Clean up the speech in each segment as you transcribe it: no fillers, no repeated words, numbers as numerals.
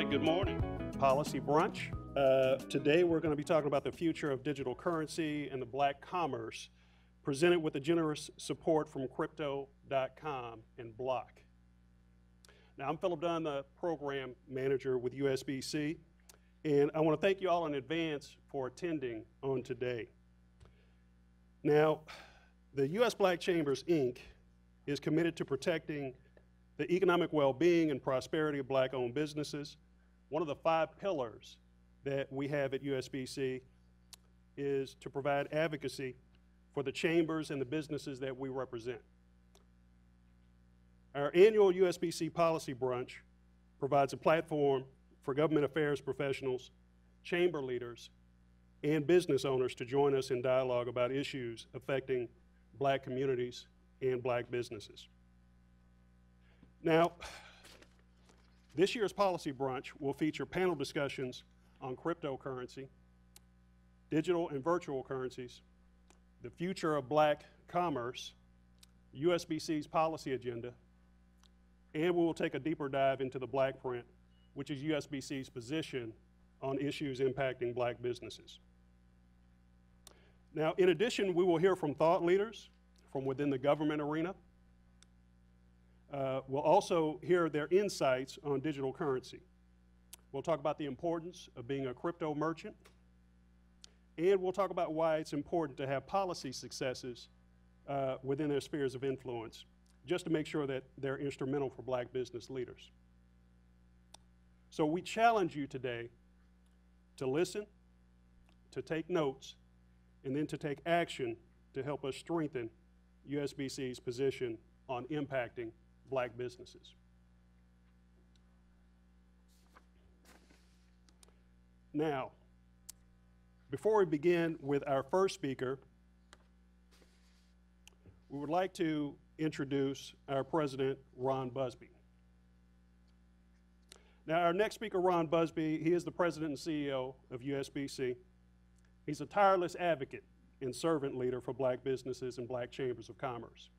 right, good morning. Policy Brunch. Today we're going to be talking about the future of digital currency and the black commerce, presented with the generous support from Crypto.com and Block. Now, I'm Philip Dunn, the program manager with USBC, and I want to thank you all in advance for attending on today. Now, the U.S. Black Chambers, Inc. is committed to protecting the economic well-being and prosperity of black-owned businesses. One of the 5 pillars that we have at USBC is to provide advocacy for the chambers and the businesses that we represent. Our annual USBC Policy Brunch provides a platform for government affairs professionals, chamber leaders, and business owners to join us in dialogue about issues affecting black communities and black businesses. Now, this year's Policy Brunch will feature panel discussions on cryptocurrency, digital and virtual currencies, the future of black commerce, USBC's policy agenda, and we will take a deeper dive into the BLACKprint, which is USBC's position on issues impacting black businesses. Now, in addition, we will hear from thought leaders from within the government arena. We'll also hear their insights on digital currency. We'll talk about the importance of being a crypto merchant, and we'll talk about why it's important to have policy successes within their spheres of influence, just to make sure that they're instrumental for black business leaders. So we challenge you today to listen, to take notes, and then to take action to help us strengthen USBC's position on impacting black businesses. Now, before we begin with our first speaker, we would like to introduce our president, Ron Busby. Now, our next speaker, Ron Busby, he is the president and CEO of USBC. He's a tireless advocate and servant leader for black businesses and black chambers of commerce.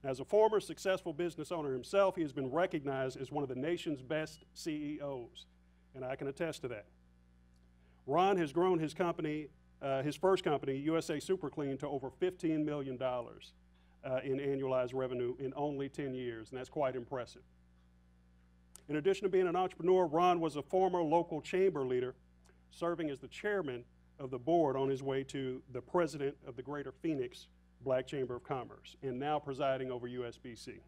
As a former successful business owner himself, he has been recognized as one of the nation's best CEOs, and I can attest to that. Ron has grown his company, his first company, USA Super Clean, to over $15 million in annualized revenue in only 10 years, and that's quite impressive. In addition to being an entrepreneur, Ron was a former local chamber leader, serving as the chairman of the board on his way to the president of the Greater Phoenix Black Chamber of Commerce, and now presiding over USBC.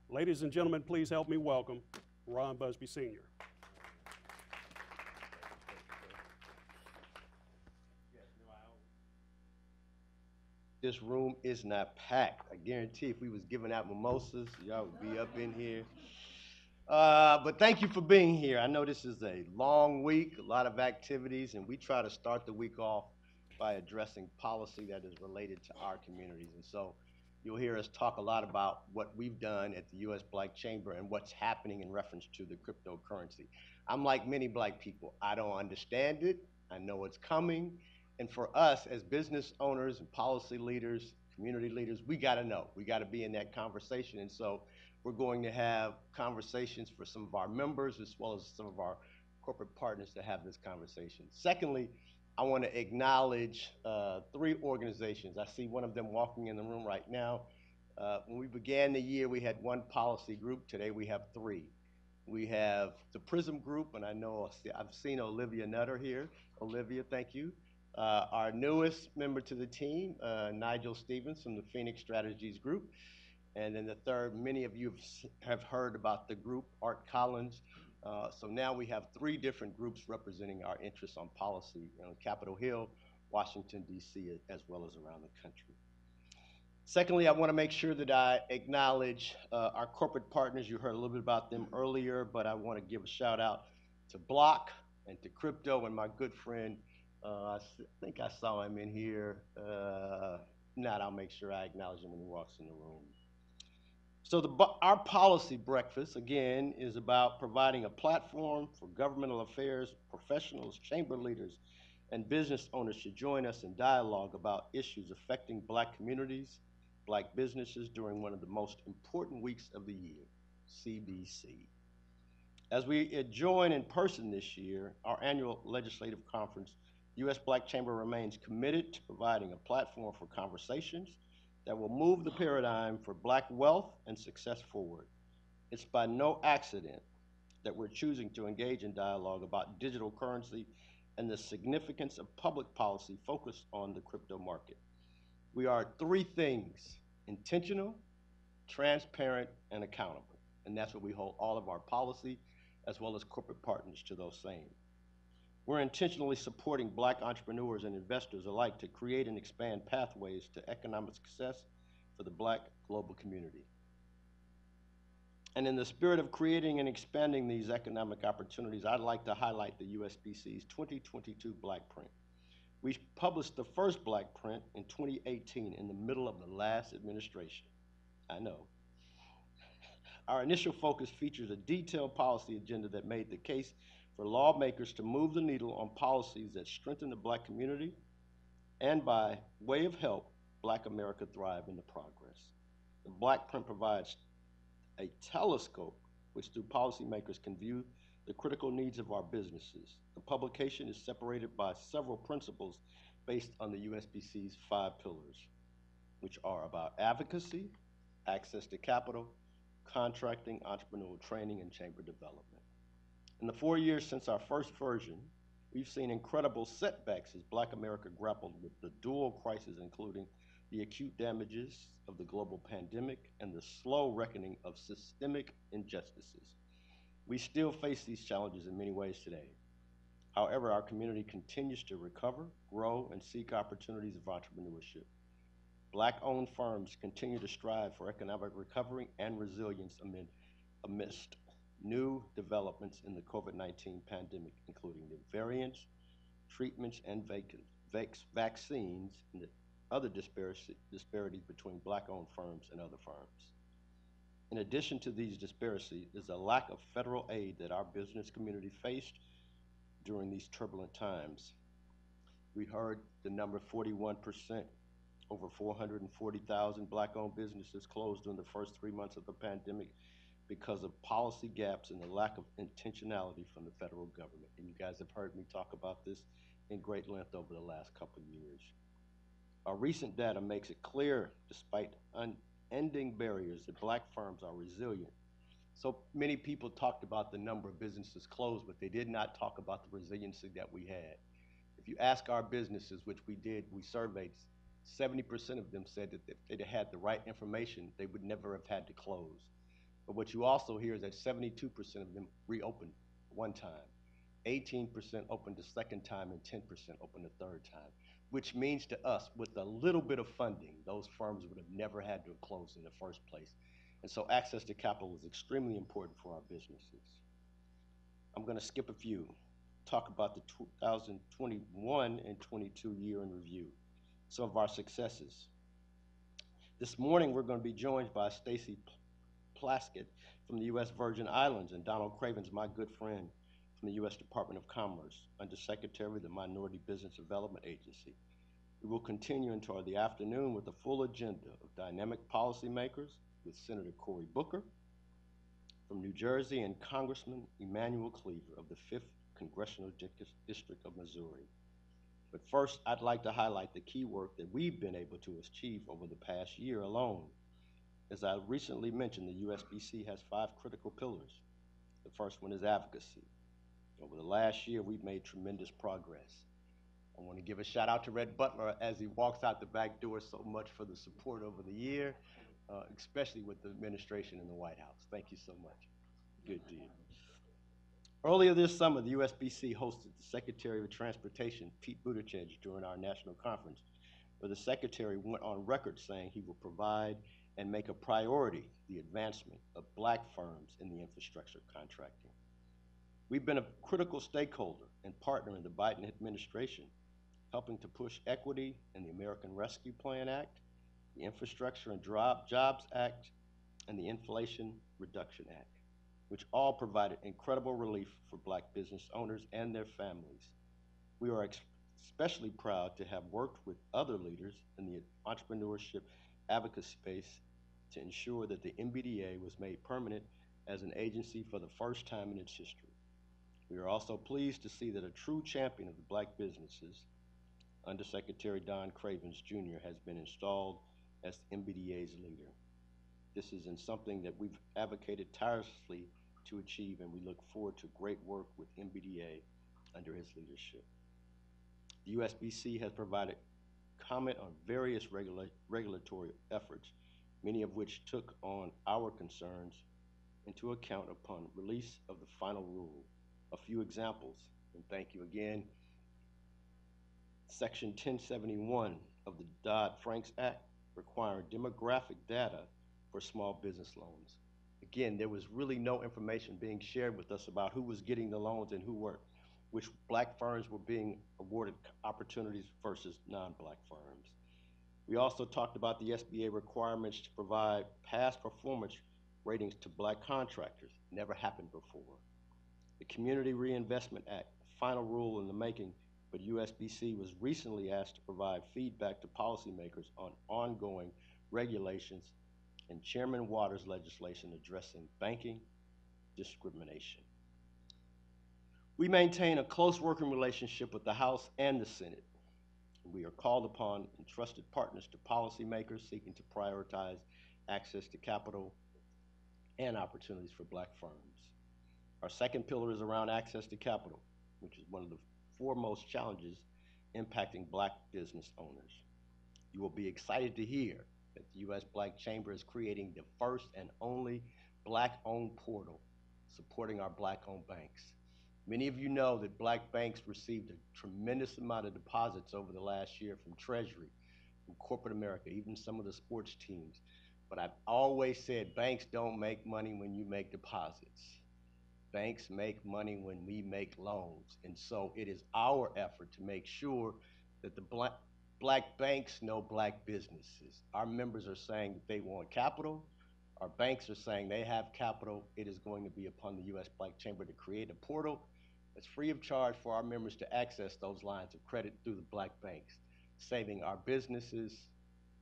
Ladies and gentlemen, please help me welcome Ron Busby Sr. This room is not packed. I guarantee if we was giving out mimosas, y'all would be up in here. But thank you for being here. I know this is a long week, a lot of activities, and we try to start the week off by addressing policy that is related to our communities. And so you'll hear us talk a lot about what we've done at the U.S. Black Chamber and what's happening in reference to the cryptocurrency. I'm like many black people. I don't understand it. I know it's coming. And for us as business owners and policy leaders, community leaders, we gotta know. We gotta be in that conversation. And so we're going to have conversations for some of our members as well as some of our corporate partners to have this conversation. Secondly, I want to acknowledge 3 organizations. I see one of them walking in the room right now. When we began the year, we had 1 policy group. Today we have 3. We have the PRISM group, and I know I've seen Olivia Nutter here. Olivia, thank you. Our newest member to the team, Nigel Stevens from the Phoenix Strategies Group. And then the third, many of you have heard about the group, Art Collins. So now we have 3 different groups representing our interests on policy on Capitol Hill, Washington, D.C., as well as around the country. Secondly, I want to make sure that I acknowledge our corporate partners. You heard a little bit about them earlier, but I want to give a shout out to Block and to Crypto and my good friend, I think I saw him in here. Not, I'll make sure I acknowledge him when he walks in the room. So our policy breakfast, again, is about providing a platform for governmental affairs professionals, chamber leaders, and business owners to join us in dialogue about issues affecting black communities, black businesses during one of the most important weeks of the year, CBC. As we join in person this year, our annual legislative conference, U.S. Black Chamber remains committed to providing a platform for conversations that will move the paradigm for Black wealth and success forward. It's by no accident that we're choosing to engage in dialogue about digital currency and the significance of public policy focused on the crypto market. We are three things: intentional, transparent, and accountable. And that's what we hold all of our policy as well as corporate partners to those same. We're intentionally supporting Black entrepreneurs and investors alike to create and expand pathways to economic success for the Black global community. And in the spirit of creating and expanding these economic opportunities, I'd like to highlight the USBC's 2022 BLACKprint. We published the first BLACKprint in 2018 in the middle of the last administration. I know. Our initial focus features a detailed policy agenda that made the case for lawmakers to move the needle on policies that strengthen the Black community and, by way of help, Black America thrive in the progress. The BLACKprint provides a telescope which through policymakers can view the critical needs of our businesses. The publication is separated by several principles based on the USBC's 5 pillars, which are about advocacy, access to capital, contracting, entrepreneurial training, and chamber development. In the 4 years since our first version, we've seen incredible setbacks as Black America grappled with the dual crises, including the acute damages of the global pandemic and the slow reckoning of systemic injustices. We still face these challenges in many ways today. However, our community continues to recover, grow, and seek opportunities of entrepreneurship. Black-owned firms continue to strive for economic recovery and resilience amidst new developments in the COVID-19 pandemic, including the variants, treatments, and vaccines, and the other disparities between Black-owned firms and other firms. In addition to these disparities is a lack of federal aid that our business community faced during these turbulent times. We heard the number 41%, over 440,000 Black-owned businesses closed during the first 3 months of the pandemic because of policy gaps and the lack of intentionality from the federal government. And you guys have heard me talk about this in great length over the last couple of years. Our recent data makes it clear, despite unending barriers, that Black firms are resilient. So many people talked about the number of businesses closed, but they did not talk about the resiliency that we had. If you ask our businesses, which we did, we surveyed, 70% of them said that if they'd had the right information, they would never have had to close. But what you also hear is that 72% of them reopened one time, 18% opened a second time, and 10% opened a third time, which means to us, with a little bit of funding, those firms would have never had to have closed in the first place. And so access to capital is extremely important for our businesses. I'm going to skip a few, talk about the 2021 and 22 year in review, some of our successes. This morning, we're going to be joined by Stacey Plaskett from the U.S. Virgin Islands and Donald Cravens, my good friend, from the U.S. Department of Commerce, Undersecretary of the Minority Business Development Agency. We will continue into the afternoon with a full agenda of dynamic policymakers with Senator Cory Booker from New Jersey and Congressman Emanuel Clever of the 5th Congressional District of Missouri. But first, I'd like to highlight the key work that we've been able to achieve over the past year alone. As I recently mentioned, the USBC has 5 critical pillars. The first one is advocacy. Over the last year, we've made tremendous progress. I want to give a shout out to Red Butler as he walks out the back door so much for the support over the year, especially with the administration in the White House. Thank you so much. Good deal. Earlier this summer, the USBC hosted the Secretary of Transportation, Pete Buttigieg, during our national conference, where the Secretary went on record saying he will provide and make a priority the advancement of Black firms in the infrastructure contracting. We've been a critical stakeholder and partner in the Biden administration, helping to push equity in the American Rescue Plan Act, the Infrastructure and Jobs Act, and the Inflation Reduction Act, which all provided incredible relief for Black business owners and their families. We are especially proud to have worked with other leaders in the entrepreneurship advocacy space to ensure that the MBDA was made permanent as an agency for the first time in its history. We are also pleased to see that a true champion of the black businesses, Undersecretary Don Cravens Jr., has been installed as MBDA's leader. This is in something that we've advocated tirelessly to achieve, and we look forward to great work with MBDA under his leadership. The USBC has provided comment on various regulatory efforts, many of which took on our concerns into account upon release of the final rule. A few examples, and thank you again. Section 1071 of the Dodd-Frank Act requiring demographic data for small business loans. Again, there was really no information being shared with us about who was getting the loans and who weren't, which black firms were being awarded opportunities versus non-black firms. We also talked about the SBA requirements to provide past performance ratings to black contractors. Never happened before. The Community Reinvestment Act, final rule in the making, but USBC was recently asked to provide feedback to policymakers on ongoing regulations and Chairman Waters' legislation addressing banking discrimination. We maintain a close working relationship with the House and the Senate. We are called upon and trusted partners to policymakers seeking to prioritize access to capital and opportunities for black firms. Our second pillar is around access to capital, which is one of the foremost challenges impacting black business owners. You will be excited to hear that the U.S. Black Chamber is creating the first and only black-owned portal supporting our black-owned banks. Many of you know that black banks received a tremendous amount of deposits over the last year from Treasury, from corporate America, even some of the sports teams. But I've always said banks don't make money when you make deposits. Banks make money when we make loans. And so it is our effort to make sure that the black banks know black businesses. Our members are saying that they want capital. Our banks are saying they have capital. It is going to be upon the U.S. Black Chamber to create a portal that's free of charge for our members to access those lines of credit through the black banks, saving our businesses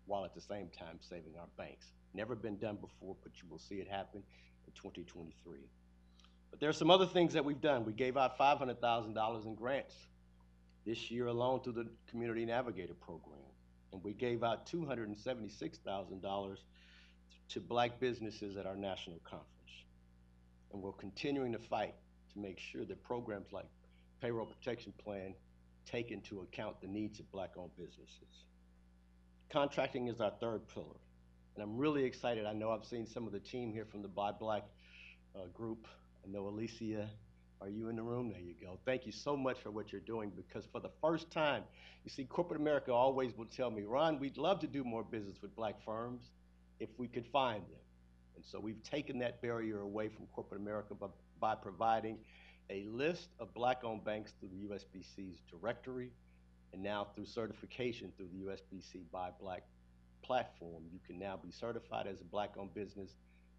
while at the same time saving our banks. Never been done before, but you will see it happen in 2023. But there are some other things that we've done. We gave out $500,000 in grants this year alone through the Community Navigator Program. And we gave out $276,000 to black businesses at our national conference. And we're continuing to fight to make sure that programs like Payroll Protection Plan take into account the needs of black-owned businesses. Contracting is our third pillar. And I'm really excited. I know I've seen some of the team here from the Buy Black group. I know Alicia, are you in the room? There you go. Thank you so much for what you're doing, because for the first time, you see, corporate America always will tell me, Ron, we'd love to do more business with black firms if we could find them. And so we've taken that barrier away from corporate America by providing a list of black-owned banks through the USBC's directory, and now through certification through the USBC Buy Black platform. You can now be certified as a black-owned business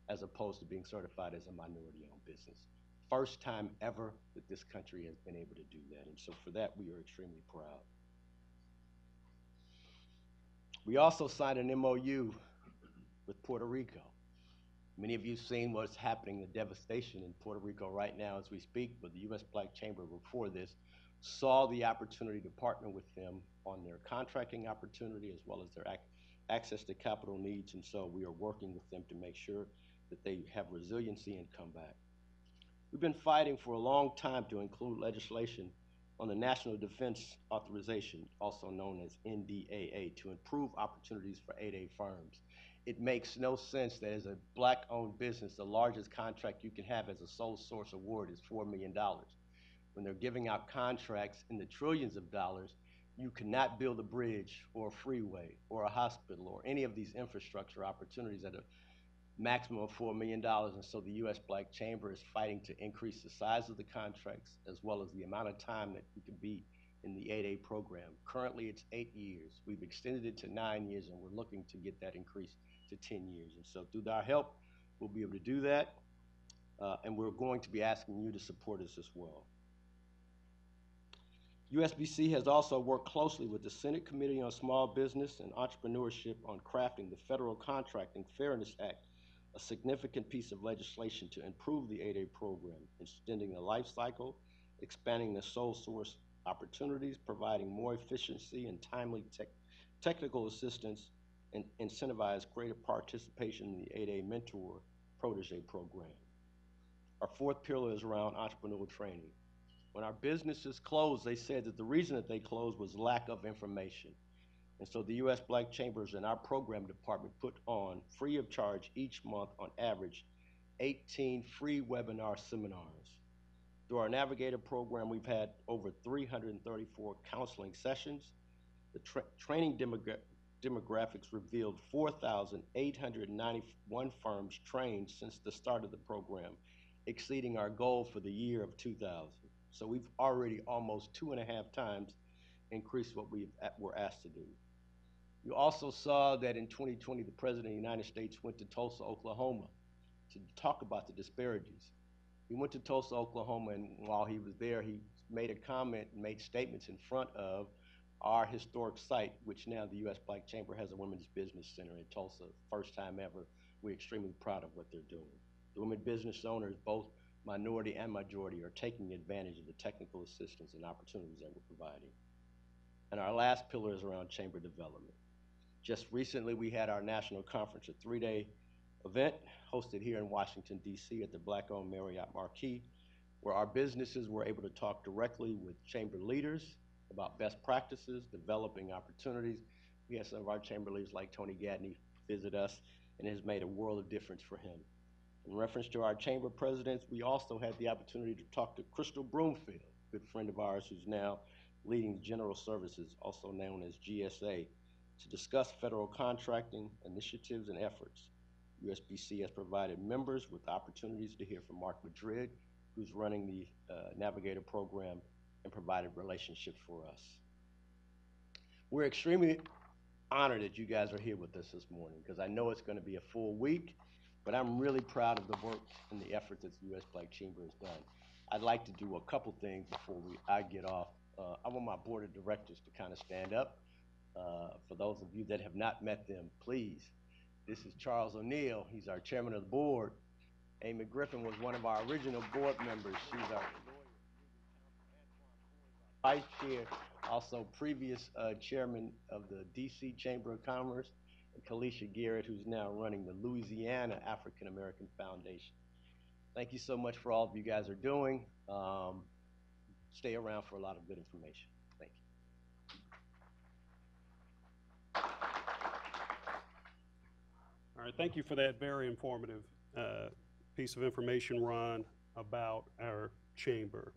as opposed to being certified as a minority-owned business. First time ever that this country has been able to do that, and so for that we are extremely proud. We also signed an MOU with Puerto Rico. Many of you have seen what's happening, the devastation in Puerto Rico right now as we speak, but the U.S. Black Chamber before this saw the opportunity to partner with them on their contracting opportunity as well as their access to capital needs, and so we are working with them to make sure that they have resiliency and come back. We've been fighting for a long time to include legislation on the National Defense Authorization, also known as NDAA, to improve opportunities for 8A firms. It makes no sense that as a black-owned business, the largest contract you can have as a sole source award is $4 million. When they're giving out contracts in the trillions of dollars, you cannot build a bridge or a freeway or a hospital or any of these infrastructure opportunities at a maximum of $4 million. And so the U.S. Black Chamber is fighting to increase the size of the contracts as well as the amount of time that you can be in the 8A program. Currently, it's 8 years. We've extended it to 9 years, and we're looking to get that increased to 10 years. And so through our help, we'll be able to do that. And we're going to be asking you to support us as well. USBC has also worked closely with the Senate Committee on Small Business and Entrepreneurship on crafting the Federal Contracting Fairness Act a significant piece of legislation to improve the 8A program, extending the life cycle, expanding the sole source opportunities, providing more efficiency and timely technical assistance, and incentivize greater participation in the 8A mentor protege program. Our fourth pillar is around entrepreneurial training. When our businesses closed, they said that the reason that they closed was lack of information. And so the U.S. Black Chambers and our program department put on, free of charge each month on average, 18 free webinar seminars. Through our Navigator program, we've had over 334 counseling sessions. The training demographics revealed 4,891 firms trained since the start of the program, exceeding our goal for the year of 2000. So we've already almost 2.5 times increased what we were asked to do. You also saw that in 2020, the President of the United States went to Tulsa, Oklahoma to talk about the disparities. He went to Tulsa, Oklahoma, and while he was there, he made a comment and made statements in front of our historic site, which now the U.S. Black Chamber has a women's business center in Tulsa, first time ever. We're extremely proud of what they're doing. The women business owners, both minority and majority, are taking advantage of the technical assistance and opportunities that we're providing. And our last pillar is around chamber development. Just recently, we had our national conference, a 3-day event hosted here in Washington, D.C. at the Black-owned Marriott Marquis, where our businesses were able to talk directly with chamber leaders about best practices, developing opportunities. We had some of our chamber leaders like Tony Gadney visit us, and it has made a world of difference for him. In reference to our chamber presidents, we also had the opportunity to talk to Crystal Broomfield, a good friend of ours who's now leading General Services, also known as GSA, to discuss federal contracting initiatives and efforts. USBC has provided members with opportunities to hear from Mark Madrid, who's running the Navigator program, and provided relationships for us. We're extremely honored that you guys are here with us this morning, because I know it's going to be a full week, but I'm really proud of the work and the effort that the U.S. Black Chamber has done. I'd like to do a couple things before I get off. I want my board of directors to kind of stand up. For those of you that have not met them, please. This is Charles O'Neill. He's our chairman of the board. Amy Griffin was one of our original board members. She's our vice chair, also previous chairman of the D.C. Chamber of Commerce, and Kalisha Garrett, who's now running the Louisiana African American Foundation. Thank you so much for all of you guys are doing. Stay around for a lot of good information. Thank you. All right, thank you for that very informative piece of information, Ron, about our chamber.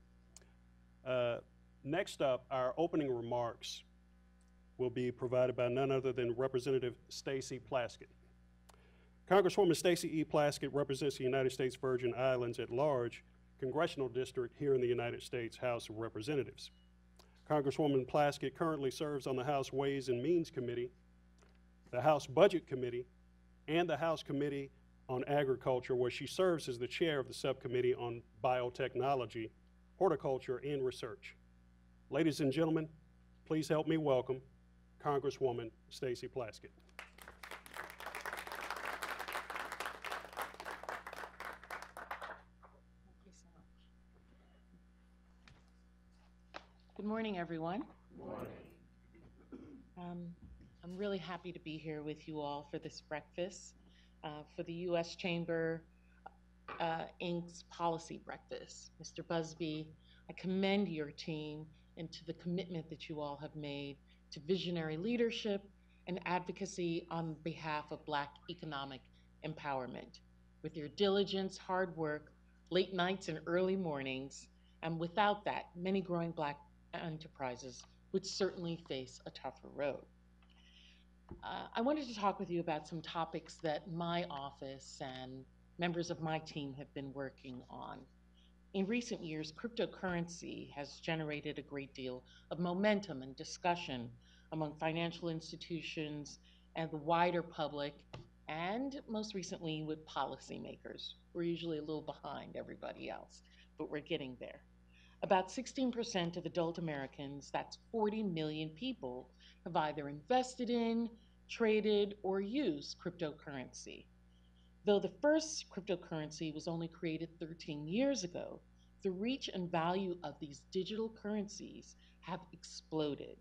Next up, our opening remarks will be provided by none other than Representative Stacey Plaskett. Congresswoman Stacey E. Plaskett represents the United States Virgin Islands at large congressional district here in the United States House of Representatives. Congresswoman Plaskett currently serves on the House Ways and Means Committee, the House Budget Committee, and the House Committee on Agriculture, where she serves as the chair of the subcommittee on biotechnology, horticulture, and research. Ladies and gentlemen, please help me welcome Congresswoman Stacey Plaskett. Good morning, everyone. Good morning. I'm really happy to be here with you all for this breakfast, for the U.S. Chamber Inc.'s policy breakfast. Mr. Busby, I commend your team and to the commitment that you all have made to visionary leadership and advocacy on behalf of Black economic empowerment. With your diligence, hard work, late nights and early mornings, and without that, many growing Black enterprises would certainly face a tougher road. I wanted to talk with you about some topics that my office and members of my team have been working on. In recent years, cryptocurrency has generated a great deal of momentum and discussion among financial institutions and the wider public, and most recently with policymakers. We're usually a little behind everybody else, but we're getting there. About 16% of adult Americans, that's 40 million people, have either invested in, traded, or used cryptocurrency. Though the first cryptocurrency was only created 13 years ago, the reach and value of these digital currencies have exploded.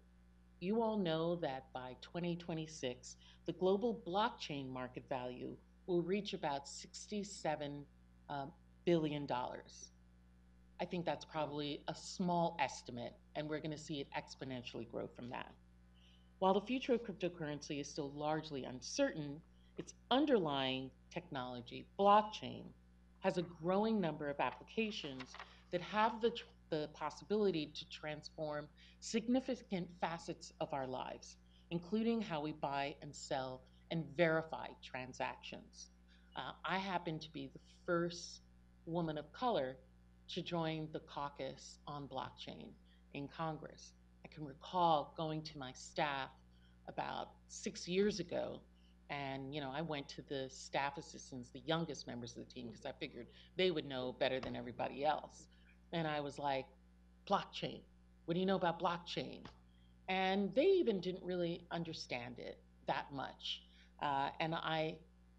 You all know that by 2026, the global blockchain market value will reach about $67 billion. I think that's probably a small estimate, and we're going to see it exponentially grow from that. While the future of cryptocurrency is still largely uncertain, its underlying technology, blockchain, has a growing number of applications that have the possibility to transform significant facets of our lives, including how we buy and sell and verify transactions. I happen to be the first woman of color to join the caucus on blockchain in Congress. I can recall going to my staff about 6 years ago, and I went to the staff assistants, the youngest members of the team, because I figured they would know better than everybody else. And I was like, blockchain, what do you know about blockchain? And they even didn't really understand it that much. And I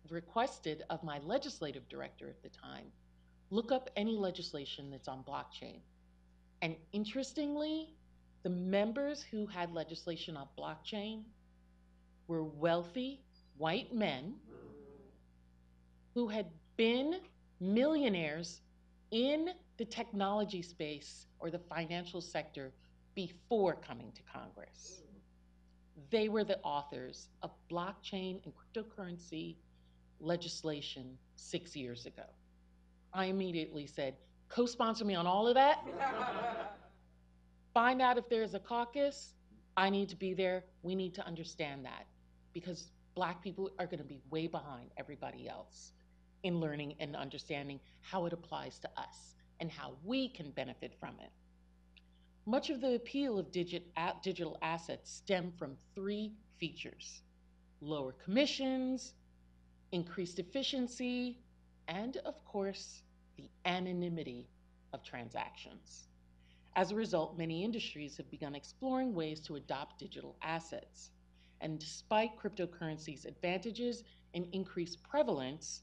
requested of my legislative director at the time, look up any legislation that's on blockchain. And interestingly, the members who had legislation on blockchain were wealthy white men who had been millionaires in the technology space or the financial sector before coming to Congress. They were the authors of blockchain and cryptocurrency legislation 6 years ago. I immediately said, co-sponsor me on all of that. Find out if there's a caucus. I need to be there. We need to understand that, because Black people are going to be way behind everybody else in learning and understanding how it applies to us and how we can benefit from it. Much of the appeal of digital assets stem from three features: lower commissions, increased efficiency, and of course, the anonymity of transactions. As a result, many industries have begun exploring ways to adopt digital assets. And despite cryptocurrency's advantages and increased prevalence,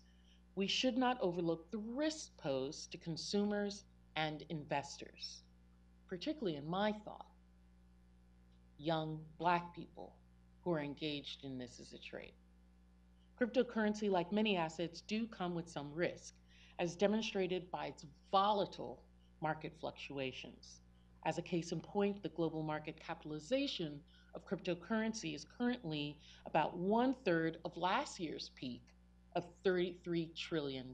we should not overlook the risks posed to consumers and investors, particularly in my thought, young Black people who are engaged in this as a trade. Cryptocurrency, like many assets, do come with some risk, as demonstrated by its volatile market fluctuations. As a case in point, the global market capitalization of cryptocurrency is currently about 1/3 of last year's peak of $33 trillion.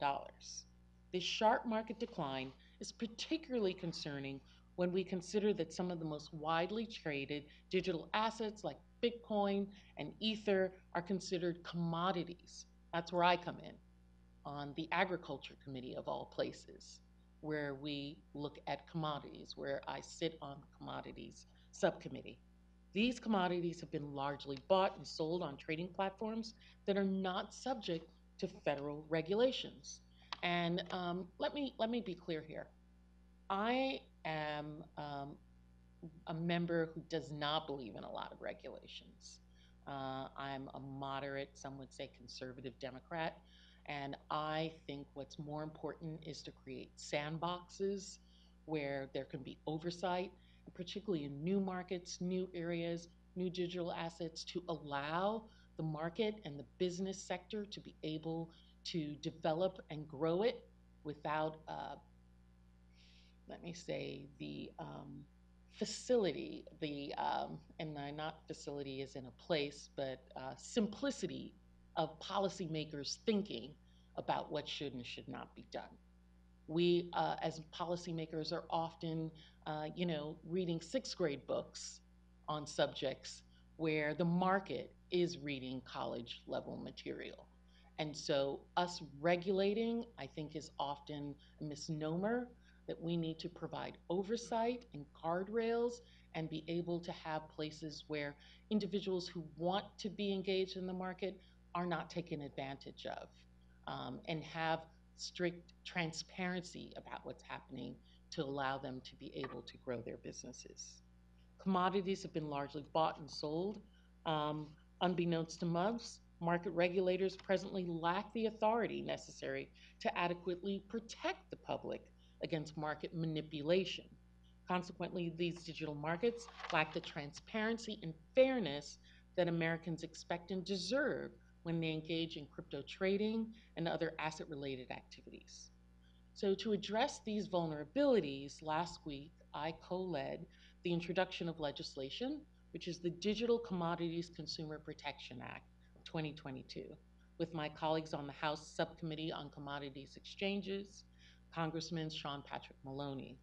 This sharp market decline is particularly concerning when we consider that some of the most widely traded digital assets like Bitcoin and Ether are considered commodities. That's where I come in, on the Agriculture Committee of all places, where we look at commodities, where I sit on the Commodities Subcommittee. These commodities have been largely bought and sold on trading platforms that are not subject to federal regulations. And let me be clear here. I am a member who does not believe in a lot of regulations. I'm a moderate, some would say conservative Democrat, and I think what's more important is to create sandboxes where there can be oversight, and particularly in new markets, new areas, new digital assets, to allow the market and the business sector to be able to develop and grow it without, let me say, the facility, and not facility is in a place, but simplicity of policymakers thinking about what should and should not be done. We, as policymakers, are often, reading 6th grade books on subjects where the market is reading college level material. And so us regulating, I think, is often a misnomer, that we need to provide oversight and guardrails and be able to have places where individuals who want to be engaged in the market are not taken advantage of, and have strict transparency about what's happening to allow them to be able to grow their businesses. Commodities have been largely bought and sold. Unbeknownst to most, market regulators presently lack the authority necessary to adequately protect the public against market manipulation. Consequently, these digital markets lack the transparency and fairness that Americans expect and deserve when they engage in crypto trading and other asset-related activities. So to address these vulnerabilities, last week I co-led the introduction of legislation, which is the Digital Commodities Consumer Protection Act of 2022, with my colleagues on the House Subcommittee on Commodities Exchanges, Congressman Sean Patrick Maloney.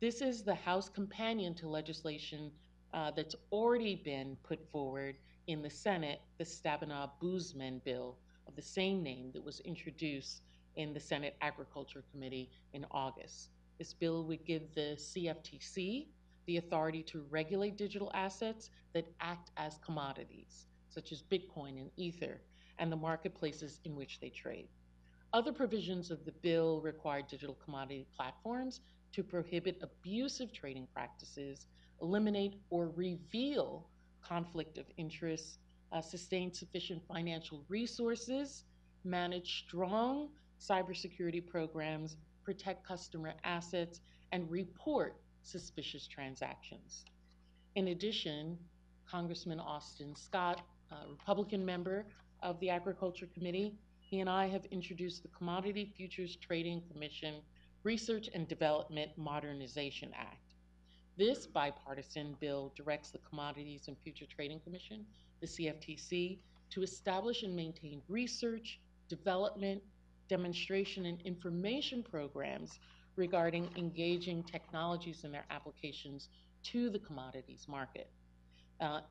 This is the House companion to legislation that's already been put forward in the Senate, the Stabenow-Boozman bill of the same name that was introduced in the Senate Agriculture Committee in August. This bill would give the CFTC the authority to regulate digital assets that act as commodities, such as Bitcoin and Ether, and the marketplaces in which they trade. Other provisions of the bill require digital commodity platforms to prohibit abusive trading practices, eliminate or reveal conflict of interest, sustain sufficient financial resources, manage strong cybersecurity programs, protect customer assets, and report suspicious transactions. In addition, Congressman Austin Scott, a Republican member of the Agriculture Committee, he and I have introduced the Commodity Futures Trading Commission Research and Development Modernization Act. This bipartisan bill directs the Commodities and Future Trading Commission, the CFTC, to establish and maintain research, development, demonstration, and information programs regarding engaging technologies and their applications to the commodities market.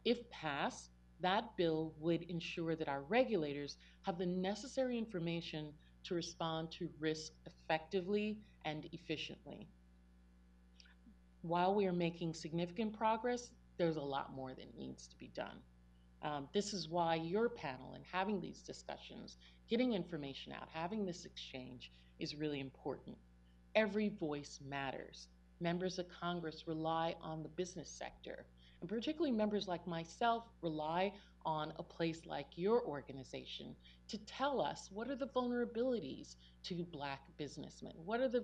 If passed, that bill would ensure that our regulators have the necessary information to respond to risk effectively and efficiently. While we are making significant progress, there's a lot more that needs to be done. This is why your panel and having these discussions, getting information out, having this exchange is really important. Every voice matters. Members of Congress rely on the business sector, and particularly members like myself rely on a place like your organization to tell us what are the vulnerabilities to Black businessmen, what are the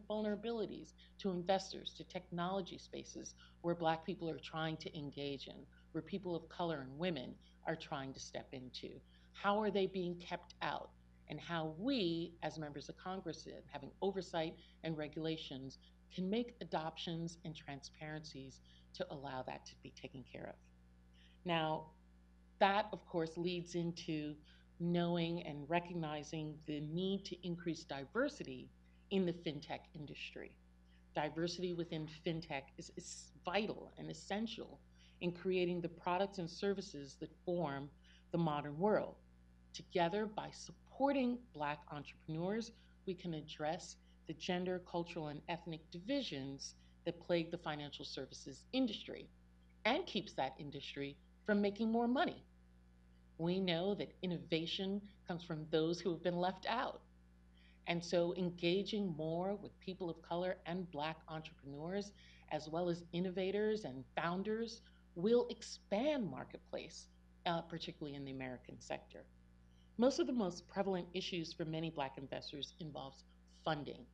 vulnerabilities to investors, to technology spaces where Black people are trying to engage in, where people of color and women are trying to step into. How are they being kept out? And how we, as members of Congress, having oversight and regulations, can make adoptions and transparencies to allow that to be taken care of. Now, that, of course, leads into knowing and recognizing the need to increase diversity in the fintech industry. Diversity within fintech is vital and essential in creating the products and services that form the modern world. Together, by supporting Black entrepreneurs, we can address the gender, cultural, and ethnic divisions that plague the financial services industry and keeps that industry from making more money. We know that innovation comes from those who have been left out. And so engaging more with people of color and Black entrepreneurs, as well as innovators and founders, will expand marketplace, particularly in the American sector. Most of the most prevalent issues for many Black investors involves funding.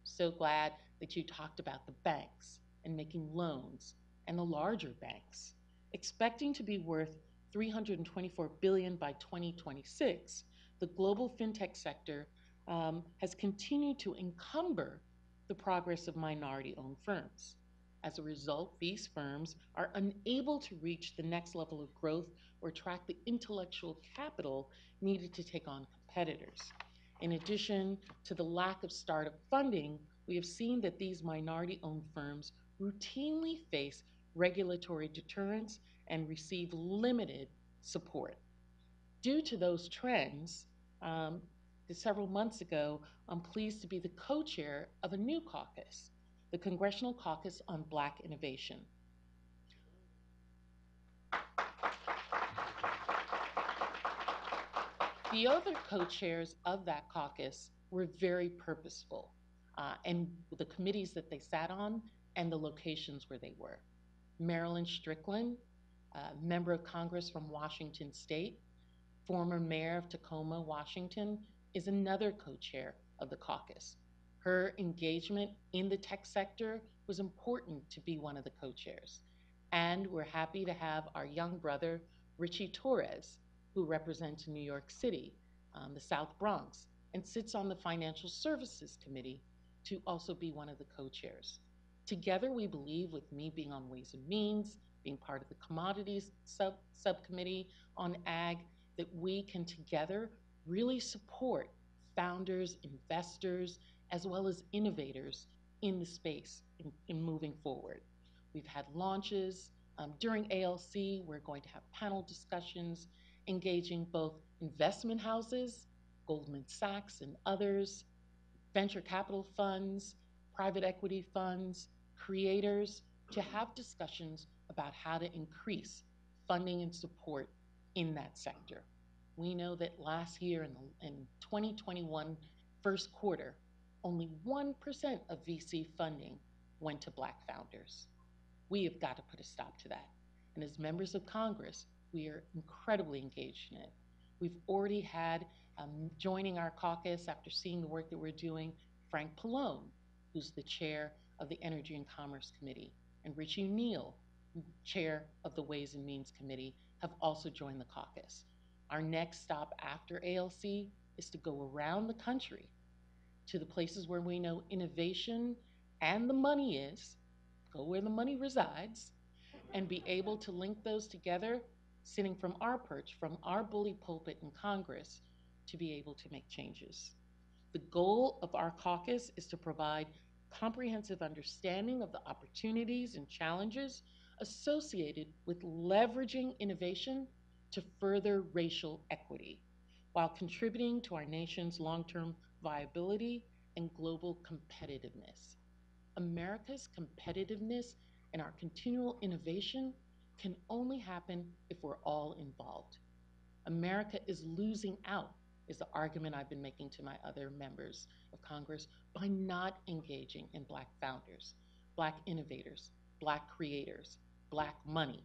So glad that you talked about the banks and making loans, and the larger banks. Expecting to be worth $324 billion by 2026, the global fintech sector has continued to encumber the progress of minority-owned firms. As a result, these firms are unable to reach the next level of growth or attract the intellectual capital needed to take on competitors. In addition to the lack of startup funding, we have seen that these minority-owned firms routinely face regulatory deterrence and receive limited support. Due to those trends, several months ago, I'm pleased to be the co-chair of a new caucus, the Congressional Caucus on Black Innovation. The other co-chairs of that caucus were very purposeful, and the committees that they sat on and the locations where they were. Marilyn Strickland, member of Congress from Washington State, former mayor of Tacoma, Washington, is another co-chair of the caucus. Her engagement in the tech sector was important to be one of the co-chairs. And we're happy to have our young brother, Richie Torres, who represents New York City, the South Bronx, and sits on the Financial Services Committee to also be one of the co-chairs. Together, we believe, with me being on Ways and Means, being part of the Commodities Subcommittee on Ag, that we can together really support founders, investors, as well as innovators in the space in moving forward. We've had launches. During ALC, we're going to have panel discussions engaging both investment houses, Goldman Sachs and others, venture capital funds, private equity funds, creators, to have discussions about how to increase funding and support in that sector. We know that last year in 2021 first quarter, only 1% of VC funding went to Black founders. We have got to put a stop to that. And as members of Congress, we are incredibly engaged in it. We've already had, joining our caucus after seeing the work that we're doing, Frank Pallone, who's the chair of the Energy and Commerce Committee, and Richie Neal, chair of the Ways and Means Committee, have also joined the caucus. Our next stop after ALC is to go around the country to the places where we know innovation and the money is, go where the money resides, and be able to link those together, sitting from our perch, from our bully pulpit in Congress, to be able to make changes. The goal of our caucus is to provide comprehensive understanding of the opportunities and challenges associated with leveraging innovation to further racial equity, while contributing to our nation's long-term viability and global competitiveness. America's competitiveness and our continual innovation can only happen if we're all involved. America is losing out, is the argument I've been making to my other members of Congress, by not engaging in Black founders, Black innovators, Black creators, Black money.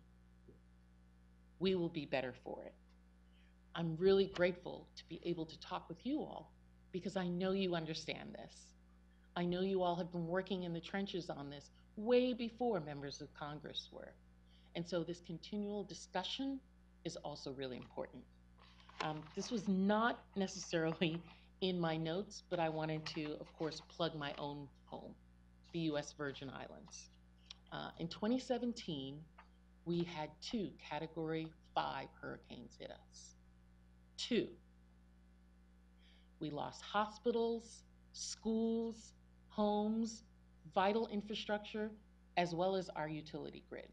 We will be better for it. I'm really grateful to be able to talk with you all because I know you understand this. I know you all have been working in the trenches on this way before members of Congress were. And so this continual discussion is also really important. This was not necessarily in my notes, but I wanted to, of course, plug my own home, the US Virgin Islands. In 2017, we had 2 Category 5 hurricanes hit us. 2. We lost hospitals, schools, homes, vital infrastructure, as well as our utility grid.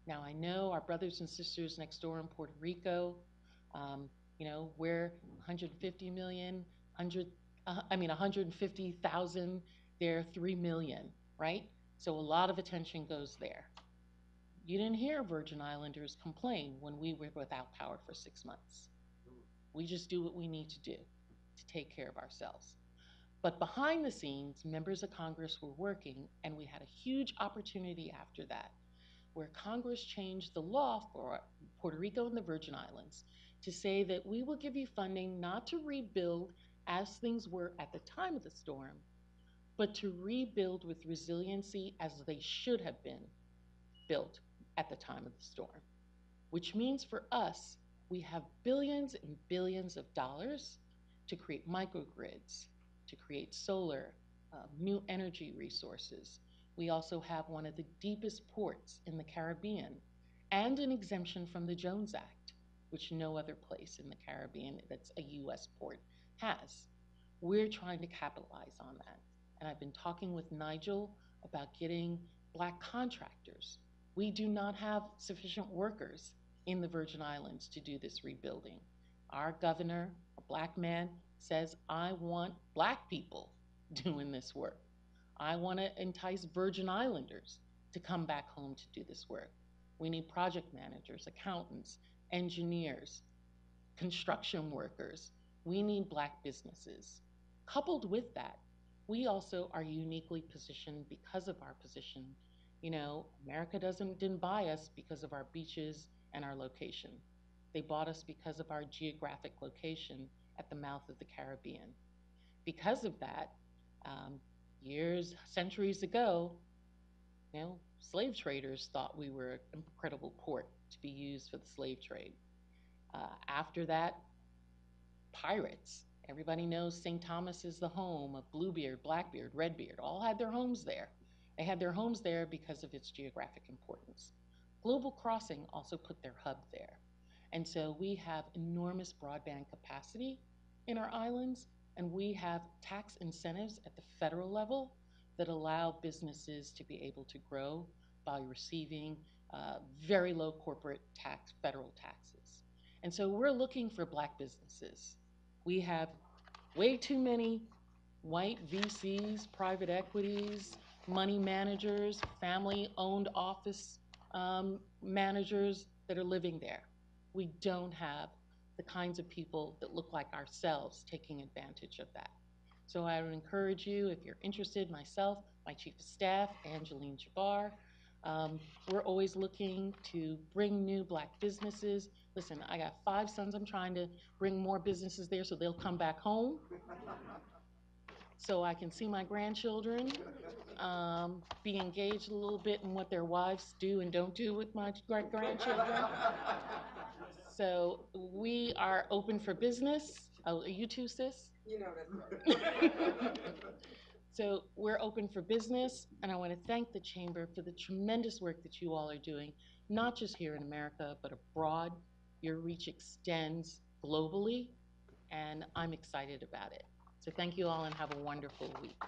Now, I know our brothers and sisters next door in Puerto Rico, we're 150 million, 150,000, they're 3 million, right? So a lot of attention goes there. You didn't hear Virgin Islanders complain when we were without power for 6 months. We just do what we need to do to take care of ourselves. But behind the scenes, members of Congress were working, and we had a huge opportunity after that, where Congress changed the law for Puerto Rico and the Virgin Islands to say that we will give you funding not to rebuild as things were at the time of the storm, but to rebuild with resiliency as they should have been built at the time of the storm. Which means for us, we have billions and billions of dollars to create microgrids, to create solar, new energy resources. We also have one of the deepest ports in the Caribbean and an exemption from the Jones Act, which no other place in the Caribbean that's a US port has. We're trying to capitalize on that. And I've been talking with Nigel about getting Black contractors. We do not have sufficient workers in the Virgin Islands to do this rebuilding. Our governor, a Black man, says, I want Black people doing this work. I want to entice Virgin Islanders to come back home to do this work. We need project managers, accountants, engineers, construction workers. We need Black businesses. Coupled with that, we also are uniquely positioned because of our position. America didn't buy us because of our beaches and our location. They bought us because of our geographic location at the mouth of the Caribbean. Because of that, centuries ago, slave traders thought we were an incredible port to be used for the slave trade. After that, pirates. Everybody knows St. Thomas is the home of Bluebeard, Blackbeard, Redbeard, all had their homes there. They had their homes there because of its geographic importance. Global Crossing also put their hub there. And so we have enormous broadband capacity in our islands, and we have tax incentives at the federal level that allow businesses to be able to grow by receiving very low corporate tax, federal taxes. And so we're looking for Black businesses. We have way too many white VCs, private equities, money managers, family-owned office managers that are living there. We don't have the kinds of people that look like ourselves taking advantage of that. So I would encourage you, if you're interested, myself, my Chief of Staff, Angeline Jabbar, we're always looking to bring new Black businesses. Listen, I got 5 sons. I'm trying to bring more businesses there so they'll come back home so I can see my grandchildren, be engaged a little bit in what their wives do and don't do with my grandchildren. So we are open for business. Oh, you too, sis? You know that's right. So we're open for business, and I want to thank the Chamber for the tremendous work that you all are doing, not just here in America, but abroad. Your reach extends globally, and I'm excited about it. So thank you all, and have a wonderful week.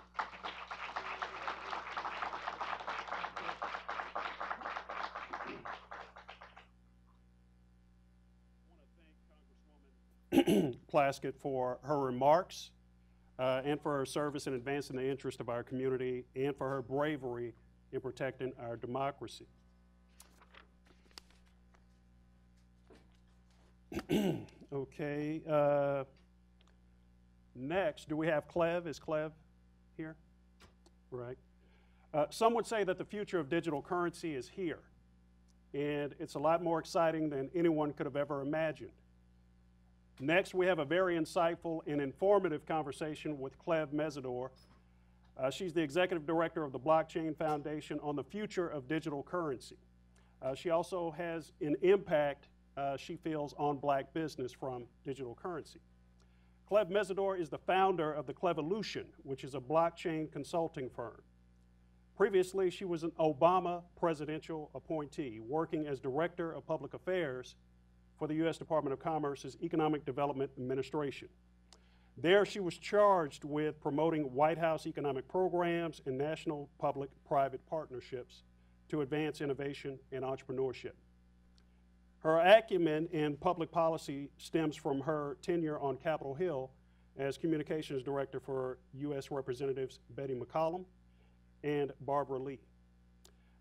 Plaskett for her remarks and for her service in advancing the interest of our community and for her bravery in protecting our democracy. Okay, next, do we have Cleve? Is Cleve here? Right. Some would say that the future of digital currency is here, and it's a lot more exciting than anyone could have ever imagined. Next, we have a very insightful and informative conversation with Cleve Mesidor. She's the Executive Director of the Blockchain Foundation on the future of digital currency. She also has an impact she feels on Black business from digital currency. Cleve Mesidor is the founder of the Clevolution, which is a blockchain consulting firm. Previously, she was an Obama presidential appointee, working as Director of Public Affairs for the U.S. Department of Commerce's Economic Development Administration. There, she was charged with promoting White House economic programs and national public-private partnerships to advance innovation and entrepreneurship. Her acumen in public policy stems from her tenure on Capitol Hill as Communications Director for U.S. Representatives Betty McCollum and Barbara Lee.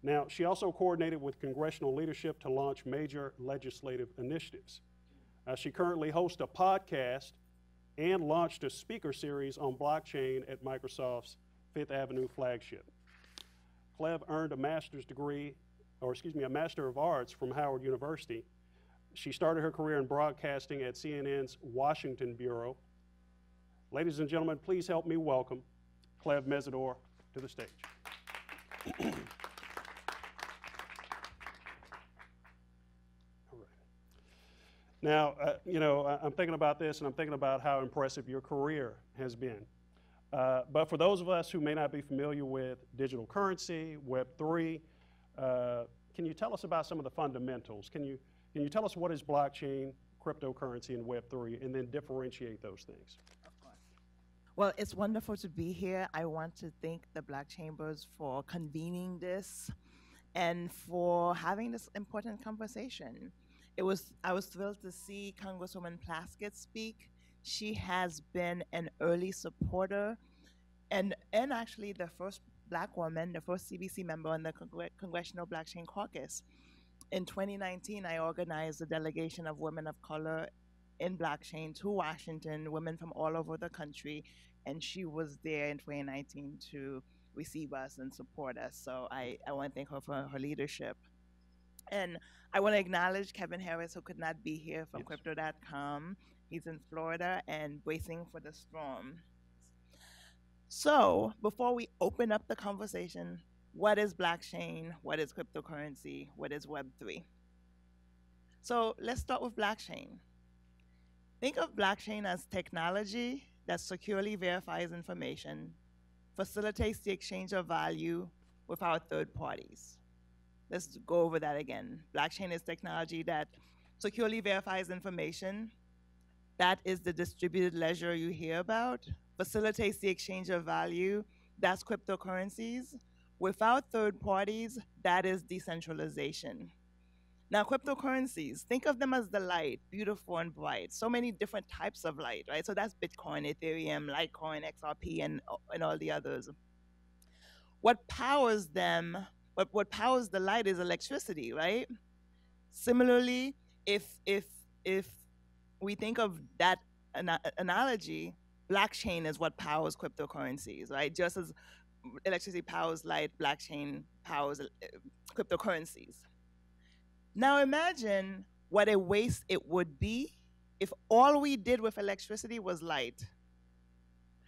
Now, she also coordinated with congressional leadership to launch major legislative initiatives. She currently hosts a podcast and launched a speaker series on blockchain at Microsoft's Fifth Avenue flagship. Cleve earned a master's degree, a Master of Arts from Howard University. She started her career in broadcasting at CNN's Washington Bureau. Ladies and gentlemen, please help me welcome Cleve Mesidor to the stage. Now, I'm thinking about this, and I'm thinking about how impressive your career has been. But for those of us who may not be familiar with digital currency, Web3, can you tell us about some of the fundamentals? Can you tell us what is blockchain, cryptocurrency, and Web3, and then differentiate those things? Of course. Well, it's wonderful to be here. I want to thank the Black Chambers for convening this and for having this important conversation. I was thrilled to see Congresswoman Plaskett speak. She has been an early supporter and actually the first Black woman, the first CBC member on the Congressional Black Caucus. In 2019, I organized a delegation of women of color in blockchain to Washington, women from all over the country, and she was there in 2019 to receive us and support us. So I want to thank her for her leadership. And I want to acknowledge Kevin Harris, who could not be here from Yes. Crypto.com. He's in Florida and bracing for the storm. So before we open up the conversation, what is blockchain? What is cryptocurrency? What is Web3? So let's start with blockchain. Think of blockchain as technology that securely verifies information, facilitates the exchange of value without third parties. Let's go over that again. Blockchain is technology that securely verifies information. That is the distributed ledger you hear about. Facilitates the exchange of value. That's cryptocurrencies. Without third parties, that is decentralization. Now, cryptocurrencies, think of them as the light, beautiful and bright. So many different types of light, right? So that's Bitcoin, Ethereum, Litecoin, XRP, and all the others. What powers them, what powers the light is electricity, right? Similarly, if we think of that analogy, blockchain is what powers cryptocurrencies, right? Just as electricity powers light, blockchain powers cryptocurrencies. Now imagine what a waste it would be if all we did with electricity was light.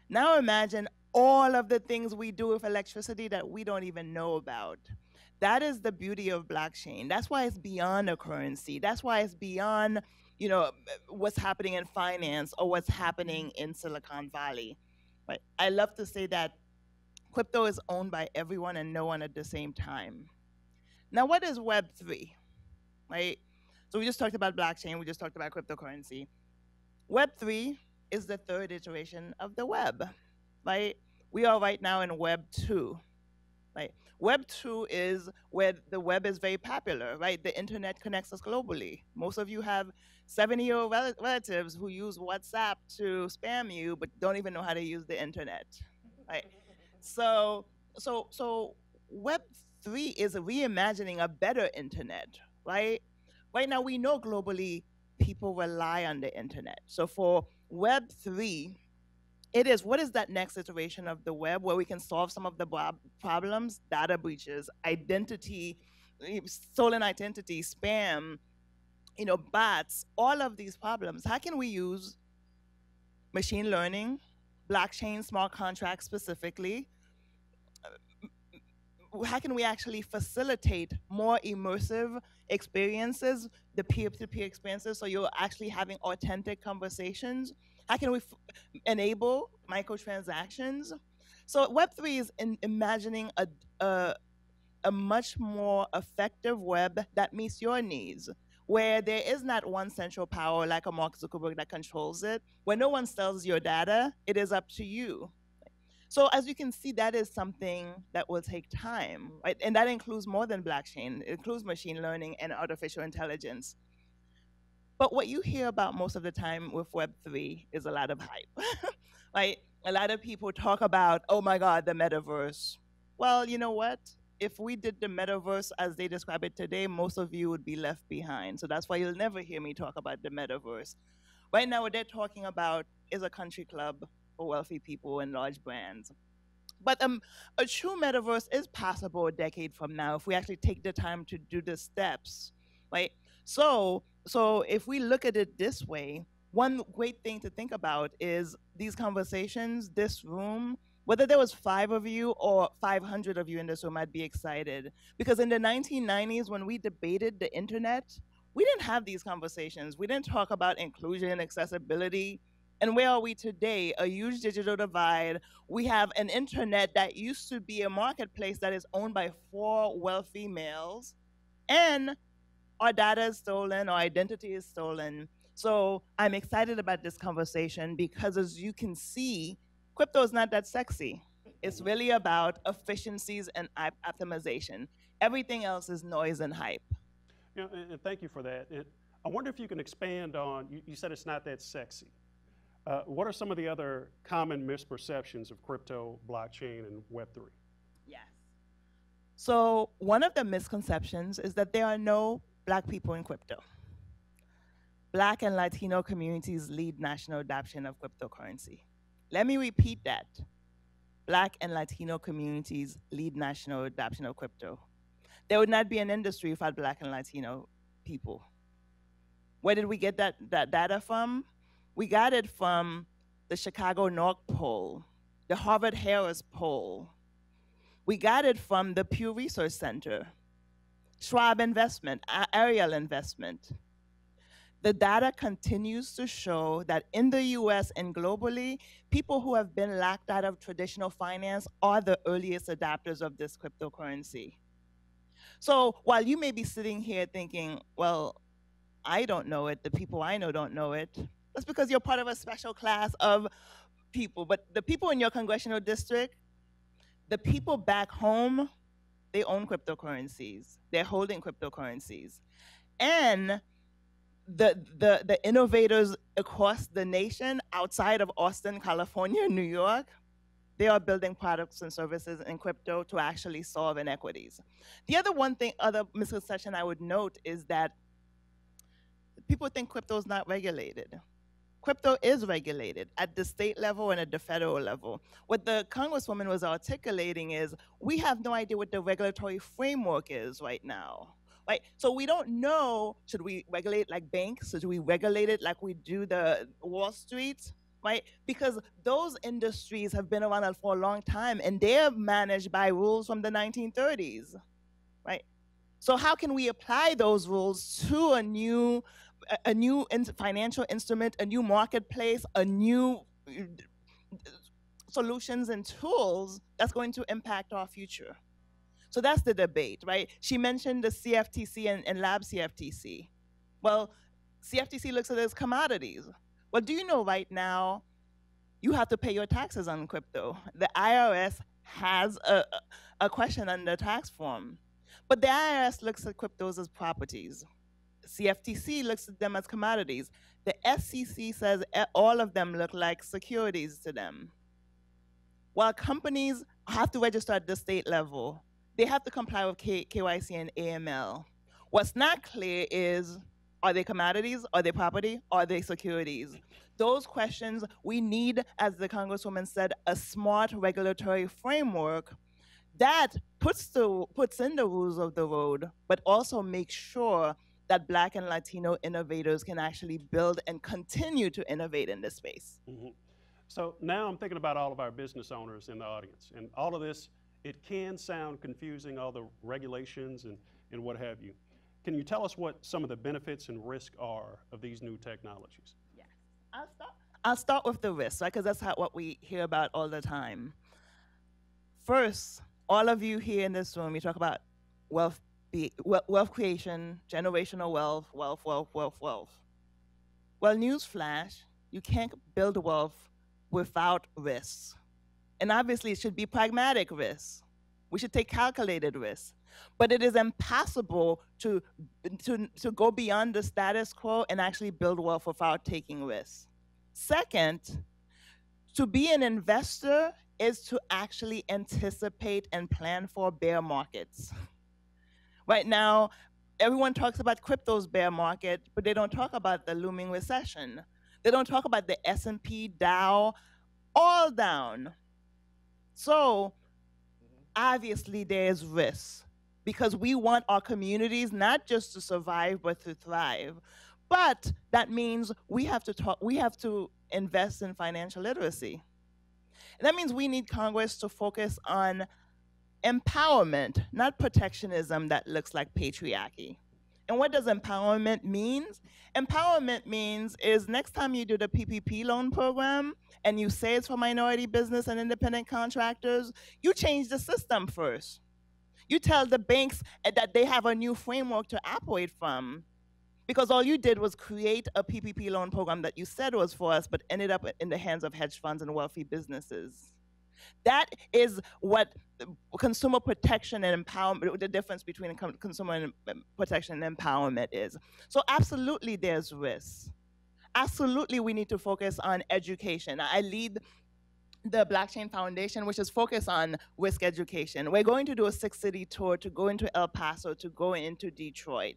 Now imagine all of the things we do with electricity that we don't even know about. That is the beauty of blockchain. That's why it's beyond a currency. That's why it's beyond, what's happening in finance or what's happening in Silicon Valley. Right? I love to say that crypto is owned by everyone and no one at the same time. Now, what is Web3? Right? So we just talked about blockchain, we just talked about cryptocurrency. Web3 is the third iteration of the web, right? We are right now in Web 2, right? Web 2 is where the web is very popular, right? The internet connects us globally. Most of you have 70-year-old relatives who use WhatsApp to spam you, but don't even know how to use the internet, right? So Web 3 is reimagining a better internet, right? Right now, we know globally people rely on the internet. So for Web 3, it is, what is that next iteration of the web where we can solve some of the problems? Data breaches, identity, stolen identity, spam, bots, all of these problems. How can we use machine learning, blockchain, smart contracts specifically? How can we actually facilitate more immersive experiences, the peer-to-peer experiences, so you're actually having authentic conversations? How can we enable microtransactions? So Web3 is imagining a much more effective web that meets your needs, where there is not one central power like a Mark Zuckerberg that controls it, where no one sells your data, it is up to you. So as you can see, that is something that will take time, right? And that includes more than blockchain. It includes machine learning and artificial intelligence. But what you hear about most of the time with Web3 is a lot of hype, right? A lot of people talk about, oh my God, the metaverse. Well, you know what? If we did the metaverse as they describe it today, most of you would be left behind. So that's why you'll never hear me talk about the metaverse. Right now, what they're talking about is a country club for wealthy people and large brands. But a true metaverse is possible a decade from now if we actually take the time to do the steps, right? So if we look at it this way, one great thing to think about is these conversations, this room, whether there was 5 of you or 500 of you in this room, I'd be excited. Because in the 1990s, when we debated the internet, we didn't have these conversations. We didn't talk about inclusion, accessibility. And where are we today? A huge digital divide. We have an internet that used to be a marketplace that is owned by 4 wealthy males, and our data is stolen, our identity is stolen. So I'm excited about this conversation because, as you can see, crypto is not that sexy. It's really about efficiencies and optimization. Everything else is noise and hype. And thank you for that. I wonder if you can expand on, you said it's not that sexy. What are some of the other common misperceptions of crypto, blockchain, and Web3? Yes. So one of the misconceptions is that there are no Black people in crypto. Black and Latino communities lead national adoption of cryptocurrency. Let me repeat that. Black and Latino communities lead national adoption of crypto. There would not be an industry without Black and Latino people. Where did we get that data from? We got it from the Chicago NORC poll, the Harvard Harris poll. We got it from the Pew Research Center, Schwab Investment, Ariel Investment. The data continues to show that in the US and globally, people who have been locked out of traditional finance are the earliest adopters of this cryptocurrency. So while you may be sitting here thinking, well, I don't know it, the people I know don't know it, that's because you're part of a special class of people. But the people in your congressional district, the people back home, they own cryptocurrencies. They're holding cryptocurrencies. And the innovators across the nation, outside of Austin, California, New York, they are building products and services in crypto to actually solve inequities. The other misconception I would note is that people think crypto is not regulated. Crypto is regulated at the state level and at the federal level. What the Congresswoman was articulating is we have no idea what the regulatory framework is right now. Right? So we don't know, should we regulate like banks? Should we regulate it like we do the Wall Street? Right? Because those industries have been around for a long time and they're managed by rules from the 1930s. Right? So how can we apply those rules to a new financial instrument, a new marketplace, a new solutions and tools that's going to impact our future? So that's the debate, right? She mentioned the CFTC and Lab CFTC. Well, CFTC looks at it as commodities. Well, do you know right now, you have to pay your taxes on crypto. The IRS has a question on the tax form. But the IRS looks at cryptos as properties. CFTC looks at them as commodities. The SEC says all of them look like securities to them. While companies have to register at the state level, they have to comply with KYC and AML. What's not clear is, are they commodities? Are they property? Are they securities? Those questions, we need, as the Congresswoman said, a smart regulatory framework that puts in the rules of the road, but also makes sure that Black and Latino innovators can actually build and continue to innovate in this space. Mm-hmm. So now I'm thinking about all of our business owners in the audience, and all of this, it can sound confusing, all the regulations and what have you. Can you tell us what some of the benefits and risks are of these new technologies? Yes, I'll start with the risks, right? Because that's what we hear about all the time. First, all of you here in this room, you talk about wealth creation, generational wealth. Well, newsflash, you can't build wealth without risks. And obviously, it should be pragmatic risks. We should take calculated risks. But it is impossible to go beyond the status quo and actually build wealth without taking risks. Second, to be an investor is to actually anticipate and plan for bear markets. Right now, everyone talks about crypto's bear market, but they don't talk about the looming recession. They don't talk about the S&P, Dow, all down. So obviously there's risk because we want our communities not just to survive, but to thrive. But that means we have to invest in financial literacy. And that means we need Congress to focus on empowerment, not protectionism that looks like patriarchy. And what does empowerment mean? Empowerment means is next time you do the PPP loan program and you say it's for minority business and independent contractors, you change the system first. You tell the banks that they have a new framework to operate from, because all you did was create a PPP loan program that you said was for us, but ended up in the hands of hedge funds and wealthy businesses. That is what consumer protection and empowerment, the difference between consumer protection and empowerment is. So absolutely there's risk. Absolutely we need to focus on education. I lead the Blockchain Foundation, which is focused on risk education. We're going to do a 6-city tour to go into El Paso, to go into Detroit,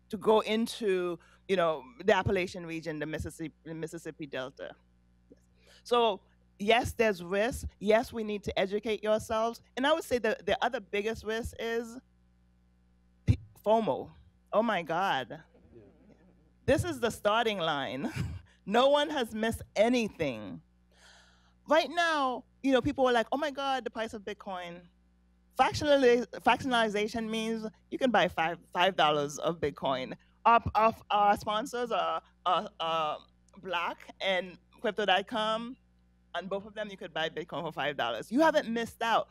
to go into the Appalachian region, the Mississippi Delta. So yes, there's risk. Yes, we need to educate yourselves. And I would say the other biggest risk is FOMO. Oh my God. Yeah. This is the starting line. No one has missed anything. Right now, people are like, oh my God, the price of Bitcoin. Fractionalization means you can buy $5 of Bitcoin. Our sponsors are Black and Crypto.com. On both of them, you could buy Bitcoin for $5. You haven't missed out.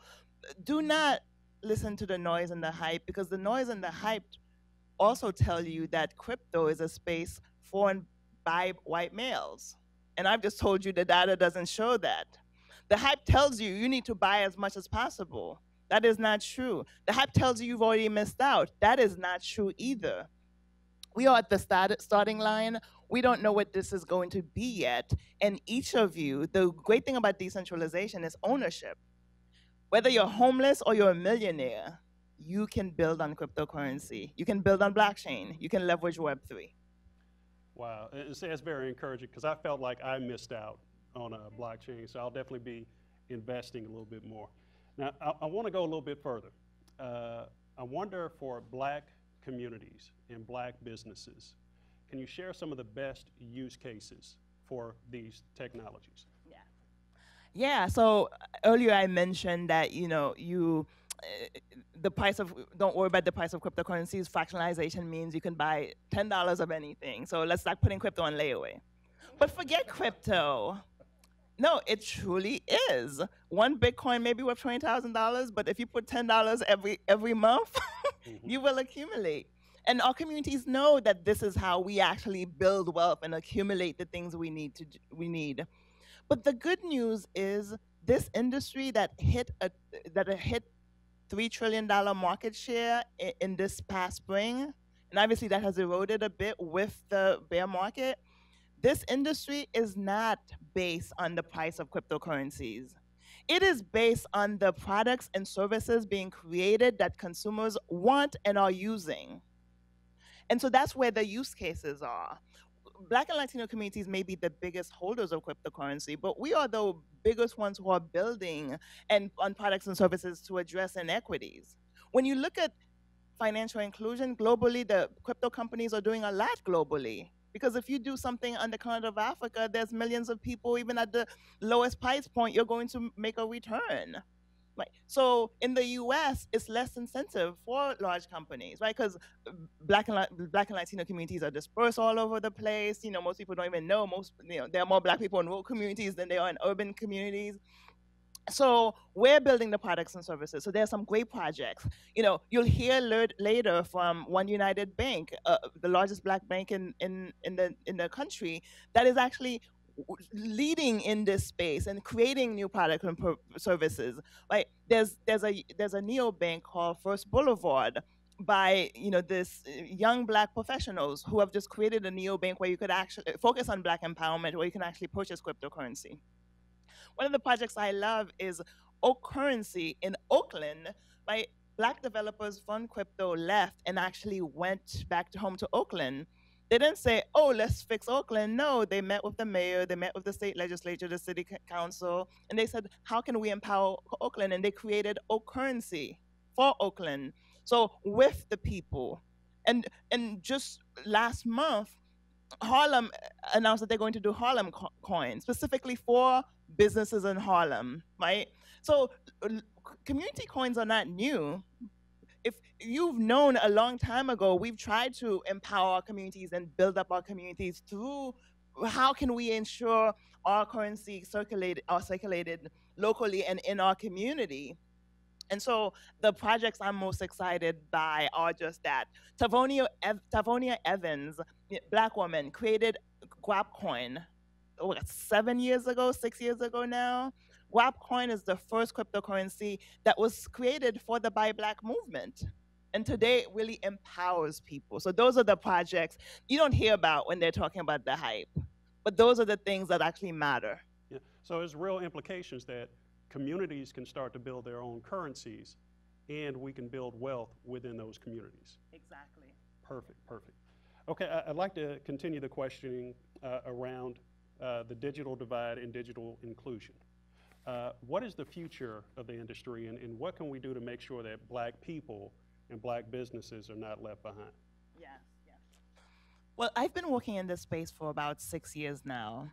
Do not listen to the noise and the hype, because the noise and the hype also tell you that crypto is a space for and by white males. And I've just told you the data doesn't show that. The hype tells you you need to buy as much as possible. That is not true. The hype tells you you've already missed out. That is not true either. We are at the starting line. We don't know what this is going to be yet. And each of you, the great thing about decentralization is ownership. Whether you're homeless or you're a millionaire, you can build on cryptocurrency. You can build on blockchain. You can leverage Web3. Wow, it's very encouraging, because I felt like I missed out on a blockchain, so I'll definitely be investing a little bit more. Now, I want to go a little bit further. I wonder, for Black communities and Black businesses, can you share some of the best use cases for these technologies? Yeah, so earlier I mentioned that, don't worry about the price of cryptocurrencies. Fractionalization means you can buy $10 of anything. So let's start putting crypto on layaway. But forget crypto. No, it truly is. One Bitcoin may be worth $20,000, but if you put $10 every month, you will accumulate. And our communities know that this is how we actually build wealth and accumulate the things we need. But the good news is, this industry that hit $3 trillion market share in this past spring, and obviously that has eroded a bit with the bear market. This industry is not based on the price of cryptocurrencies. It is based on the products and services being created that consumers want and are using. And so that's where the use cases are. Black and Latino communities may be the biggest holders of cryptocurrency, but we are the biggest ones who are building on products and services to address inequities. When you look at financial inclusion globally, the crypto companies are doing a lot globally. Because if you do something on the continent of Africa, there's millions of people, even at the lowest price point, you're going to make a return. Right. So in the U.S., it's less incentive for large companies, right? Because Black and Latino communities are dispersed all over the place. Most people don't even know. There are more Black people in rural communities than there are in urban communities. So we're building the products and services. So there's some great projects. You'll hear later from OneUnited Bank, the largest Black bank in the country, that is actually leading in this space and creating new products and services. Right? There's a neobank called First Boulevard by this young Black professionals who have just created a neobank where you could actually focus on Black empowerment, where you can actually purchase cryptocurrency. One of the projects I love is Oak Currency in Oakland. Right? Black developers from crypto left and actually went back home to Oakland. They didn't say, oh, let's fix Oakland. No, they met with the mayor, they met with the state legislature, the city council, and they said, how can we empower Oakland? And they created Oak Currency for Oakland. So with the people. And just last month, Harlem announced that they're going to do Harlem coins, specifically for businesses in Harlem, right? So community coins are not new. If you've known a long time ago, we've tried to empower our communities and build up our communities through how can we ensure our currency circulated locally and in our community. And so the projects I'm most excited by are just that. Tavonia Evans, Black woman, created Guap Coin 6 years ago now. Guap Coin is the first cryptocurrency that was created for the Buy Black movement. And today it really empowers people. So those are the projects you don't hear about when they're talking about the hype. But those are the things that actually matter. Yeah. So there's real implications that communities can start to build their own currencies, and we can build wealth within those communities. Exactly. Perfect. Okay, I'd like to continue the questioning around the digital divide and digital inclusion. What is the future of the industry, and what can we do to make sure that Black people and black businesses are not left behind. Yeah, yeah. Well, I've been working in this space for about 6 years now.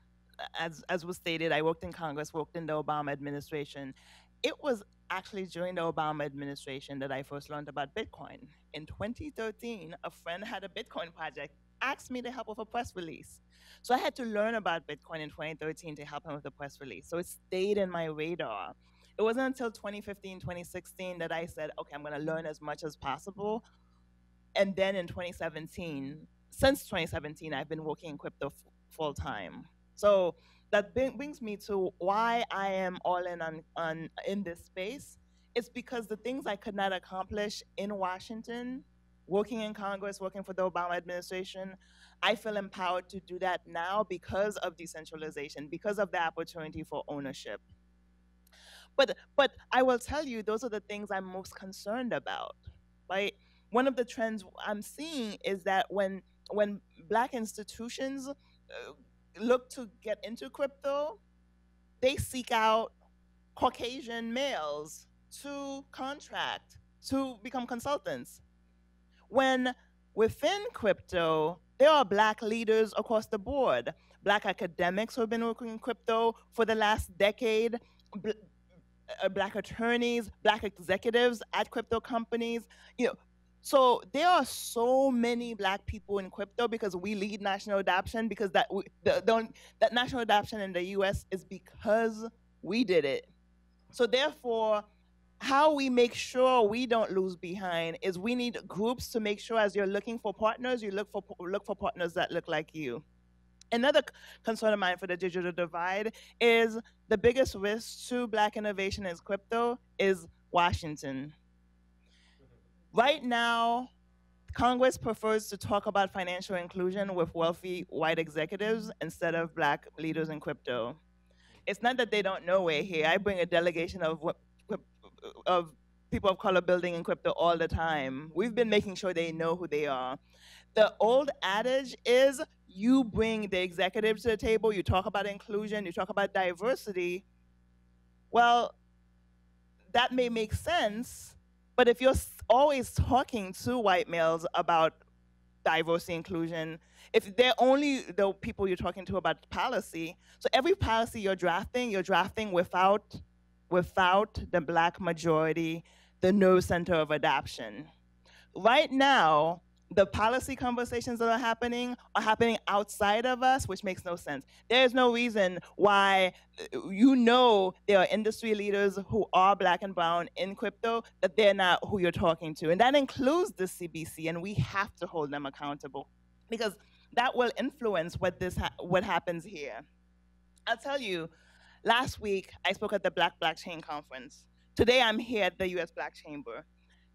As was stated, I worked in Congress, worked in the Obama administration. It was actually during the Obama administration that I first learned about Bitcoin. In 2013, a friend had a Bitcoin project, asked me to help with a press release. So I had to learn about Bitcoin in 2013 to help him with the press release. So it stayed in my radar. It wasn't until 2015, 2016 that I said, okay, I'm gonna learn as much as possible. And then in 2017, since 2017, I've been working in crypto full time. So that brings me to why I am all in this space. It's because the things I could not accomplish in Washington, working in Congress, working for the Obama administration, I feel empowered to do that now because of decentralization, because of the opportunity for ownership. But I will tell you, those are the things I'm most concerned about, right? One of the trends I'm seeing is that when Black institutions look to get into crypto, they seek out Caucasian males to contract, to become consultants. When within crypto, there are Black leaders across the board, Black academics who have been working in crypto for the last decade, Black attorneys, Black executives at crypto companies, so there are so many Black people in crypto because we lead national adoption, because that national adoption in the US is because we did it. So therefore, how we make sure we don't lose behind is we need groups to make sure, as you're looking for partners, you look for partners that look like you. Another concern of mine for the digital divide is the biggest risk to Black innovation in crypto is Washington. Right now, Congress prefers to talk about financial inclusion with wealthy white executives instead of Black leaders in crypto. It's not that they don't know we're here. I bring a delegation of people of color building in crypto all the time. We've been making sure they know who they are. The old adage is you bring the executives to the table, you talk about inclusion, you talk about diversity. Well, that may make sense, but if you're always talking to white males about diversity, inclusion, if they're only the people you're talking to about policy, so every policy you're drafting without the Black majority, the nerve center of adoption. Right now, the policy conversations that are happening outside of us, which makes no sense. There's no reason why, there are industry leaders who are Black and brown in crypto, that they're not who you're talking to. And that includes the CBC, and we have to hold them accountable because that will influence what happens here. I'll tell you, last week, I spoke at the Black Blockchain Conference. Today, I'm here at the US Black Chamber.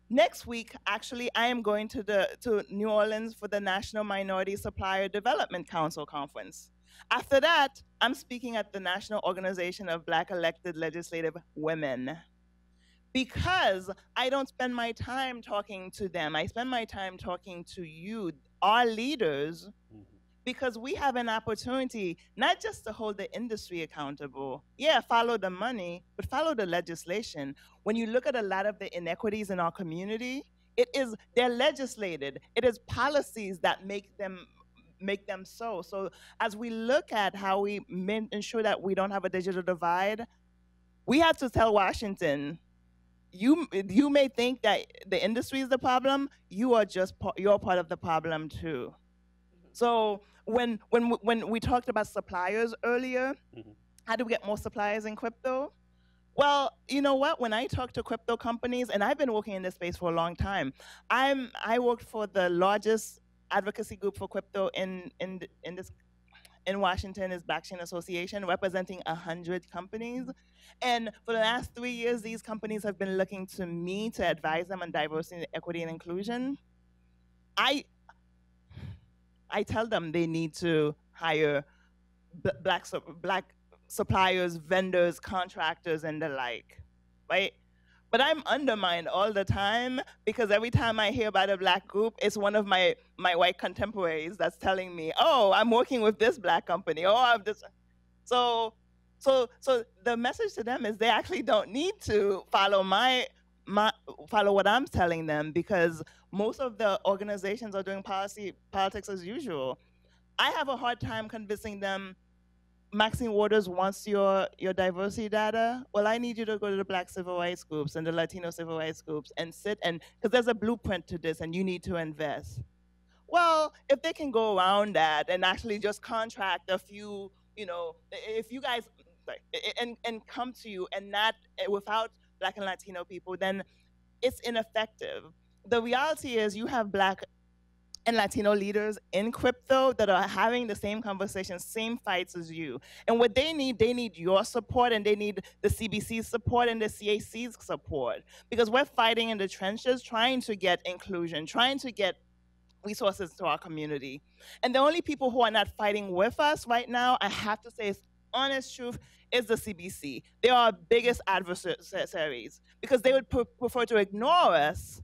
Next week, actually, I am going to New Orleans for the National Minority Supplier Development Council Conference. After that, I'm speaking at the National Organization of Black Elected Legislative Women. Because I don't spend my time talking to them, I spend my time talking to you, our leaders, because we have an opportunity not just to hold the industry accountable. Yeah, follow the money, but follow the legislation. When you look at a lot of the inequities in our community, they're legislated. It is policies that make them so. So as we look at how we ensure that we don't have a digital divide, we have to tell Washington, you may think that the industry is the problem, you're part of the problem too. So when we talked about suppliers earlier, how do we get more suppliers in crypto? Well, you know what? When I talk to crypto companies, and I've been working in this space for a long time, I worked for the largest advocacy group for crypto in Washington is Blockchain Association, representing 100 companies. And for the last 3 years, these companies have been looking to me to advise them on diversity, equity, and inclusion. I tell them they need to hire black suppliers, vendors, contractors, and the like, right? But I'm undermined all the time because every time I hear about a Black group, it's one of my white contemporaries that's telling me, oh, I'm working with this Black company, oh, I'm this. So the message to them is they actually don't need to follow my follow what I'm telling them, because most of the organizations are doing politics as usual. I have a hard time convincing them Maxine Waters wants your diversity data. Well, I need you to go to the Black civil rights groups and the Latino civil rights groups and sit and, because there's a blueprint to this and you need to invest. Well, if they can go around that and actually just contract a few, if you guys, and come to you and not, without Black and Latino people, then it's ineffective. The reality is you have Black and Latino leaders in crypto that are having the same conversations, same fights as you. And what they need your support, and they need the CBC's support and the CAC's support. Because we're fighting in the trenches, trying to get inclusion, trying to get resources to our community. And the only people who are not fighting with us right now, I have to say, it's honest truth, is the CBC. They are our biggest adversaries, because they would prefer to ignore us.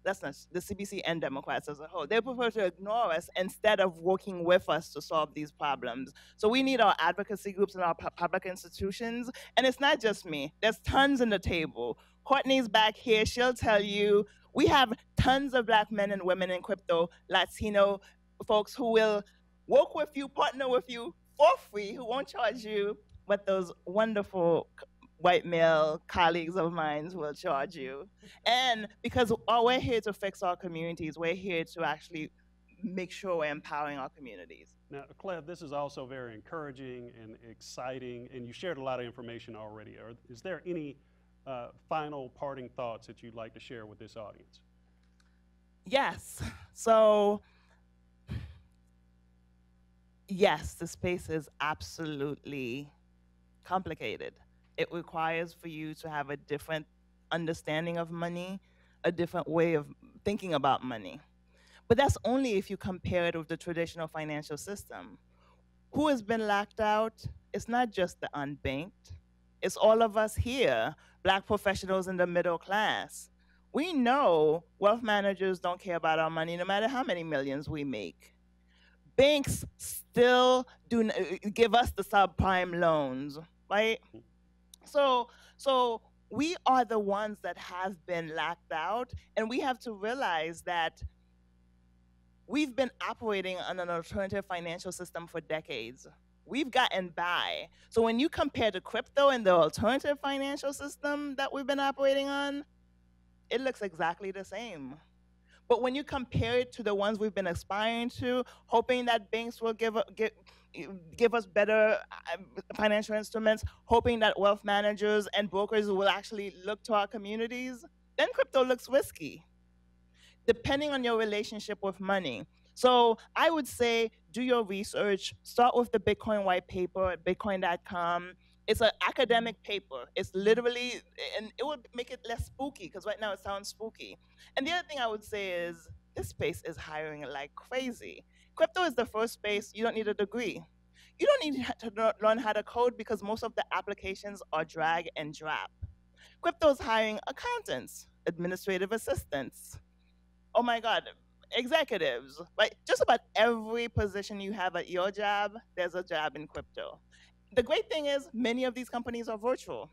That's not the CBC and Democrats as a whole. They prefer to ignore us instead of working with us to solve these problems. So we need our advocacy groups and our public institutions. And it's not just me. There's tons in the table. Courtney's back here. She'll tell you we have tons of Black men and women in crypto, Latino folks who will work with you, partner with you for free, who won't charge you, but those wonderful white male colleagues of mine will charge you. And because we're here to fix our communities, we're here to actually make sure we're empowering our communities. Now, Cleve, this is also very encouraging and exciting, and you shared a lot of information already. Is there any final parting thoughts that you'd like to share with this audience? Yes. So, yes, the space is absolutely complicated. It requires for you to have a different understanding of money, a different way of thinking about money. But that's only if you compare it with the traditional financial system. Who has been locked out? It's not just the unbanked. It's all of us here, Black professionals in the middle class. We know wealth managers don't care about our money no matter how many millions we make. Banks still do give us the subprime loans, right? So we are the ones that have been locked out, and we have to realize that we've been operating on an alternative financial system for decades. We've gotten by. So when you compare the crypto and the alternative financial system that we've been operating on, it looks exactly the same. But when you compare it to the ones we've been aspiring to, hoping that banks will give us better financial instruments, hoping that wealth managers and brokers will actually look to our communities, then crypto looks risky, depending on your relationship with money. So I would say do your research, start with the Bitcoin white paper at bitcoin.com. It's an academic paper. It's literally, and it would make it less spooky, because right now it sounds spooky. And the other thing I would say is this space is hiring like crazy. Crypto is the first space you don't need a degree. You don't need to learn how to code, because most of the applications are drag and drop. Crypto is hiring accountants, administrative assistants, oh my God, executives, right? Just about every position you have at your job, there's a job in crypto. The great thing is many of these companies are virtual.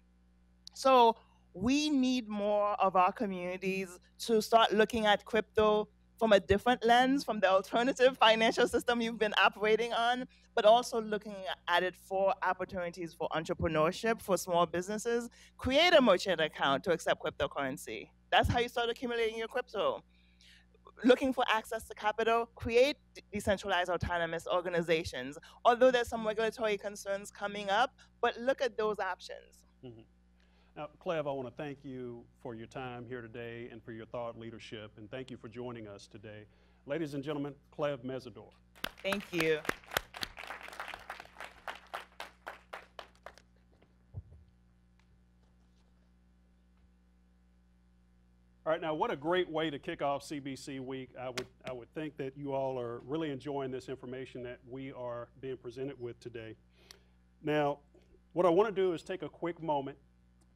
So we need more of our communities to start looking at crypto from a different lens, from the alternative financial system you've been operating on, but also looking at it for opportunities for entrepreneurship, for small businesses. Create a merchant account to accept cryptocurrency. That's how you start accumulating your crypto. Looking for access to capital, create decentralized autonomous organizations. Although there's some regulatory concerns coming up, but look at those options. Mm-hmm. Now, Cleve, I want to thank you for your time here today and for your thought leadership, and thank you for joining us today. Ladies and gentlemen, Cleve Mesidor. Thank you. All right, now what a great way to kick off CBC Week. I would think that you all are really enjoying this information that we are being presented with today. Now, what I want to do is take a quick moment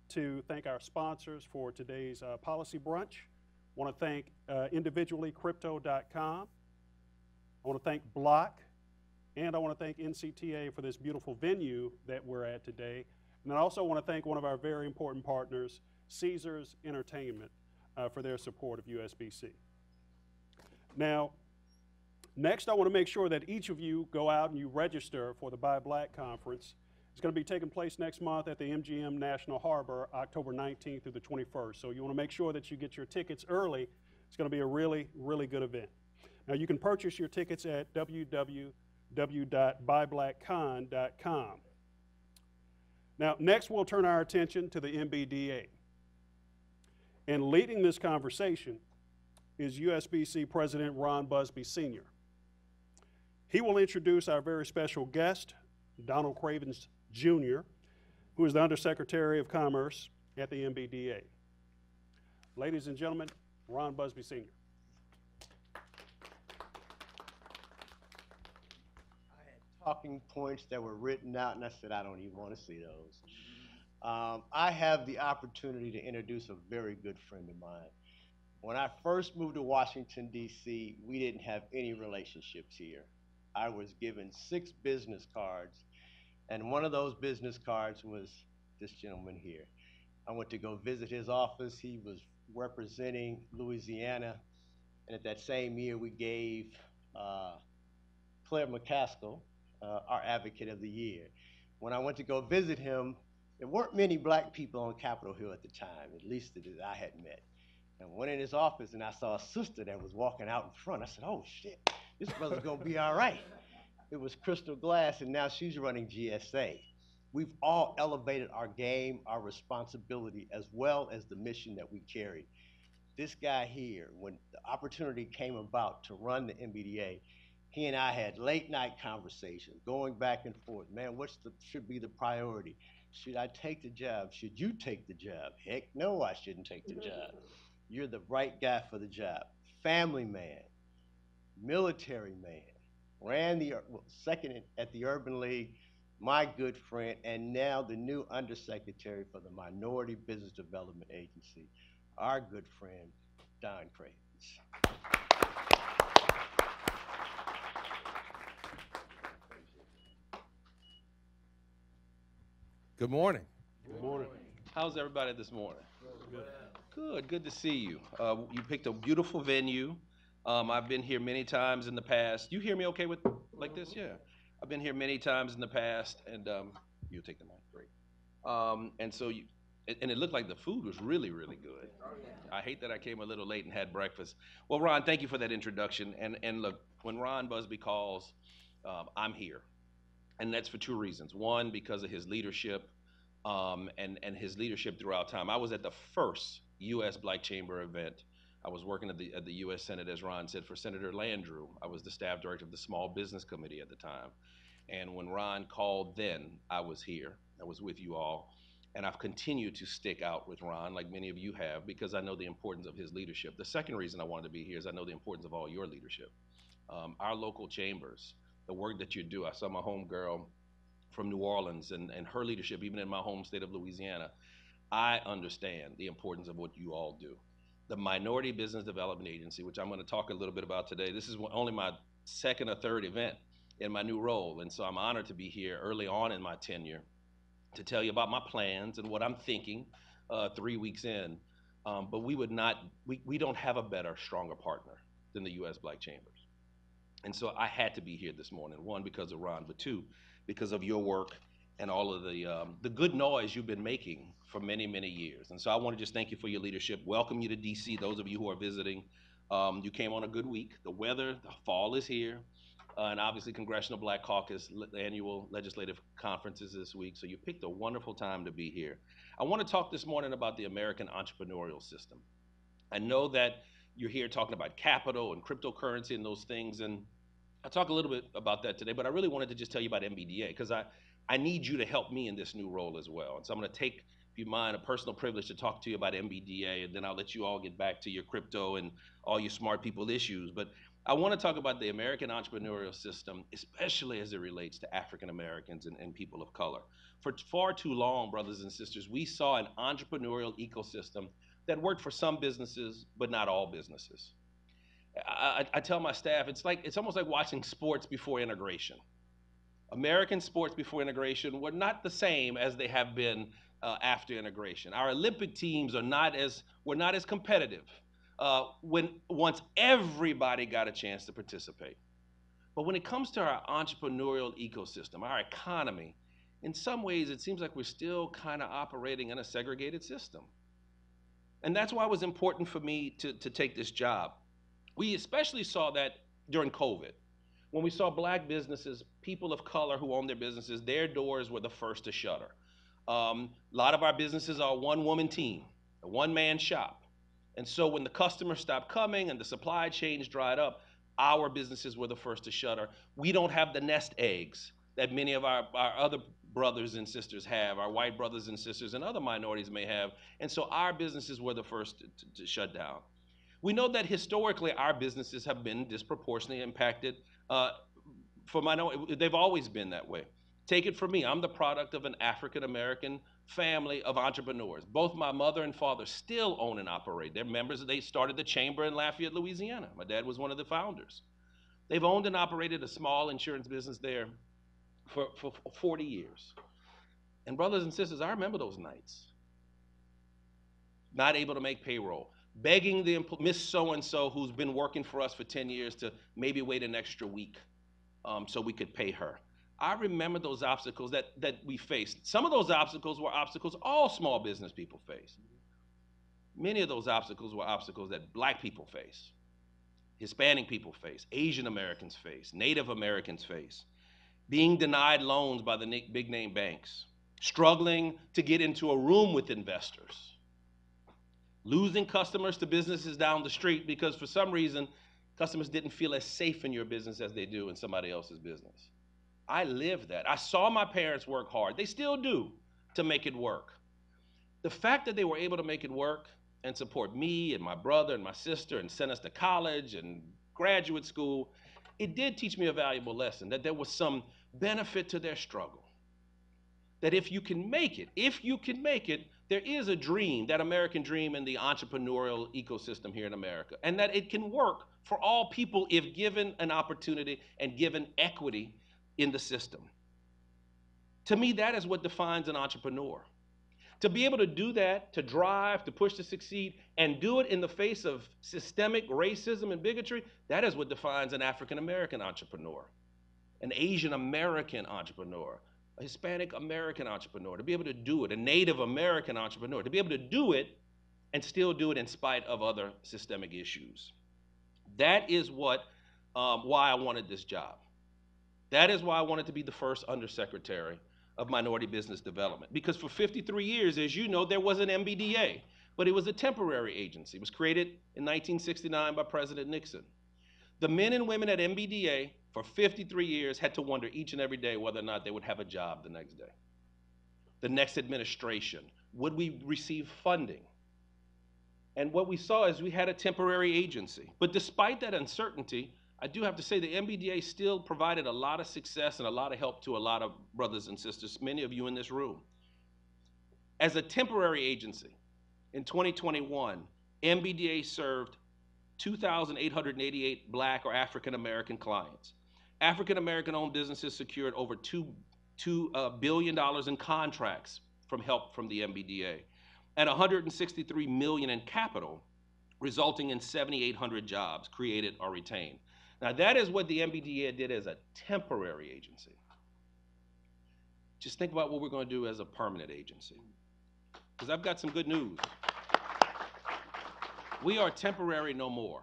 to thank our sponsors for today's Policy Brunch. I want to thank individually Crypto.com. I want to thank Block, and I want to thank NCTA for this beautiful venue that we're at today. And I also want to thank one of our very important partners, Caesars Entertainment, for their support of USBC. Now, next I want to make sure that each of you go out and you register for the Buy Black Conference. It's going to be taking place next month at the MGM National Harbor, October 19th through the 21st. So you want to make sure that you get your tickets early. It's going to be a really, really good event. Now you can purchase your tickets at www.buyblackcon.com. Now next we'll turn our attention to the MBDA. And leading this conversation is USBC President Ron Busby Sr. He will introduce our very special guest, Donald Cravens Jr., who is the Undersecretary of Commerce at the MBDA. Ladies and gentlemen, Ron Busby Sr. I had talking points that were written out, and I said, I don't even want to see those. I have the opportunity to introduce a very good friend of mine. When I first moved to Washington, D.C., we didn't have any relationships here. I was given 6 business cards, and one of those business cards was this gentleman here. I went to go visit his office. He was representing Louisiana, and at that same year, we gave Claire McCaskill our Advocate of the Year. When I went to go visit him, there weren't many black people on Capitol Hill at the time, at least that I had met. And I went in his office and I saw a sister that was walking out in front. I said, oh shit, this brother's gonna be all right. It was Crystal Glass, and now she's running GSA. We've all elevated our game, our responsibility, as well as the mission that we carry. This guy here, when the opportunity came about to run the MBDA, he and I had late night conversations, going back and forth. Man, should be the priority? Should I take the job? Should you take the job? Heck no, I shouldn't take the job. You're the right guy for the job. Family man, military man, ran second at the Urban League, my good friend, and now the new Undersecretary for the Minority Business Development Agency, our good friend, Don Cravens. Good morning. Good morning. How's everybody this morning? Good. Good to see you. You picked a beautiful venue. I've been here many times in the past. You hear me okay with like this? Yeah. I've been here many times in the past, and you'll take the mic. Great. And so and it looked like the food was really, really good. I hate that I came a little late and had breakfast. Well, Ron, thank you for that introduction. And look, when Ron Busby calls, I'm here. And that's for 2 reasons. One, because of his leadership and his leadership throughout time. I was at the first U.S. Black Chamber event. I was working at the U.S. Senate, as Ron said, for Senator Landrieu. I was the staff director of the Small Business Committee at the time. And when Ron called then, I was here. I was with you all. And I've continued to stick out with Ron, like many of you have, because I know the importance of his leadership. The second reason I wanted to be here is I know the importance of all your leadership. Our local chambers, the work that you do. I saw my homegirl from New Orleans and her leadership, even in my home state of Louisiana. I understand the importance of what you all do. The Minority Business Development Agency, which I'm going to talk a little bit about today, this is only my 2nd or 3rd event in my new role. And so I'm honored to be here early on in my tenure to tell you about my plans and what I'm thinking 3 weeks in. But we don't have a better, stronger partner than the U.S. Black Chambers. And so I had to be here this morning, 1, because of Ron, but 2, because of your work and all of the good noise you've been making for many, many years. And so I want to just thank you for your leadership, welcome you to D.C., those of you who are visiting. You came on a good week. The weather, the fall is here, and obviously Congressional Black Caucus, the annual legislative conference is this week, so you picked a wonderful time to be here. I want to talk this morning about the American entrepreneurial system. I know that you're here talking about capital and cryptocurrency and those things, and I'll talk a little bit about that today, but I really wanted to just tell you about MBDA, because I need you to help me in this new role as well. And so I'm going to take, if you mind, a personal privilege to talk to you about MBDA, and then I'll let you all get back to your crypto and all your smart people issues. But I want to talk about the American entrepreneurial system, especially as it relates to African Americans and people of color. For far too long, brothers and sisters, we saw an entrepreneurial ecosystem that worked for some businesses, but not all businesses. I tell my staff, it's almost like watching sports before integration. American sports before integration were not the same as they have been after integration. Our Olympic teams were not as competitive once everybody got a chance to participate. But when it comes to our entrepreneurial ecosystem, our economy, in some ways it seems like we're still kind of operating in a segregated system. And that's why it was important for me to take this job. We especially saw that during COVID. When we saw black businesses, people of color who own their businesses, their doors were the first to shutter. A lot of our businesses are a one-woman team, a one-man shop. And so when the customers stopped coming and the supply chains dried up, our businesses were the first to shutter. We don't have the nest eggs that many of our other brothers and sisters have, our white brothers and sisters and other minorities may have. And so our businesses were the first to shut down. We know that historically our businesses have been disproportionately impacted for minorities. They've always been that way. Take it from me, I'm the product of an African-American family of entrepreneurs. Both my mother and father still own and operate. They're members, they started the chamber in Lafayette, Louisiana. My dad was one of the founders. They've owned and operated a small insurance business there for 40 years. And brothers and sisters, I remember those nights. Not able to make payroll, begging the Miss So-and-so who's been working for us for 10 years to maybe wait an extra week so we could pay her. I remember those obstacles that we faced. Some of those obstacles were obstacles all small business people face. Many of those obstacles were obstacles that black people face, Hispanic people face, Asian Americans face, Native Americans face, being denied loans by the big name banks, struggling to get into a room with investors, losing customers to businesses down the street because for some reason, customers didn't feel as safe in your business as they do in somebody else's business. I lived that. I saw my parents work hard. They still do to make it work. The fact that they were able to make it work and support me and my brother and my sister and send us to college and graduate school, it did teach me a valuable lesson, that there was some benefit to their struggle. That if you can make it, there is a dream, that American dream in the entrepreneurial ecosystem here in America, and that it can work for all people if given an opportunity and given equity in the system. To me, that is what defines an entrepreneur. To be able to do that, to drive, to push to succeed, and do it in the face of systemic racism and bigotry, that is what defines an African American entrepreneur, an Asian American entrepreneur, a Hispanic American entrepreneur, to be able to do it, a Native American entrepreneur, to be able to do it and still do it in spite of other systemic issues. That is what, why I wanted this job. That is why I wanted to be the first undersecretary of Minority Business Development. Because for 53 years, as you know, there was an MBDA, but it was a temporary agency. It was created in 1969 by President Nixon. The men and women at MBDA for 53 years had to wonder each and every day whether or not they would have a job the next day. The next administration, would we receive funding? And what we saw is we had a temporary agency. But despite that uncertainty, I do have to say the MBDA still provided a lot of success and a lot of help to a lot of brothers and sisters, many of you in this room. As a temporary agency, in 2021, MBDA served 2,888 Black or African American clients. African American owned businesses secured over $2 billion in contracts from help from the MBDA and $163 million in capital, resulting in 7,800 jobs created or retained. Now that is what the MBDA did as a temporary agency. Just think about what we're going to do as a permanent agency. Because I've got some good news. We are temporary no more.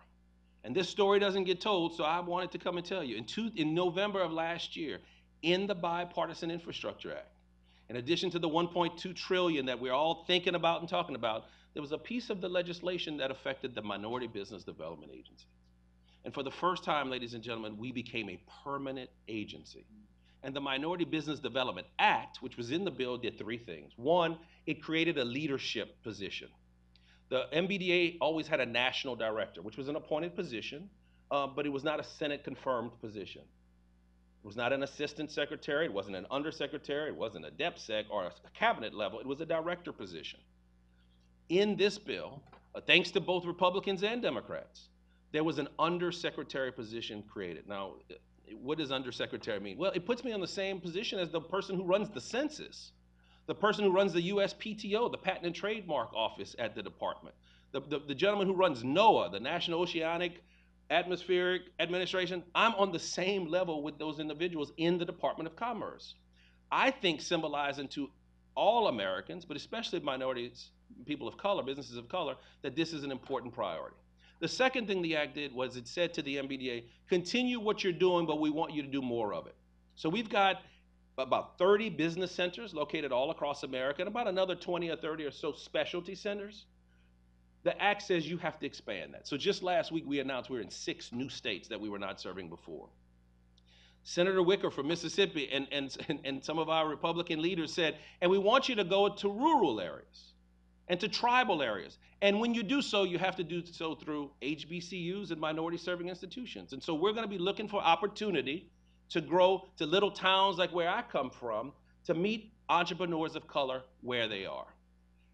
And this story doesn't get told, so I wanted to come and tell you. In November of last year, in the Bipartisan Infrastructure Act, in addition to the $1.2 trillion that we're all thinking about and talking about, there was a piece of the legislation that affected the Minority Business Development Agency. And for the first time, ladies and gentlemen, we became a permanent agency. And the Minority Business Development Act, which was in the bill, did three things. One, it created a leadership position. The MBDA always had a national director, which was an appointed position, but it was not a Senate-confirmed position. It was not an assistant secretary, it wasn't an undersecretary, it wasn't a DepSec or a cabinet level, it was a director position. In this bill, thanks to both Republicans and Democrats, there was an undersecretary position created. Now, what does undersecretary mean? Well, it puts me on the same position as the person who runs the census, the person who runs the USPTO, the Patent and Trademark Office at the department, the gentleman who runs NOAA, the National Oceanic Atmospheric Administration. I'm on the same level with those individuals in the Department of Commerce. I think symbolizing to all Americans, but especially minorities, people of color, businesses of color, that this is an important priority. The second thing the act did was it said to the MBDA, continue what you're doing, but we want you to do more of it. So we've got about 30 business centers located all across America and about another 20 or 30 or so specialty centers. The act says you have to expand that. So just last week we announced we're in 6 new states that we were not serving before. Senator Wicker from Mississippi and some of our Republican leaders said, and we want you to go to rural areas and to tribal areas. And when you do so, you have to do so through HBCUs and minority serving institutions. And so we're gonna be looking for opportunity to grow to little towns like where I come from, to meet entrepreneurs of color where they are.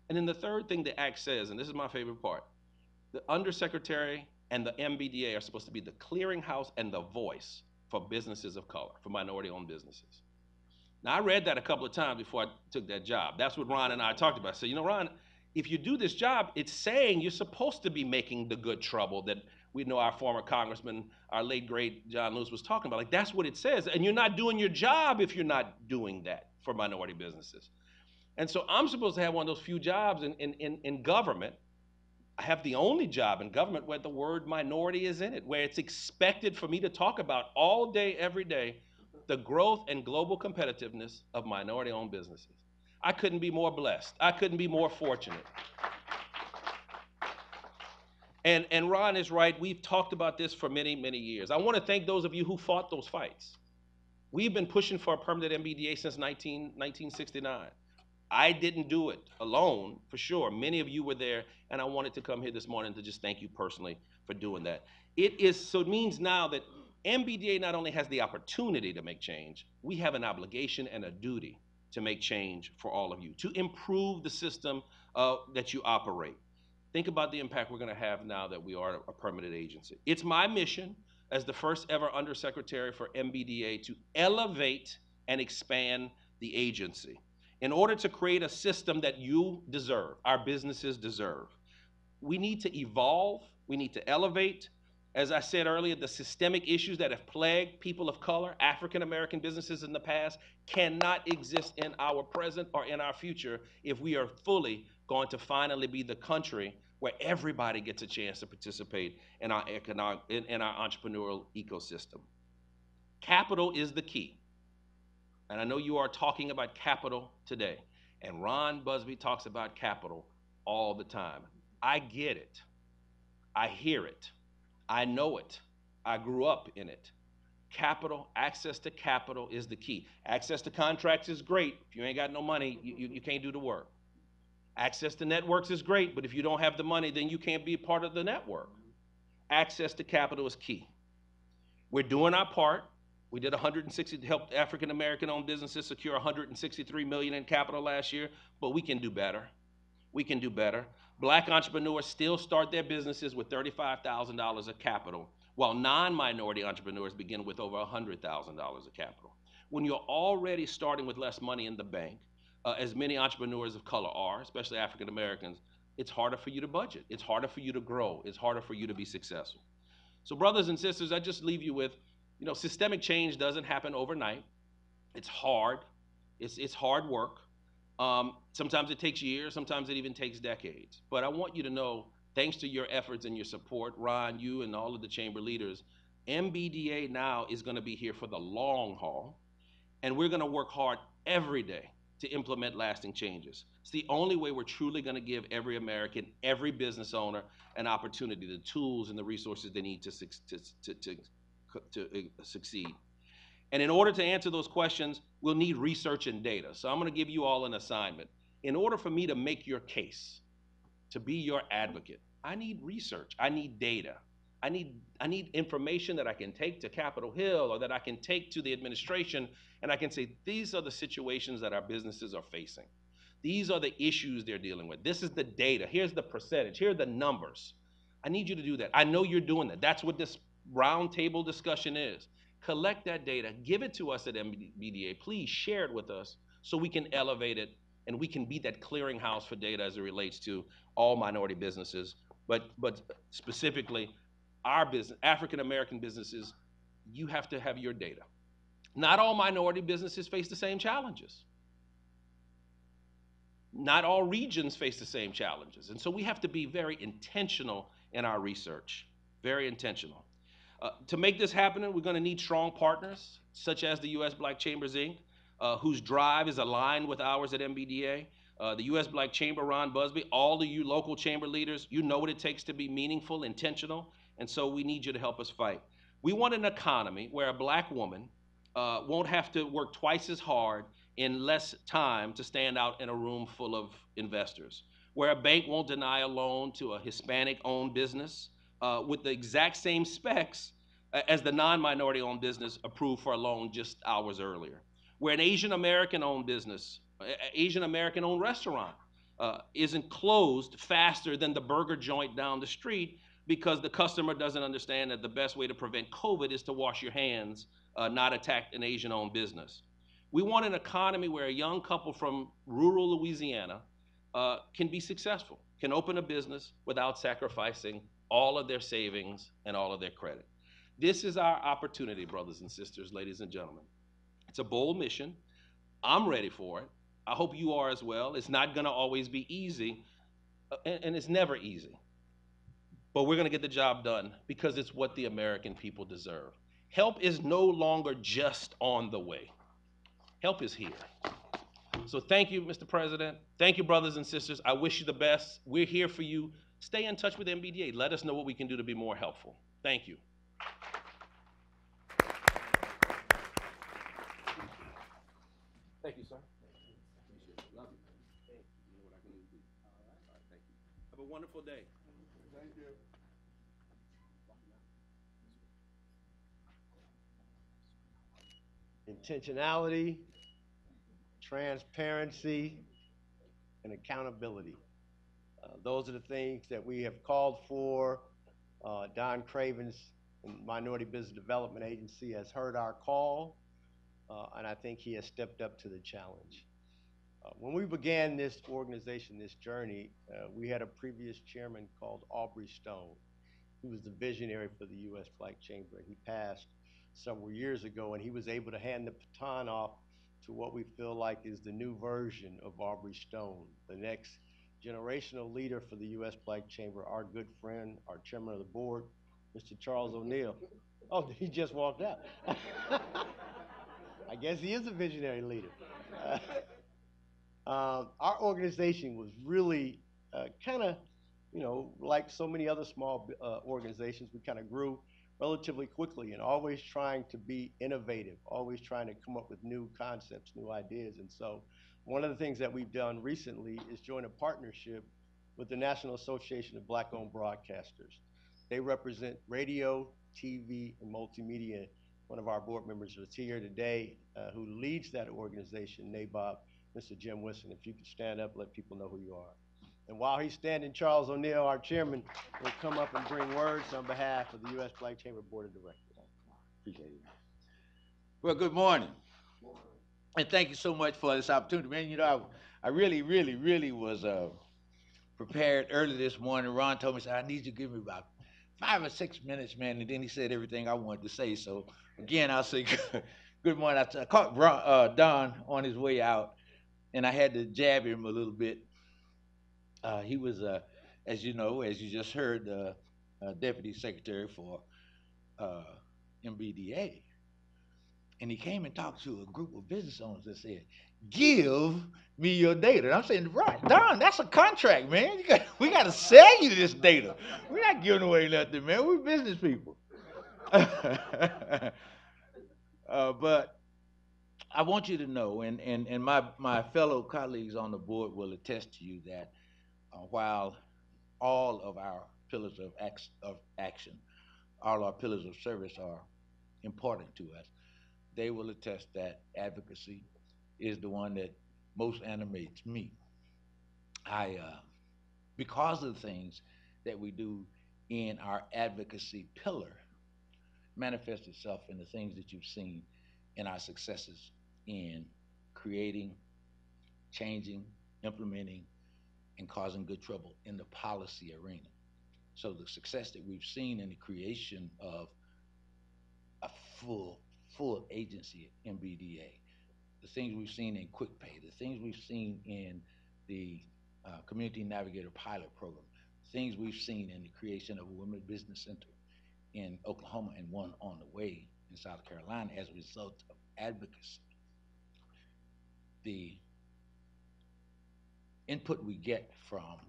And then the third thing the act says, and this is my favorite part, the undersecretary and the MBDA are supposed to be the clearinghouse and the voice for businesses of color, for minority-owned businesses. Now, I read that a couple of times before I took that job. That's what Ron and I talked about. I said, you know, Ron, if you do this job, it's saying you're supposed to be making the good trouble that we know our former congressman, our late great John Lewis was talking about. Like, that's what it says. And you're not doing your job if you're not doing that for minority businesses. And so I'm supposed to have one of those few jobs in government. I have the only job in government where the word minority is in it, where it's expected for me to talk about all day, every day, the growth and global competitiveness of minority-owned businesses. I couldn't be more blessed. I couldn't be more fortunate. And Ron is right. We've talked about this for many, many years. I want to thank those of you who fought those fights. We've been pushing for a permanent MBDA since 1969. I didn't do it alone, for sure. Many of you were there, and I wanted to come here this morning to just thank you personally for doing that. It means now that MBDA not only has the opportunity to make change, we have an obligation and a duty to make change for all of you, to improve the system that you operate. Think about the impact we're gonna have now that we are a permanent agency. It's my mission as the first ever undersecretary for MBDA to elevate and expand the agency in order to create a system that you deserve, our businesses deserve. We need to evolve, we need to elevate. As I said earlier, the systemic issues that have plagued people of color, African-American businesses in the past, cannot exist in our present or in our future if we are fully going to finally be the country where everybody gets a chance to participate in our entrepreneurial ecosystem. Capital is the key. And I know you are talking about capital today. And Ron Busby talks about capital all the time. I get it. I hear it. I know it. I grew up in it. Capital, access to capital is the key. Access to contracts is great. If you ain't got no money, you can't do the work. Access to networks is great, but if you don't have the money, then you can't be a part of the network. Access to capital is key. We're doing our part. We did 160 to help African-American owned businesses secure 163 million in capital last year, but we can do better. We can do better. Black entrepreneurs still start their businesses with $35,000 of capital, while non-minority entrepreneurs begin with over $100,000 of capital. When you're already starting with less money in the bank, as many entrepreneurs of color are, especially African Americans, it's harder for you to budget. It's harder for you to grow. It's harder for you to be successful. So brothers and sisters, I just leave you with, you know, systemic change doesn't happen overnight. It's hard. It's hard work. Sometimes it takes years. Sometimes it even takes decades. But I want you to know, thanks to your efforts and your support, Ron, you and all of the chamber leaders, MBDA now is going to be here for the long haul. And we're going to work hard every day to implement lasting changes. It's the only way we're truly going to give every American, every business owner, an opportunity, the tools and the resources they need to succeed. And in order to answer those questions, we'll need research and data. So I'm going to give you all an assignment. In order for me to make your case, to be your advocate, I need research. I need data. I need information that I can take to Capitol Hill or that I can take to the administration, and I can say, these are the situations that our businesses are facing. These are the issues they're dealing with. This is the data. Here's the percentage. Here are the numbers. I need you to do that. I know you're doing that. That's what this roundtable discussion is. collect that data, give it to us at MBDA. Please share it with us so we can elevate it and we can be that clearinghouse for data as it relates to all minority businesses, but specifically our business, African American businesses. You have to have your data. Not all minority businesses face the same challenges. Not all regions face the same challenges. And so we have to be very intentional in our research, very intentional. To make this happen, we're going to need strong partners, such as the U.S. Black Chambers, Inc., whose drive is aligned with ours at MBDA. The U.S. Black Chamber, Ron Busby, all of you local chamber leaders, you know what it takes to be meaningful, intentional, and so we need you to help us fight. We want an economy where a black woman won't have to work twice as hard in less time to stand out in a room full of investors, where a bank won't deny a loan to a Hispanic-owned business with the exact same specs as the non-minority owned business approved for a loan just hours earlier, where an Asian American owned business, Asian American owned restaurant isn't closed faster than the burger joint down the street because the customer doesn't understand that the best way to prevent COVID is to wash your hands, not attack an Asian owned business. We want an economy where a young couple from rural Louisiana can be successful, can open a business without sacrificing all of their savings and all of their credit. This is our opportunity, brothers and sisters, ladies and gentlemen. It's a bold mission. I'm ready for it. I hope you are as well. It's not gonna always be easy, and it's never easy. But we're gonna get the job done because it's what the American people deserve. Help is no longer just on the way. Help is here. So thank you, Mr. President. Thank you, brothers and sisters. I wish you the best. We're here for you. Stay in touch with MBDA. Let us know what we can do to be more helpful. Thank you. Thank you, sir. Appreciate it. Love you. You know what I can do. All right, thank you. Have a wonderful day. Thank you. Intentionality, transparency, and accountability. Those are the things that we have called for. Don Craven's Minority Business Development Agency has heard our call, and I think he has stepped up to the challenge. When we began this organization, this journey, we had a previous chairman called Aubrey Stone. He was the visionary for the U.S. Black Chamber, and he passed several years ago, and he was able to hand the baton off to what we feel like is the new version of Aubrey Stone, the next generational leader for the U.S. Black Chamber, our good friend, our chairman of the board, Mr. Charles O'Neill. Oh, he just walked out. I guess he is a visionary leader. Our organization was really kind of, like so many other small organizations, we kind of grew relatively quickly and always trying to be innovative, always trying to come up with new concepts, new ideas. And so one of the things that we've done recently is join a partnership with the National Association of Black-Owned Broadcasters. They represent radio, TV, and multimedia. One of our board members is here today who leads that organization, NABOB, Mr. Jim Wilson. If you could stand up, let people know who you are. And while he's standing, Charles O'Neill, our chairman, will come up and bring words on behalf of the U.S. Black Chamber Board of Directors. Appreciate it. Well, good morning. And thank you so much for this opportunity, man. I really was prepared early this morning. Ron told me, I need you to give me about 5 or 6 minutes, man. And then he said everything I wanted to say. So again, I'll say good morning. I caught Don on his way out, and I had to jab him a little bit. He was, as you know, as you just heard, Deputy Secretary for MBDA. And he came and talked to a group of business owners that said, give me your data. And I'm saying, right, Don, that's a contract, man. We got to sell you this data. We're not giving away nothing, man. We're business people. But I want you to know, and my fellow colleagues on the board will attest to you that while all of our pillars of action, all our pillars of service are important to us, they will attest that advocacy is the one that most animates me. Because of the things that we do in our advocacy pillar, manifest itself in the things that you've seen in our successes in creating, changing, implementing, and causing good trouble in the policy arena. So the success that we've seen in the creation of a full agency at MBDA, the things we've seen in Quick Pay, the things we've seen in the Community Navigator Pilot Program, things we've seen in the creation of a Women Business Center in Oklahoma and one on the way in South Carolina as a result of advocacy. The input we get from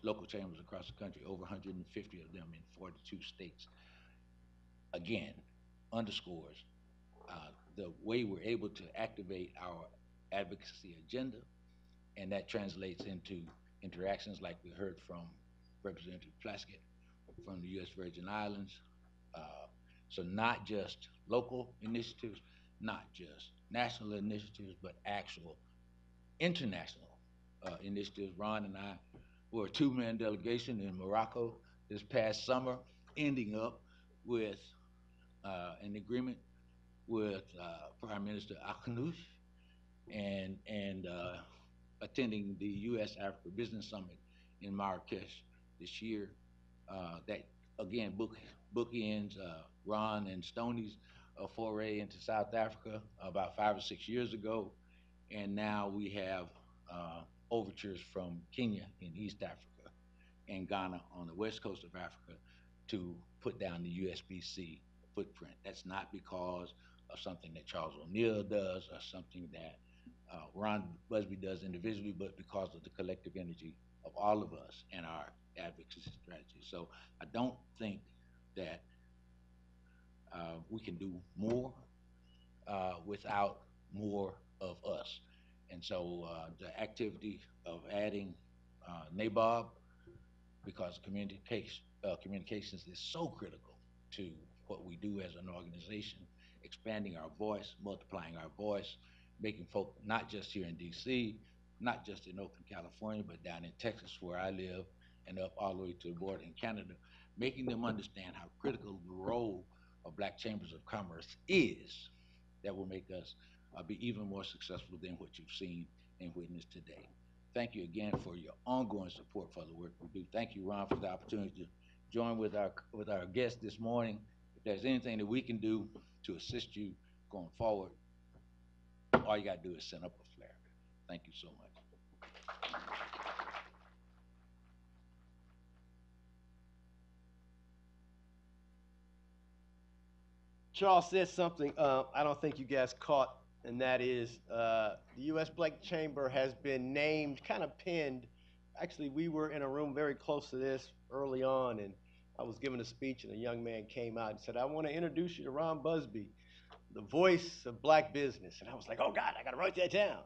local chambers across the country, over 150 of them in 42 states, again, underscores the way we're able to activate our advocacy agenda, and that translates into interactions like we heard from Representative Plaskett from the U.S. Virgin Islands. So not just local initiatives, not just national initiatives, but actual international initiatives. Ron and I were a two-man delegation in Morocco this past summer, ending up with an agreement with Prime Minister Akhnouch and attending the U.S. Africa Business Summit in Marrakesh this year. That again bookends Ron and Stoney's foray into South Africa about 5 or 6 years ago, and now we have overtures from Kenya in East Africa and Ghana on the west coast of Africa to put down the USBC footprint. That's not because of something that Charles O'Neill does or something that Ron Busby does individually, but because of the collective energy of all of us and our advocacy strategy. So I don't think that we can do more without more of us. And so the activity of adding NABOB, because communications is so critical to what we do as an organization, expanding our voice, multiplying our voice, making folk, not just here in DC, not just in Oakland, California, but down in Texas where I live and up all the way to the border in Canada, making them understand how critical the role of Black Chambers of Commerce is, that will make us be even more successful than what you've seen and witnessed today. Thank you again for your ongoing support for the work we do. Thank you, Ron, for the opportunity to join with our guests this morning. If there's anything that we can do to assist you going forward, all you got to do is send up a flare. Thank you so much. Charles said something I don't think you guys caught, and that is the U.S. Black Chamber has been named, kind of pinned. Actually, we were in a room very close to this early on, and I was giving a speech, and a young man came out and said, I want to introduce you to Ron Busby, the voice of Black business. And I was like, oh God, I got to write that down.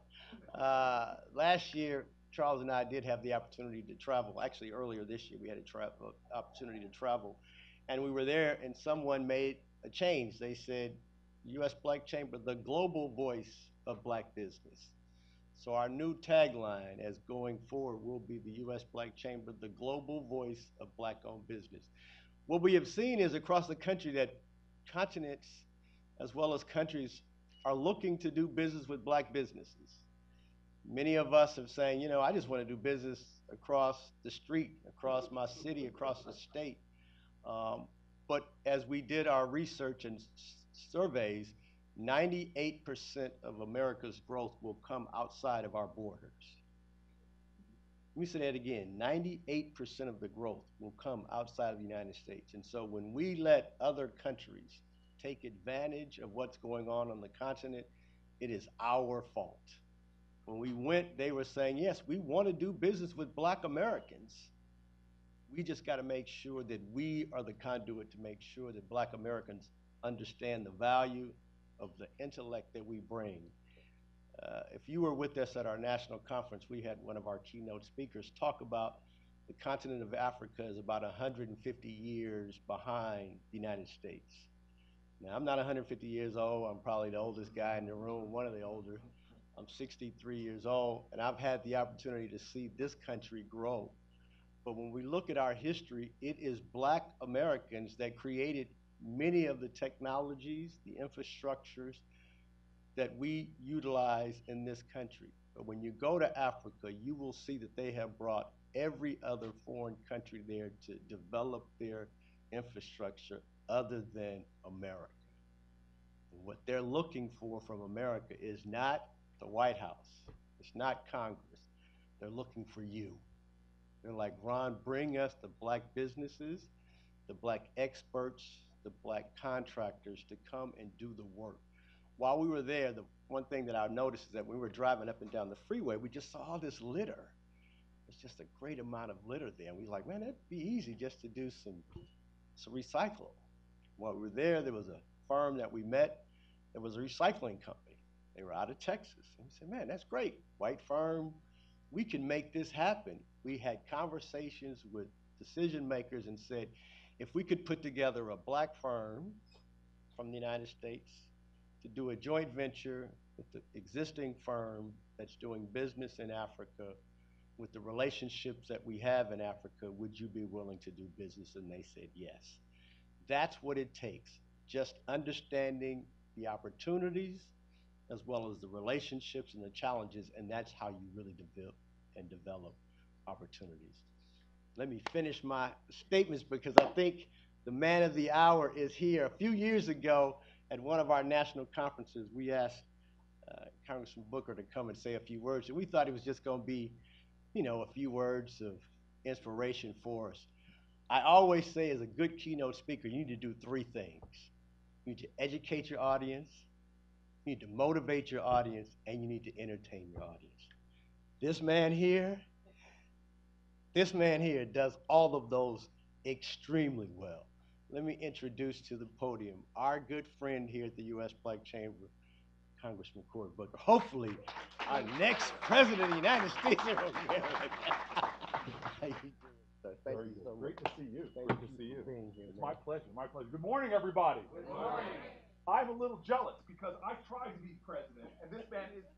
Last year, Charles and I did have the opportunity to travel. Actually, earlier this year, we had an opportunity to travel. And we were there, and someone made a change. They said, U.S. Black Chamber, the global voice of Black business. So our new tagline as going forward will be the U.S. Black Chamber, the global voice of Black-owned business. What we have seen is across the country that continents as well as countries are looking to do business with Black businesses. Many of us have saying, you know, I just want to do business across the street, across my city, across the state. But as we did our research and surveys, 98% of America's growth will come outside of our borders. Let me say that again, 98% of the growth will come outside of the United States. And so when we let other countries take advantage of what's going on the continent, it is our fault. When we went, they were saying, yes, we want to do business with Black Americans. We just got to make sure that we are the conduit to make sure that Black Americans understand the value of the intellect that we bring. If you were with us at our national conference, we had one of our keynote speakers talk about the continent of Africa is about 150 years behind the United States. Now, I'm not 150 years old. I'm probably the oldest guy in the room, one of the older. I'm 63 years old, and I've had the opportunity to see this country grow. But when we look at our history, it is Black Americans that created many of the technologies, the infrastructures that we utilize in this country. But when you go to Africa, you will see that they have brought every other foreign country there to develop their infrastructure other than America. And what they're looking for from America is not the White House. It's not Congress. They're looking for you. They're like, Ron, bring us the black businesses, the black experts, the black contractors to come and do the work. While we were there, the one thing that I noticed is that when we were driving up and down the freeway, we just saw all this litter. It's just a great amount of litter there. And we were like, man, it'd be easy just to do some recycle. While we were there was a firm that we met that was a recycling company. They were out of Texas. And we said, man, that's great. White firm, we can make this happen. We had conversations with decision makers and said, if we could put together a black firm from the United States to do a joint venture with the existing firm that's doing business in Africa, with the relationships that we have in Africa, would you be willing to do business? And they said yes. That's what it takes, just understanding the opportunities as well as the relationships and the challenges, and that's how you really develop opportunities. Let me finish my statements because I think the man of the hour is here. A few years ago at one of our national conferences, we asked Congressman Booker to come and say a few words, and we thought it was just going to be, a few words of inspiration for us. I always say as a good keynote speaker, you need to do three things. You need to educate your audience, you need to motivate your audience, and you need to entertain your audience. This man here does all of those extremely well. Let me introduce to the podium our good friend here at the U.S. Black Chamber, Congressman Cory Booker. Hopefully, our next president of the United States of America. How you doing, sir? Thank you so much. Great to see you. Thank Great you to see you. for being here, It's man. my pleasure. My pleasure. Good morning, everybody. Good morning. I'm a little jealous because I tried to be president, and this man is the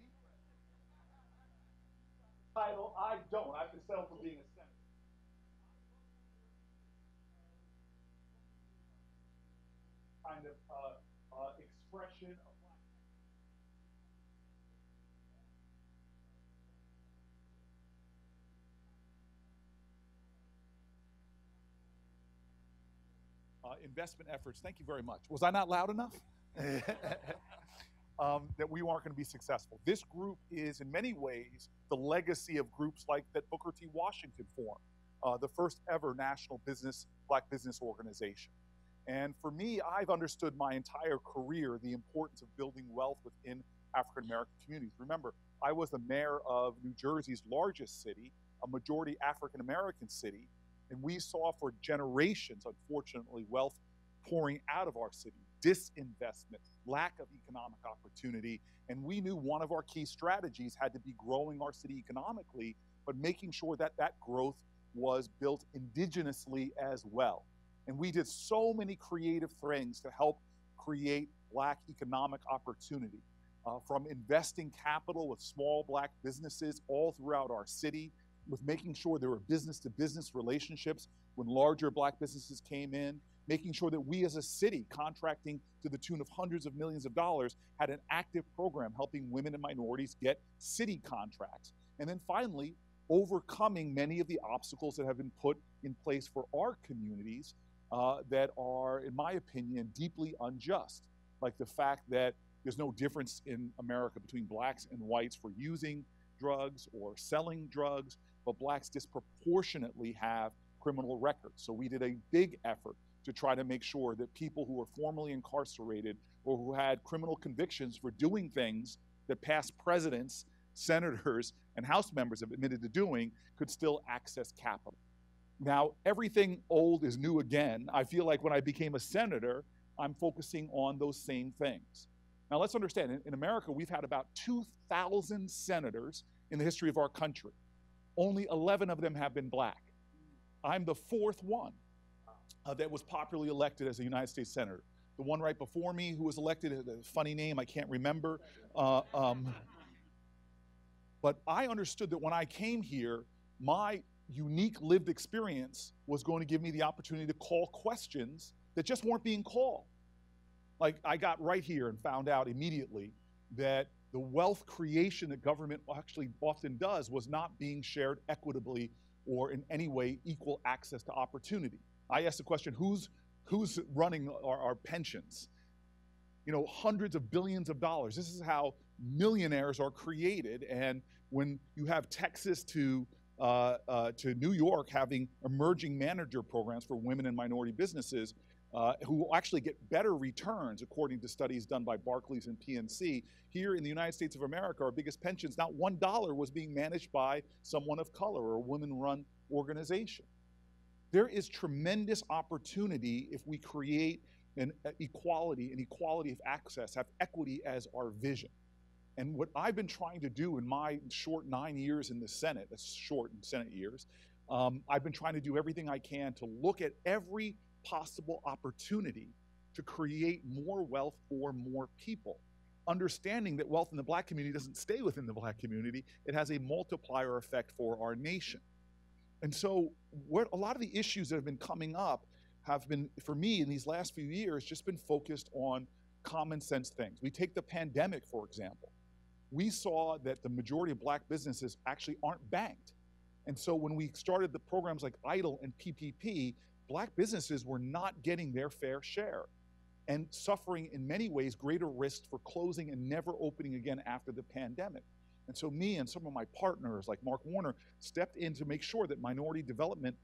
president. Title, I don't. I have to settle for being a senator. Kind of expression of investment efforts. Thank you very much. Was I not loud enough? That we weren't going to be successful. This group is in many ways the legacy of groups like that Booker T. Washington formed, the first ever national black business organization. And for me, I've understood my entire career the importance of building wealth within African American communities. Remember, I was the mayor of New Jersey's largest city, a majority African American city, and we saw for generations, unfortunately, wealth pouring out of our city, disinvestment, lack of economic opportunity, and we knew one of our key strategies had to be growing our city economically, but making sure that that growth was built indigenously as well. And we did so many creative things to help create black economic opportunity, from investing capital with small black businesses all throughout our city, with making sure there were business-to-business relationships when larger black businesses came in, making sure that we as a city, contracting to the tune of hundreds of millions of dollars, had an active program helping women and minorities get city contracts. And then finally, overcoming many of the obstacles that have been put in place for our communities that are, in my opinion, deeply unjust. Like the fact that there's no difference in America between blacks and whites for using drugs or selling drugs, but blacks disproportionately have criminal records. So we did a big effort to try to make sure that people who were formerly incarcerated or who had criminal convictions for doing things that past presidents, senators, and House members have admitted to doing could still access capital. Now, everything old is new again. I feel like when I became a senator, I'm focusing on those same things. Now, let's understand, in America, we've had about 2,000 senators in the history of our country. Only 11 of them have been black. I'm the fourth one that was popularly elected as a United States Senator. The one right before me who was elected, a funny name, I can't remember. But I understood that when I came here, my unique lived experience was going to give me the opportunity to call questions that just weren't being called. Like, I got right here and found out immediately that the wealth creation that government actually often does was not being shared equitably or in any way equal access to opportunity. I asked the question, who's running our pensions? You know, hundreds of billions of dollars. This is how millionaires are created. And when you have Texas to New York having emerging manager programs for women and minority businesses, who actually get better returns according to studies done by Barclays and PNC. Here in the United States of America, our biggest pensions, not $1 was being managed by someone of color or a women-run organization. There is tremendous opportunity if we create an equality of access, have equity as our vision. And what I've been trying to do in my short 9 years in the Senate, that's short in Senate years, I've been trying to do everything I can to look at every possible opportunity to create more wealth for more people. Understanding that wealth in the Black community doesn't stay within the Black community, it has a multiplier effect for our nation. And so what a lot of the issues that have been coming up have been, for me in these last few years, just been focused on common sense things. We take the pandemic, for example. We saw that the majority of Black businesses actually aren't banked. And so when we started the programs like EIDL and PPP, Black businesses were not getting their fair share and suffering in many ways greater risks for closing and never opening again after the pandemic. And so me and some of my partners like Mark Warner stepped in to make sure that minority development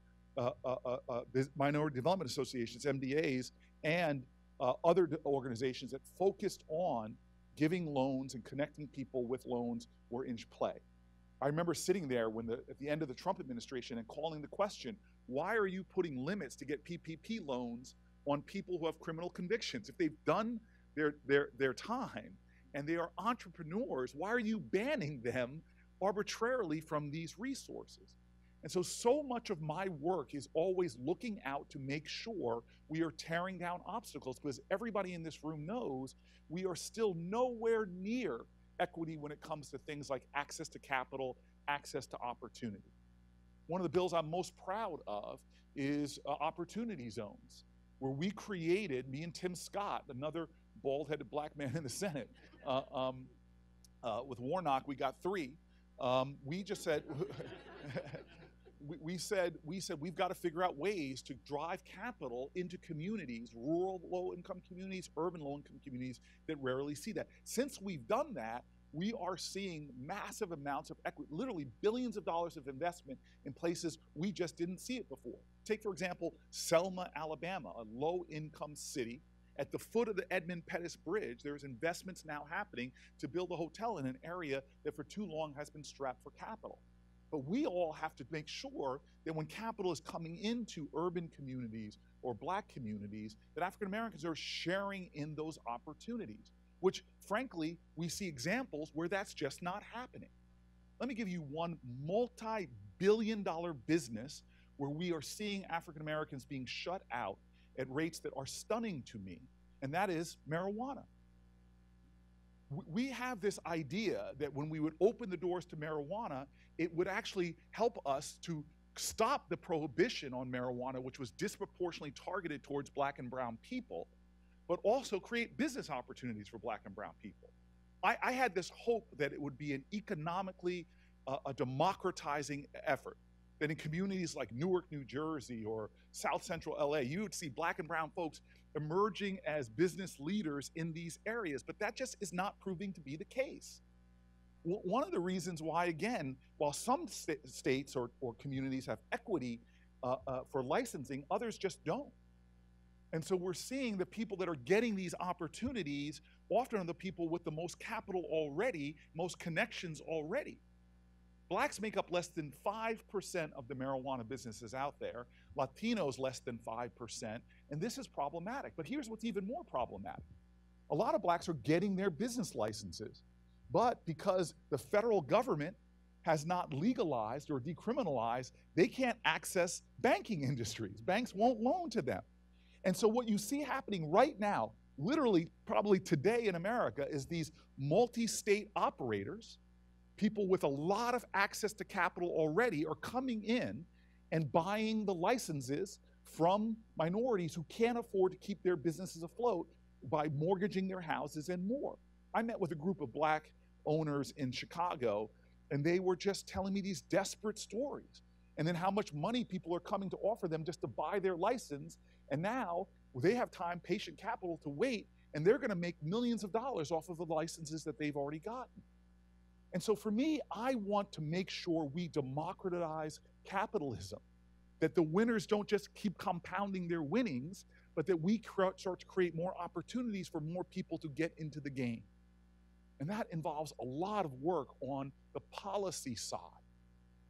associations, MDAs, and other organizations that focused on giving loans and connecting people with loans were in play. I remember sitting there at the end of the Trump administration and calling the question, why are you putting limits to get PPP loans on people who have criminal convictions? If they've done their time and they are entrepreneurs, why are you banning them arbitrarily from these resources? And so much of my work is always looking out to make sure we are tearing down obstacles, because everybody in this room knows we are still nowhere near equity when it comes to things like access to capital, access to opportunity. One of the bills I'm most proud of is opportunity zones, where we created, me and Tim Scott, another bald-headed Black man in the Senate, with Warnock, we got 3. We just said, we said we've got to figure out ways to drive capital into communities, rural low-income communities, urban low-income communities that rarely see that. Since we've done that, we are seeing massive amounts of equity, literally billions of dollars of investment in places we just didn't see it before. Take, for example, Selma, Alabama, a low-income city. At the foot of the Edmund Pettus Bridge, there's investments now happening to build a hotel in an area that for too long has been strapped for capital. But we all have to make sure that when capital is coming into urban communities or Black communities, that African Americans are sharing in those opportunities, which frankly, we see examples where that's just not happening. Let me give you one multi-billion-dollar business where we are seeing African Americans being shut out at rates that are stunning to me, and that is marijuana. We have this idea that when we would open the doors to marijuana, it would actually help us to stop the prohibition on marijuana, which was disproportionately targeted towards Black and brown people, but also create business opportunities for Black and brown people. I had this hope that it would be an economically a democratizing effort, that in communities like Newark, New Jersey, or South Central LA, you would see Black and brown folks emerging as business leaders in these areas, but that just is not proving to be the case. One of the reasons why, again, while some states or communities have equity for licensing, others just don't. And so we're seeing the people that are getting these opportunities often are the people with the most capital already, most connections already. Blacks make up less than 5% of the marijuana businesses out there, Latinos less than 5%, and this is problematic. But here's what's even more problematic. A lot of Blacks are getting their business licenses, but because the federal government has not legalized or decriminalized, they can't access banking industries. Banks won't loan to them. And so what you see happening right now, literally probably today in America, is these multi-state operators, people with a lot of access to capital already, are coming in and buying the licenses from minorities who can't afford to keep their businesses afloat by mortgaging their houses and more. I met with a group of black owners in Chicago, and they were just telling me these desperate stories. And then how much money people are coming to offer them just to buy their license. And now they have time, patient capital to wait, and they're gonna make millions of dollars off of the licenses that they've already gotten. And so for me, I want to make sure we democratize capitalism, that the winners don't just keep compounding their winnings, but that we start to create more opportunities for more people to get into the game. And that involves a lot of work on the policy side.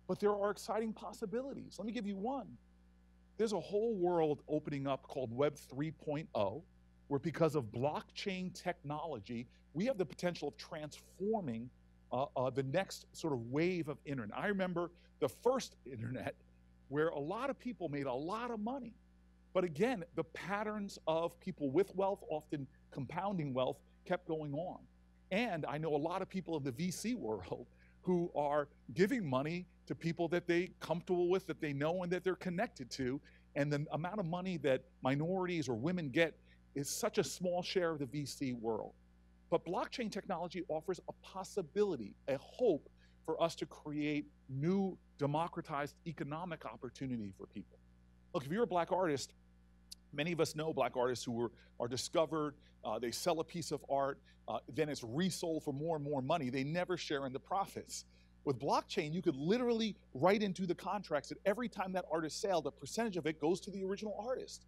But there are exciting possibilities. Let me give you one. There's a whole world opening up called Web 3.0, where because of blockchain technology, we have the potential of transforming the next sort of wave of internet. I remember the first internet where a lot of people made a lot of money. But again, the patterns of people with wealth, often compounding wealth, kept going on. And I know a lot of people in the VC world who are giving money to people that they're comfortable with, that they know, and that they're connected to. And the amount of money that minorities or women get is such a small share of the VC world. But blockchain technology offers a possibility, a hope for us to create new democratized economic opportunity for people. Look, if you're a black artist, many of us know black artists who are discovered, they sell a piece of art, then it's resold for more and more money. They never share in the profits. With blockchain, you could literally write into the contracts that every time that art is sold, a percentage of it goes to the original artist.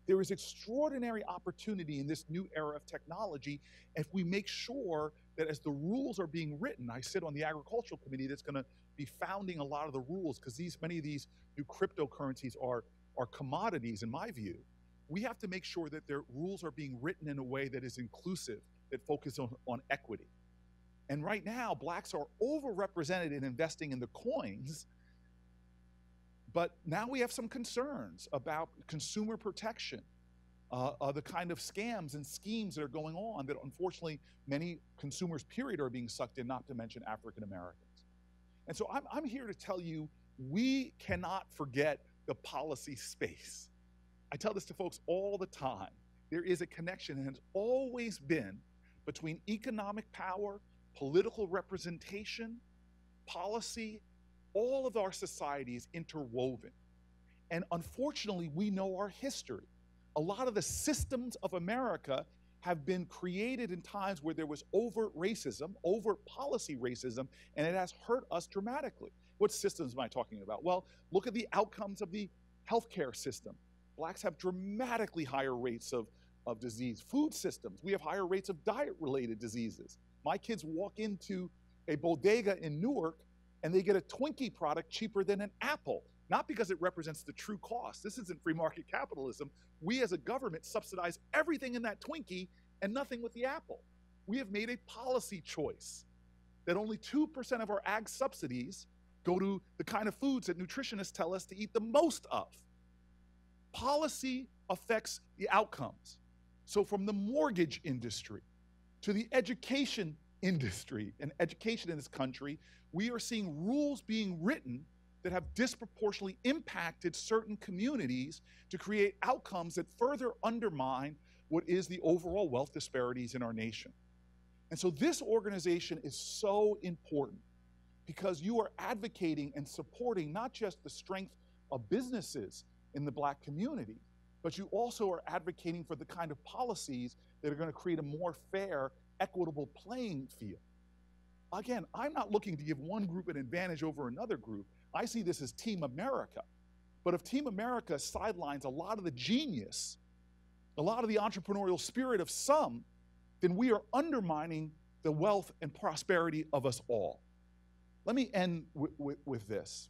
There is extraordinary opportunity in this new era of technology if we make sure that as the rules are being written, I sit on the agricultural committee that's gonna be founding a lot of the rules, because many of these new cryptocurrencies are commodities in my view. We have to make sure that their rules are being written in a way that is inclusive, that focuses on equity. And right now, blacks are overrepresented in investing in the coins, but now we have some concerns about consumer protection, the kind of scams and schemes that are going on that unfortunately many consumers, period, are being sucked in, not to mention African Americans. And so I'm here to tell you, we cannot forget the policy space. I tell this to folks all the time. There is a connection, and has always been, between economic power, political representation, policy. All of our society is interwoven. And unfortunately, we know our history. A lot of the systems of America have been created in times where there was overt racism, overt policy racism, and it has hurt us dramatically. What systems am I talking about? Well, look at the outcomes of the healthcare system. Blacks have dramatically higher rates of disease. Food systems, we have higher rates of diet-related diseases. My kids walk into a bodega in Newark and they get a Twinkie product cheaper than an apple, not because it represents the true cost. This isn't free market capitalism. We as a government subsidize everything in that Twinkie and nothing with the apple. We have made a policy choice that only 2% of our ag subsidies go to the kind of foods that nutritionists tell us to eat the most of. Policy affects the outcomes. So from the mortgage industry to the education industry and education in this country, we are seeing rules being written that have disproportionately impacted certain communities to create outcomes that further undermine what is the overall wealth disparities in our nation. And so this organization is so important because you are advocating and supporting not just the strength of businesses in the black community, but you also are advocating for the kind of policies that are going to create a more fair, equitable playing field. Again, I'm not looking to give one group an advantage over another group. I see this as Team America. But if Team America sidelines a lot of the genius, a lot of the entrepreneurial spirit of some, then we are undermining the wealth and prosperity of us all. Let me end with this.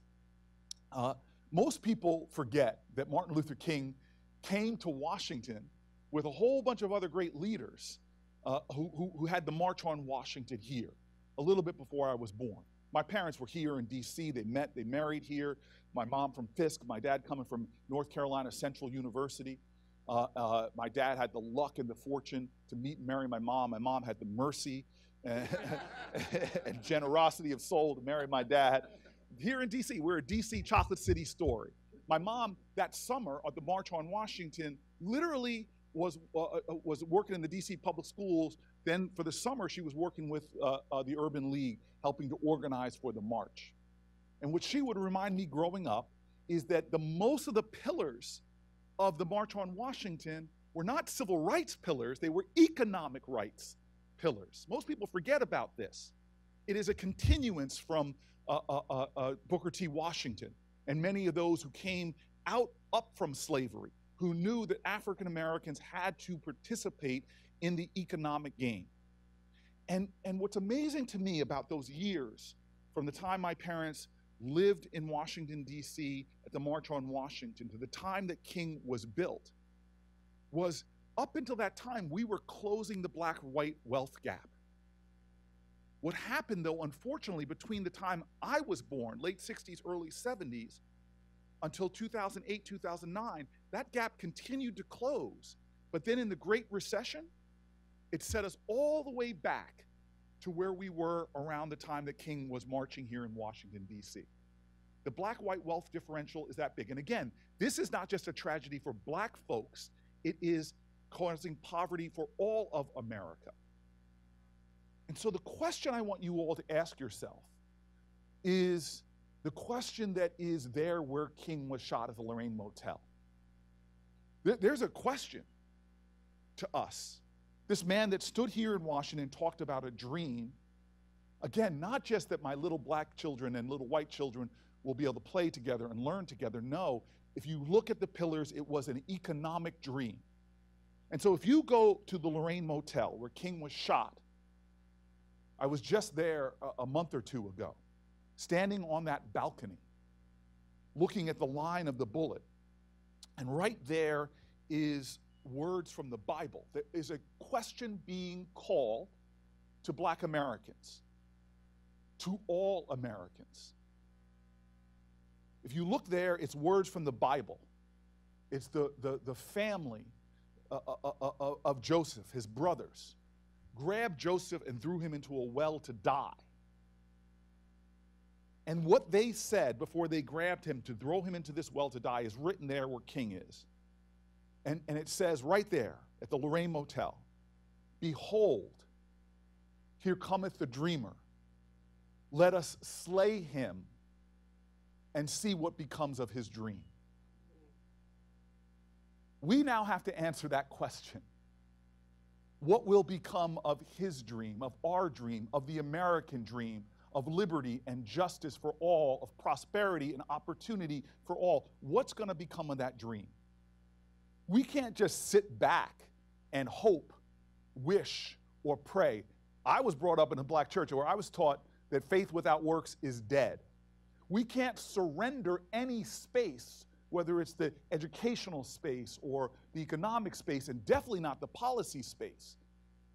Most people forget that Martin Luther King came to Washington with a whole bunch of other great leaders who had the March on Washington here, a little bit before I was born. My parents were here in DC, they met, they married here. My mom from Fisk, my dad coming from North Carolina Central University. My dad had the luck and the fortune to meet and marry my mom. My mom had the mercy and generosity of soul to marry my dad. Here in DC, we're a DC chocolate city story. my mom that summer at the March on Washington literally was working in the DC public schools. Then for the summer, she was working with the Urban League, helping to organize for the march. And what she would remind me growing up is that most of the pillars of the March on Washington were not civil rights pillars, they were economic rights pillars. Most people forget about this. It is a continuance from Booker T. Washington and many of those who came up from slavery, who knew that African Americans had to participate in the economic game. And what's amazing to me about those years, from the time my parents lived in Washington, D.C. at the March on Washington to the time that King was built, was up until that time, we were closing the black-white wealth gap. What happened, though, unfortunately, between the time I was born, late 60s, early 70s, until 2008, 2009, that gap continued to close. But then in the Great Recession, it set us all the way back to where we were around the time that King was marching here in Washington, D.C. The black-white wealth differential is that big. And again, this is not just a tragedy for black folks, it is causing poverty for all of America. And so the question I want you all to ask yourself is the question that is there where King was shot at the Lorraine Motel. There's a question to us. This man that stood here in Washington talked about a dream. Again, not just that my little black children and little white children will be able to play together and learn together. No, if you look at the pillars, it was an economic dream. And so if you go to the Lorraine Motel where King was shot, I was just there a month or two ago, standing on that balcony, looking at the line of the bullet. And right there is words from the Bible. There is a question being called to black Americans, to all Americans. If you look there, it's words from the Bible. It's the family of Joseph, his brothers, grabbed Joseph and threw him into a well to die. And what they said before they grabbed him to throw him into this well to die is written there where King is. And it says right there at the Lorraine Motel, "Behold, here cometh the dreamer. Let us slay him and see what becomes of his dream." We now have to answer that question. What will become of his dream, of our dream, of the American dream, of liberty and justice for all, of prosperity and opportunity for all? What's going to become of that dream? We can't just sit back and hope, wish, or pray. I was brought up in a black church where I was taught that faith without works is dead. We can't surrender any space, whether it's the educational space or the economic space, and definitely not the policy space.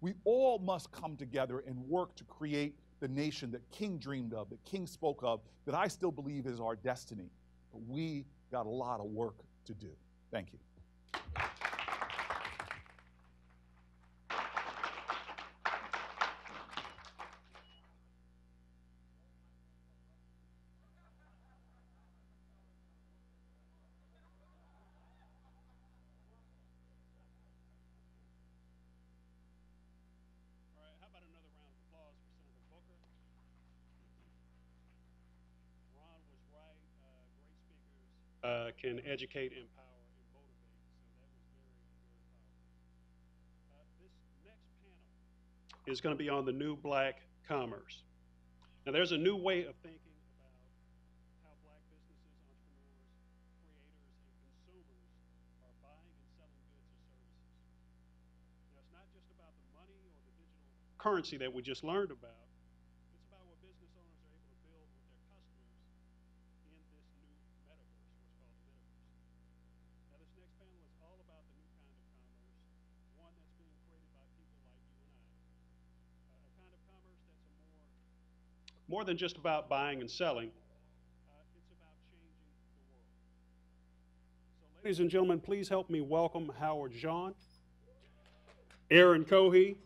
We all must come together and work to create the nation that King dreamed of, that King spoke of, that I still believe is our destiny. But we got a lot of work to do. Thank you. Can educate, empower, and motivate. So that was very, very powerful. This next panel is going to be on the new black commerce. Now, there's a new way of thinking about how black businesses, entrepreneurs, creators, and consumers are buying and selling goods or services. Now, it's not just about the money or the digital currency that we just learned about. It's about what business owners are able to build with their customers in this new metaverse, what's called the metaverse. Now, this next panel is all about the new kind of commerce, one that's being created by people like you and I. A kind of commerce that's more than just about buying and selling. It's about changing the world. So, ladies and gentlemen, please help me welcome Howard Jean, Erin Cohee,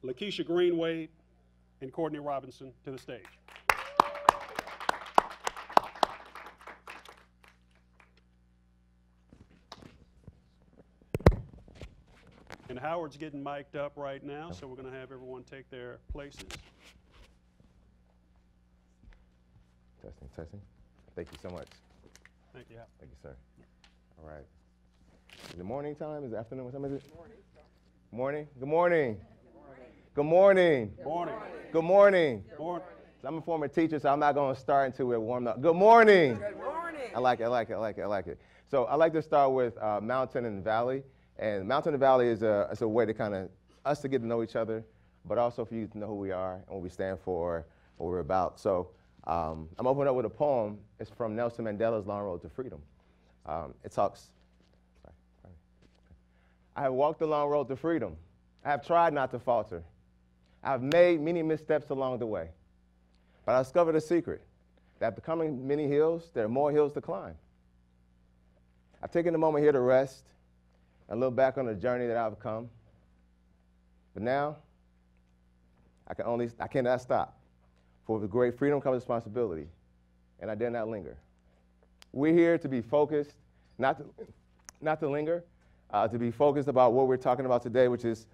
LaKisha Greenwade, and Courtney Robinson to the stage. And Howard's getting mic'd up right now, so we're going to have everyone take their places. Testing, testing. Thank you so much. Thank you, Howard. Thank you, sir. All right. Is it morning time? Is it afternoon? What time is it? Morning. Good morning. Good morning. Morning. Good morning. Morning. So I'm a former teacher, so I'm not going to start until we're warmed up. Good morning. Good morning. I like it, I like it, I like it, I like it. So I like to start with mountain and valley. And mountain and valley is a way to kind of us to get to know each other, but also for you to know who we are and what we stand for, what we're about. So I'm opening up with a poem. It's from Nelson Mandela's Long Road to Freedom. It talks, I have walked the long road to freedom. I have tried not to falter. I have made many missteps along the way. But I discovered a secret, that after coming many hills, there are more hills to climb. I've taken a moment here to rest and look back on the journey that I've come. But now, I cannot stop. For with great freedom comes responsibility, and I dare not linger. We're here to be focused, not to linger, to be focused about what we're talking about today, which is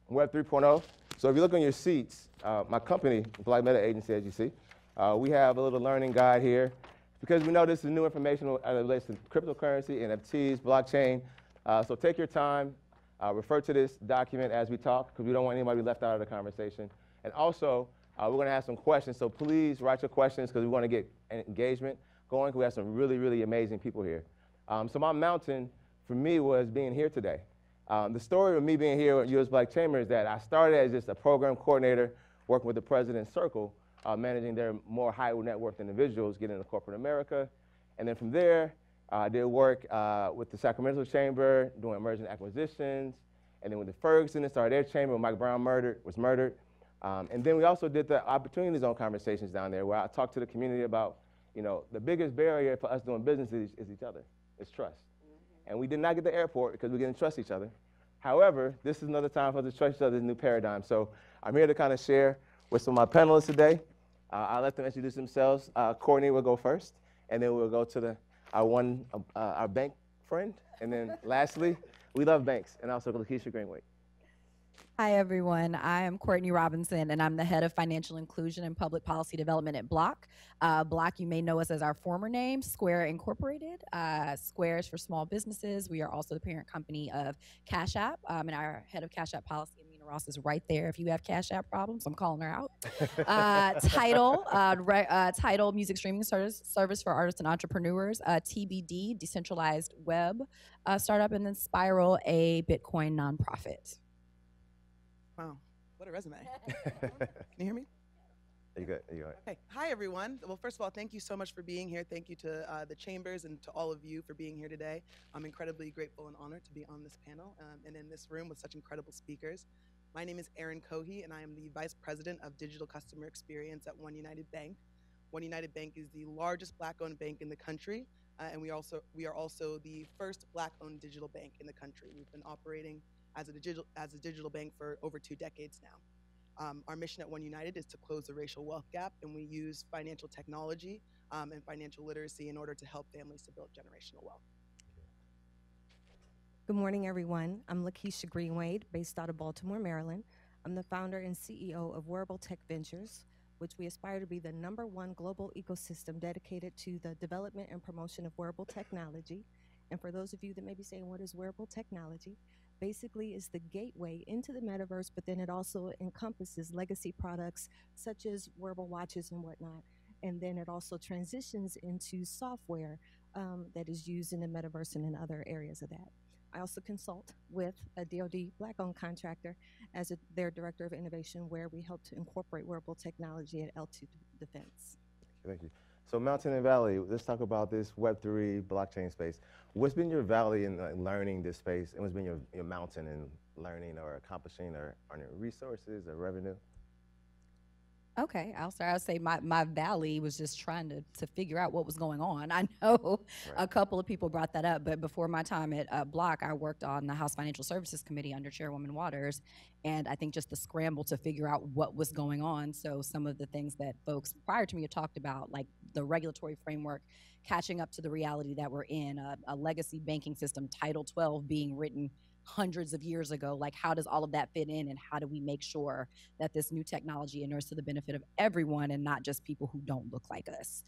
Web 3.0. So if you look on your seats, my company, Black Meta Agency, as you see, we have a little learning guide here because we know this is new information as it relates to cryptocurrency, NFTs, blockchain. So take your time, refer to this document as we talk because we don't want anybody left out of the conversation. And also, we're going to have some questions, so please write your questions because we want to get an engagement going. We have some really, really amazing people here. So my mountain, for me, was being here today. The story of me being here at US Black Chamber is that I started as just a program coordinator working with the President's Circle, managing their more high net worth individuals getting into corporate America. And then from there, I did work with the Sacramento Chamber, doing emerging acquisitions. And then with the Ferguson, it started their chamber when Mike Brown was murdered. And then we also did the Opportunity Zone conversations down there where I talked to the community about, the biggest barrier for us doing business is each other, it's trust. And we did not get the airport because we didn't trust each other. However, this is another time for us to trust each other, a new paradigm. So I'm here to kind of share with some of my panelists today. I'll let them introduce themselves. Courtney will go first, and then we'll go to our bank friend. And then lastly, we love banks, and also LaKisha Greenwade. Hi, everyone. I am Courtney Robinson, and I'm the head of financial inclusion and public policy development at Block. Block, you may know us as our former name, Square Incorporated. Square is for small businesses. We are also the parent company of Cash App, and our head of Cash App policy, Amina Ross, is right there. If you have Cash App problems, I'm calling her out. Tidal, music streaming service for artists and entrepreneurs. TBD, decentralized web startup, and then Spiral, a Bitcoin nonprofit. Wow, what a resume. Can you hear me? You good? You good? Okay. Hi, everyone. Well, first of all, thank you so much for being here. Thank you to the chambers and to all of you for being here today. I'm incredibly grateful and honored to be on this panel and in this room with such incredible speakers. My name is Erin Cohee, and I am the Vice President of Digital Customer Experience at OneUnited Bank. OneUnited Bank is the largest Black-owned bank in the country, and we are also the first Black-owned digital bank in the country. We've been operating as a digital bank for over 2 decades now. Our mission at OneUnited is to close the racial wealth gap, and we use financial technology and financial literacy in order to help families to build generational wealth. Good morning, everyone. I'm LaKisha Greenwade, based out of Baltimore, Maryland. I'm the founder and CEO of Wearable Tech Ventures, which we aspire to be the #1 global ecosystem dedicated to the development and promotion of wearable technology. And for those of you that may be saying, what is wearable technology? Basically is the gateway into the metaverse, but then it also encompasses legacy products such as wearable watches and whatnot. And then it also transitions into software that is used in the metaverse and in other areas of that. I also consult with a DoD Black-owned contractor as their Director of Innovation, where we help to incorporate wearable technology at L2 Defense. Thank you. So Mountain and Valley, let's talk about this Web3 blockchain space. What's been your valley in learning this space, and what's been your mountain in learning or accomplishing or earning resources or revenue? Okay, I'll start. I'll say my valley was just trying to figure out what was going on. I know a couple of people brought that up, but before my time at Block, I worked on the House Financial Services Committee under Chairwoman Waters, and I think just the scramble to figure out what was going on. So some of the things that folks prior to me had talked about, like the regulatory framework, catching up to the reality that we're in, a legacy banking system, Title 12 being written hundreds of years ago. Like, how does all of that fit in, and how do we make sure that this new technology inures to the benefit of everyone and not just people who don't look like us?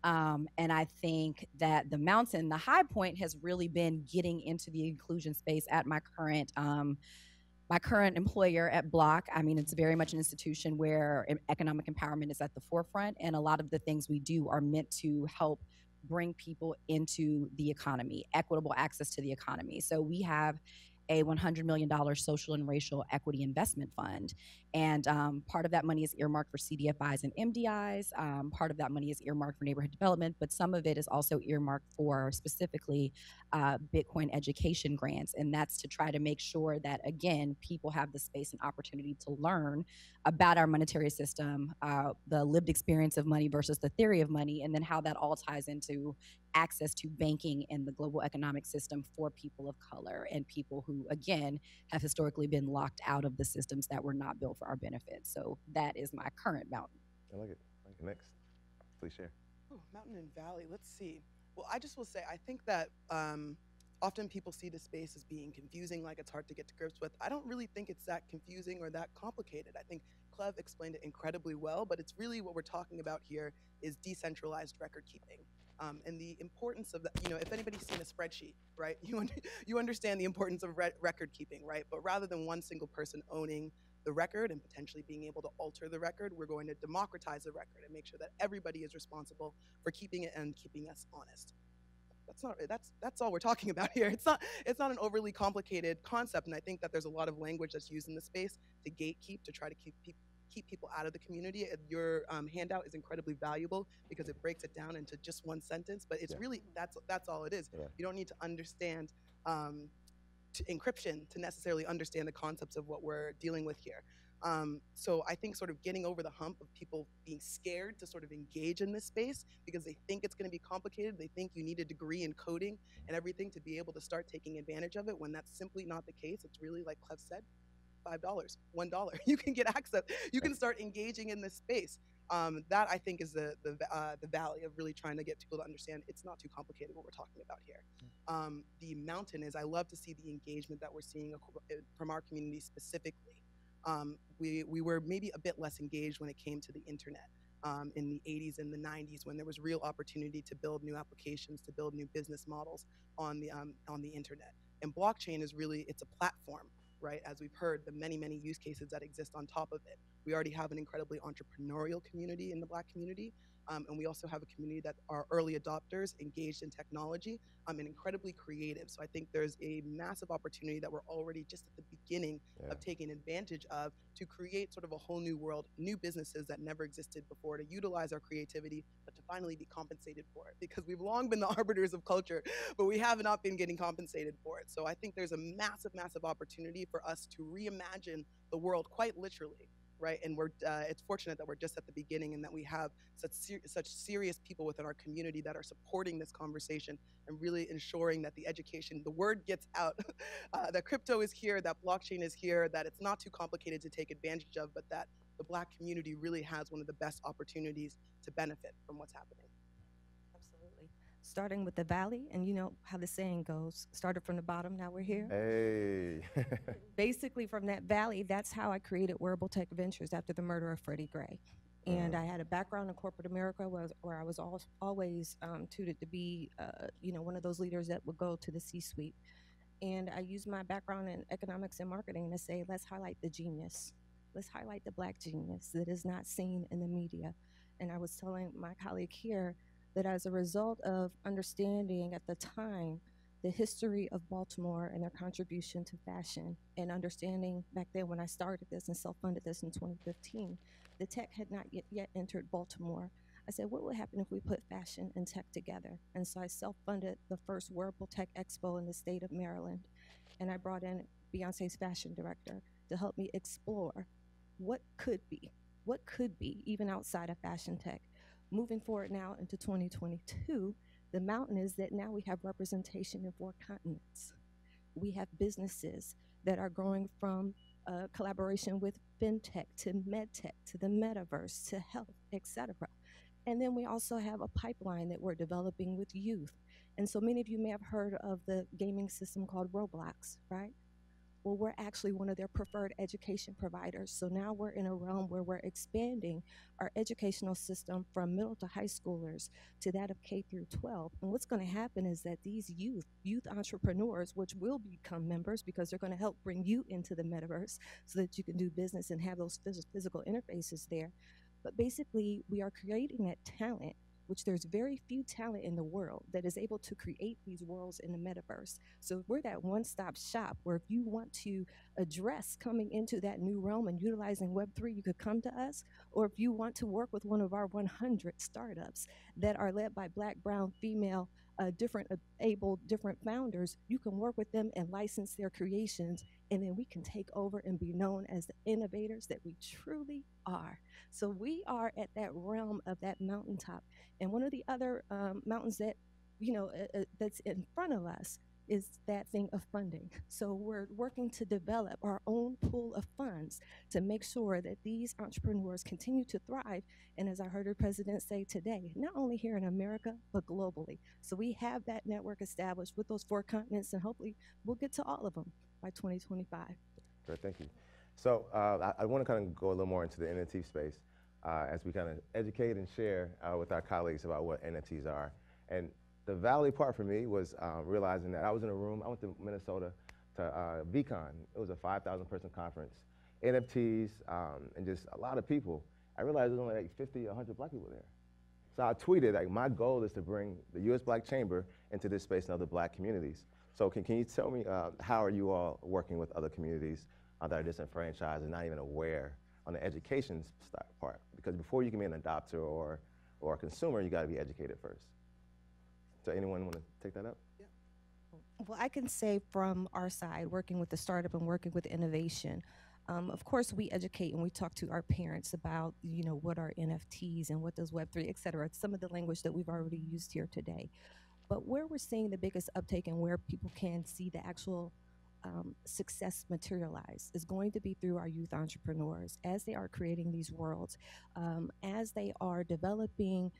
And I think that the mountain, the high point, has really been getting into the inclusion space at my current employer at Block. I mean, it's very much an institution where economic empowerment is at the forefront, and a lot of the things we do are meant to help bring people into the economy, equitable access to the economy. So we have a $100 million social and racial equity investment fund. And part of that money is earmarked for CDFIs and MDIs. Part of that money is earmarked for neighborhood development, but some of it is also earmarked for specifically Bitcoin education grants. And that's to try to make sure that, again, people have the space and opportunity to learn about our monetary system, the lived experience of money versus the theory of money, and then how that all ties into access to banking in the global economic system for people of color and people who, again, have historically been locked out of the systems that were not built for our benefit. So that is my current mountain. I like it. Next, please share. Oh, mountain and valley. Let's see. Well, I just will say, I think that often people see the space as being confusing, like it's hard to get to grips with. I don't really think it's that confusing or that complicated. I think Cleve explained it incredibly well, but it's really what we're talking about here is decentralized record keeping. And the importance of that, if anybody's seen a spreadsheet, right, you understand the importance of record keeping, right? But rather than one single person owning the record and potentially being able to alter the record, we're going to democratize the record and make sure that everybody is responsible for keeping it and keeping us honest. That's all we're talking about here. It's not an overly complicated concept, and I think that there's a lot of language that's used in the space to gatekeep, to try to keep people out of the community. Your handout is incredibly valuable because it breaks it down into just one sentence, but it's really, that's all it is. Yeah. You don't need to understand encryption to necessarily understand the concepts of what we're dealing with here. So I think sort of getting over the hump of people being scared to sort of engage in this space because they think it's going to be complicated. They think you need a degree in coding and everything to be able to start taking advantage of it, when that's simply not the case. It's really, like Cleve said, $5, $1. You can get access. You can start engaging in this space. That, I think, is the valley of really trying to get people to understand it's not too complicated what we're talking about here. The mountain is, I love to see the engagement that we're seeing from our community specifically. We were maybe a bit less engaged when it came to the internet in the 80s and the 90s, when there was real opportunity to build new applications, to build new business models on the internet. And blockchain is really, it's a platform, right? As we've heard, the many, many use cases that exist on top of it. We already have an incredibly entrepreneurial community in the Black community. And we also have a community that are early adopters, engaged in technology, and incredibly creative. So I think there's a massive opportunity that we're already just at the beginning of taking advantage of, to create sort of a whole new world, new businesses that never existed before, to utilize our creativity, but to finally be compensated for it. Because we've long been the arbiters of culture, but we have not been getting compensated for it. So I think there's a massive, massive opportunity for us to reimagine the world quite literally. Right, and it's fortunate that we're just at the beginning, and that we have such serious people within our community that are supporting this conversation and really ensuring that the education, the word gets out, that crypto is here, that blockchain is here, that it's not too complicated to take advantage of, but that the Black community really has one of the best opportunities to benefit from what's happening. Absolutely. Starting with the valley, and you know how the saying goes, started from the bottom, now we're here. Hey. Basically from that valley, that's how I created Wearable Tech Ventures after the murder of Freddie Gray. And I had a background in corporate America where I was always tutored to be, one of those leaders that would go to the C-suite. And I used my background in economics and marketing to say, let's highlight the genius. Let's highlight the Black genius that is not seen in the media. And I was telling my colleague here that as a result of understanding at the time the history of Baltimore and their contribution to fashion, and understanding back then when I started this and self-funded this in 2015, the tech had not yet entered Baltimore. I said, what would happen if we put fashion and tech together? And so I self-funded the first Wearable Tech Expo in the state of Maryland. And I brought in Beyonce's fashion director to help me explore what could be, even outside of fashion tech. Moving forward now into 2022, the mountain is that now we have representation in 4 continents. We have businesses that are growing from collaboration with fintech to medtech to the metaverse to health, etc. And then we also have a pipeline that we're developing with youth. And so many of you may have heard of the gaming system called Roblox, right? Well, we're actually one of their preferred education providers. So now we're in a realm where we're expanding our educational system from middle to high schoolers to that of K through 12. And what's going to happen is that these youth entrepreneurs, which will become members because they're going to help bring you into the metaverse so that you can do business and have those physical interfaces there. But basically, we are creating that talent, which there's very few talent in the world that is able to create these worlds in the metaverse. So we're that one-stop shop where if you want to address coming into that new realm and utilizing Web3, you could come to us. Or if you want to work with one of our 100 startups that are led by Black, brown, female, different able, different founders, you can work with them and license their creations, and then we can take over and be known as the innovators that we truly are. So we are at that realm of that mountaintop. And one of the other mountains that, that's in front of us is that thing of funding. So we're working to develop our own pool of funds to make sure that these entrepreneurs continue to thrive. And as I heard the president say today, not only here in America, but globally. So we have that network established with those 4 continents, and hopefully we'll get to all of them by 2025. Great, thank you. So I want to kind of go a little more into the NFT space as we kind of educate and share with our colleagues about what NFTs are. And the valley part for me was realizing that I was in a room, I went to Minnesota to VCon. It was a 5,000 person conference, NFTs, and just a lot of people. I realized there was only like 50, 100 Black people there. So I tweeted, like, my goal is to bring the US Black Chamber into this space and other Black communities. So can you tell me how are you all working with other communities that are disenfranchised and not even aware on the education part? Because before you can be an adopter or a consumer, you gotta be educated first. So anyone want to take that up? Yeah. Well, I can say from our side, working with the startup and working with innovation, of course, we educate and we talk to our parents about, what are NFTs and what does Web3, et cetera. It's some of the language that we've already used here today. But where we're seeing the biggest uptake and where people can see the actual success materialize is going to be through our youth entrepreneurs as they are creating these worlds, as they are developing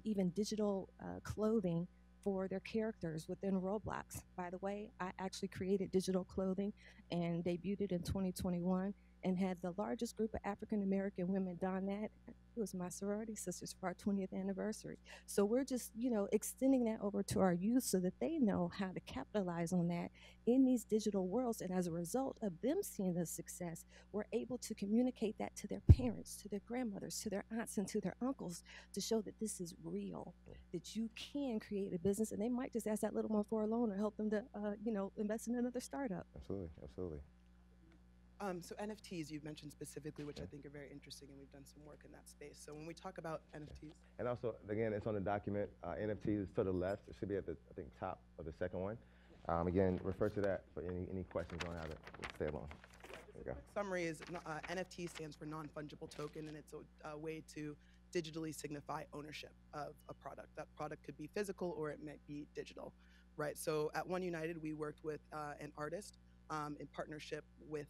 even digital clothing for their characters within Roblox. By the way, I actually created digital clothing and debuted it in 2021 and had the largest group of African-American women don that. It was my sorority sisters for our 20th anniversary. So we're just, extending that over to our youth so that they know how to capitalize on that in these digital worlds. And as a result of them seeing the success, we're able to communicate that to their parents, to their grandmothers, to their aunts, and to their uncles to show that this is real, that you can create a business, and they might just ask that little one for a loan or help them to, invest in another startup. Absolutely, absolutely. So NFTs you've mentioned specifically, which I think are very interesting, and we've done some work in that space. So when we talk about NFTs. And also, again, it's on the document. NFTs is to the left. It should be at the, I think, top of the second one. Again, refer to that for any questions on how to stay along. There you go. Summary is NFT stands for non-fungible token, and it's a way to digitally signify ownership of a product. That product could be physical or it might be digital, right? So at OneUnited, we worked with an artist in partnership with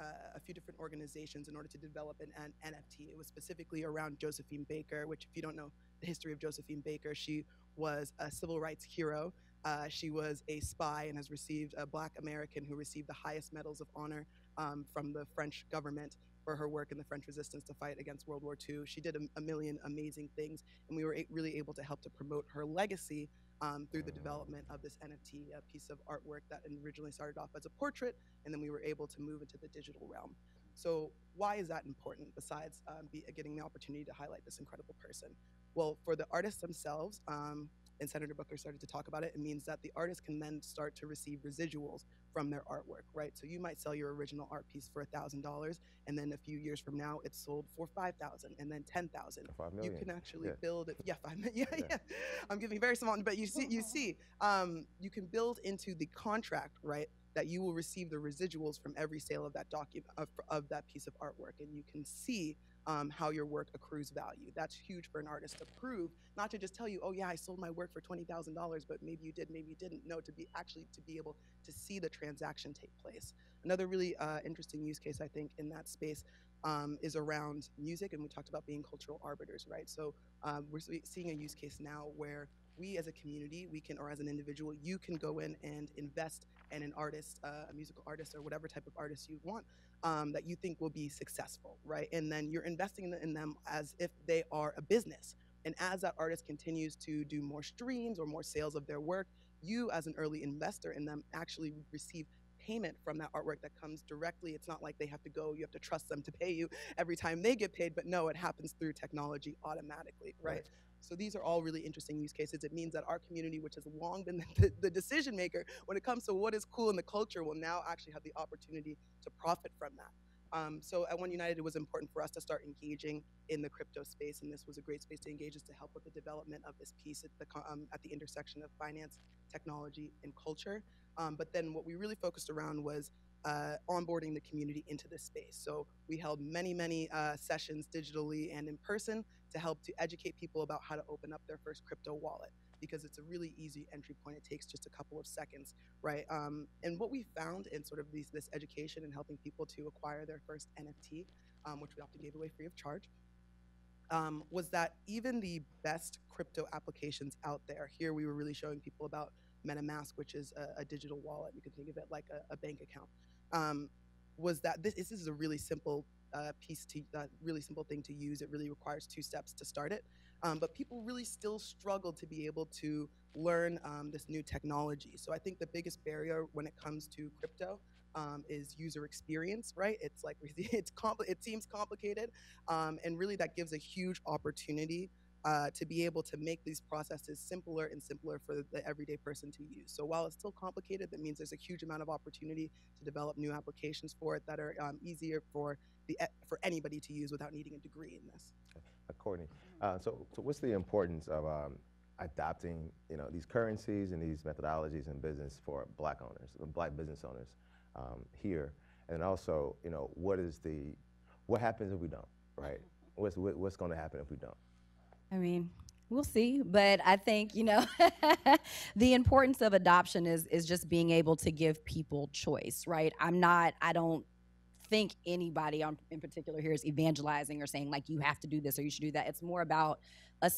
a few different organizations in order to develop an NFT. It was specifically around Josephine Baker, which, if you don't know the history of Josephine Baker, she was a civil rights hero. She was a spy and has received a Black American who received the highest medals of honor from the French government for her work in the French resistance to fight against World War II. She did a million amazing things, and we were really able to help to promote her legacy through the development of this NFT, a piece of artwork that originally started off as a portrait, and then we were able to move into the digital realm. So why is that important, besides getting the opportunity to highlight this incredible person? Well, for the artists themselves, and Senator Booker started to talk about it, it means that the artist can then start to receive residuals from their artwork, right? So you might sell your original art piece for $1,000, and then a few years from now, it's sold for $5,000, and then $10,000. $5 million. You can actually build it. Yeah, $5 million. Yeah. I'm giving very small, but you see, you can build into the contract, right, that you will receive the residuals from every sale of that document of that piece of artwork, and you can see how your work accrues value. That's huge for an artist to prove, not to just tell you, oh yeah, I sold my work for $20,000, but maybe you did, maybe you didn't. No, to be able to see the transaction take place. Another really interesting use case, I think, in that space is around music, and we talked about being cultural arbiters, right? So we're seeing a use case now where we as a community, we can, or as an individual, you can go in and invest in an artist, a musical artist or whatever type of artist you want, that you think will be successful, right? And then you're investing in them as if they are a business. And as that artist continues to do more streams or more sales of their work, you as an early investor in them actually receive payment from that artwork that comes directly. It's not like they have to go, you have to trust them to pay you every time they get paid, but no, it happens through technology automatically, right? So these are all really interesting use cases. It means that our community, which has long been the decision maker when it comes to what is cool in the culture, will now actually have the opportunity to profit from that. So at OneUnited, it was important for us to start engaging in the crypto space, and this was a great space to engage us to help with the development of this piece at the intersection of finance, technology, and culture. But then what we really focused around was onboarding the community into this space. So we held many sessions digitally and in person to help to educate people about how to open up their first crypto wallet, because it's a really easy entry point. It takes just a couple of seconds, right? And what we found in sort of this education and helping people to acquire their first NFT, which we often gave away free of charge, was that even the best crypto applications out there, here we were really showing people about MetaMask, which is a digital wallet. You can think of it like a bank account. Was that this is a really simple really simple thing to use. It really requires 2 steps to start it. But people really still struggle to be able to learn this new technology. So I think the biggest barrier when it comes to crypto is user experience, right? It's like it seems complicated, and really that gives a huge opportunity to be able to make these processes simpler and simpler for the everyday person to use. So while it's still complicated, that means there's a huge amount of opportunity to develop new applications for it that are easier for anybody to use without needing a degree in this. Courtney, so what's the importance of adopting, these currencies and these methodologies in business for Black owners, Black business owners here, and also, what happens if we don't, right? What's going to happen if we don't? I mean, we'll see, but I think, the importance of adoption is just being able to give people choice, right? I don't think anybody in particular here is evangelizing or saying like you have to do this or you should do that. It's more about a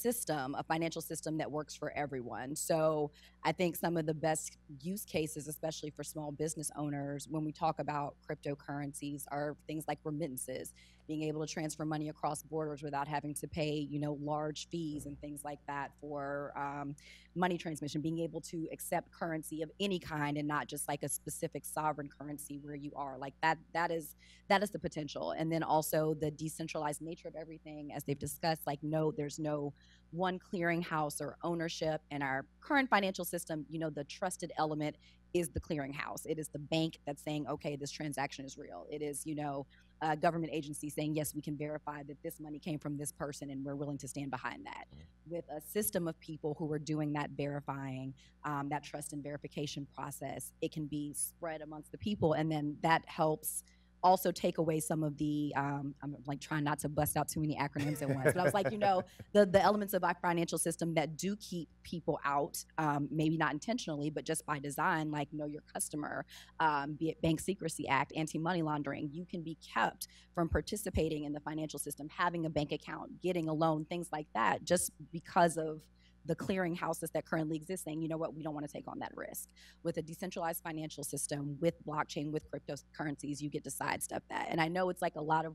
financial system that works for everyone. So I think some of the best use cases, especially for small business owners, when we talk about cryptocurrencies, are things like remittances, being able to transfer money across borders without having to pay, large fees and things like that for money transmission, being able to accept currency of any kind and not just like a specific sovereign currency where you are. Like that is the potential. And then also the decentralized nature of everything, as they've discussed, there's no one clearinghouse or ownership. In our current financial system, the trusted element is the clearinghouse. It is the bank that's saying, okay, this transaction is real. It is, a government agency saying, yes, we can verify that this money came from this person and we're willing to stand behind that. With a system of people who are doing that verifying, that trust and verification process, it can be spread amongst the people, and then that helps also take away some of the, I'm like trying not to bust out too many acronyms at once, but I was like, the elements of our financial system that do keep people out, maybe not intentionally, but just by design, like know your customer, be it Bank Secrecy Act, anti-money laundering. You can be kept from participating in the financial system, having a bank account, getting a loan, things like that, just because of the clearinghouses that currently exist saying, you know what, we don't want to take on that risk. With a decentralized financial system, with blockchain, with cryptocurrencies, you get to sidestep that. And I know it's like a lot of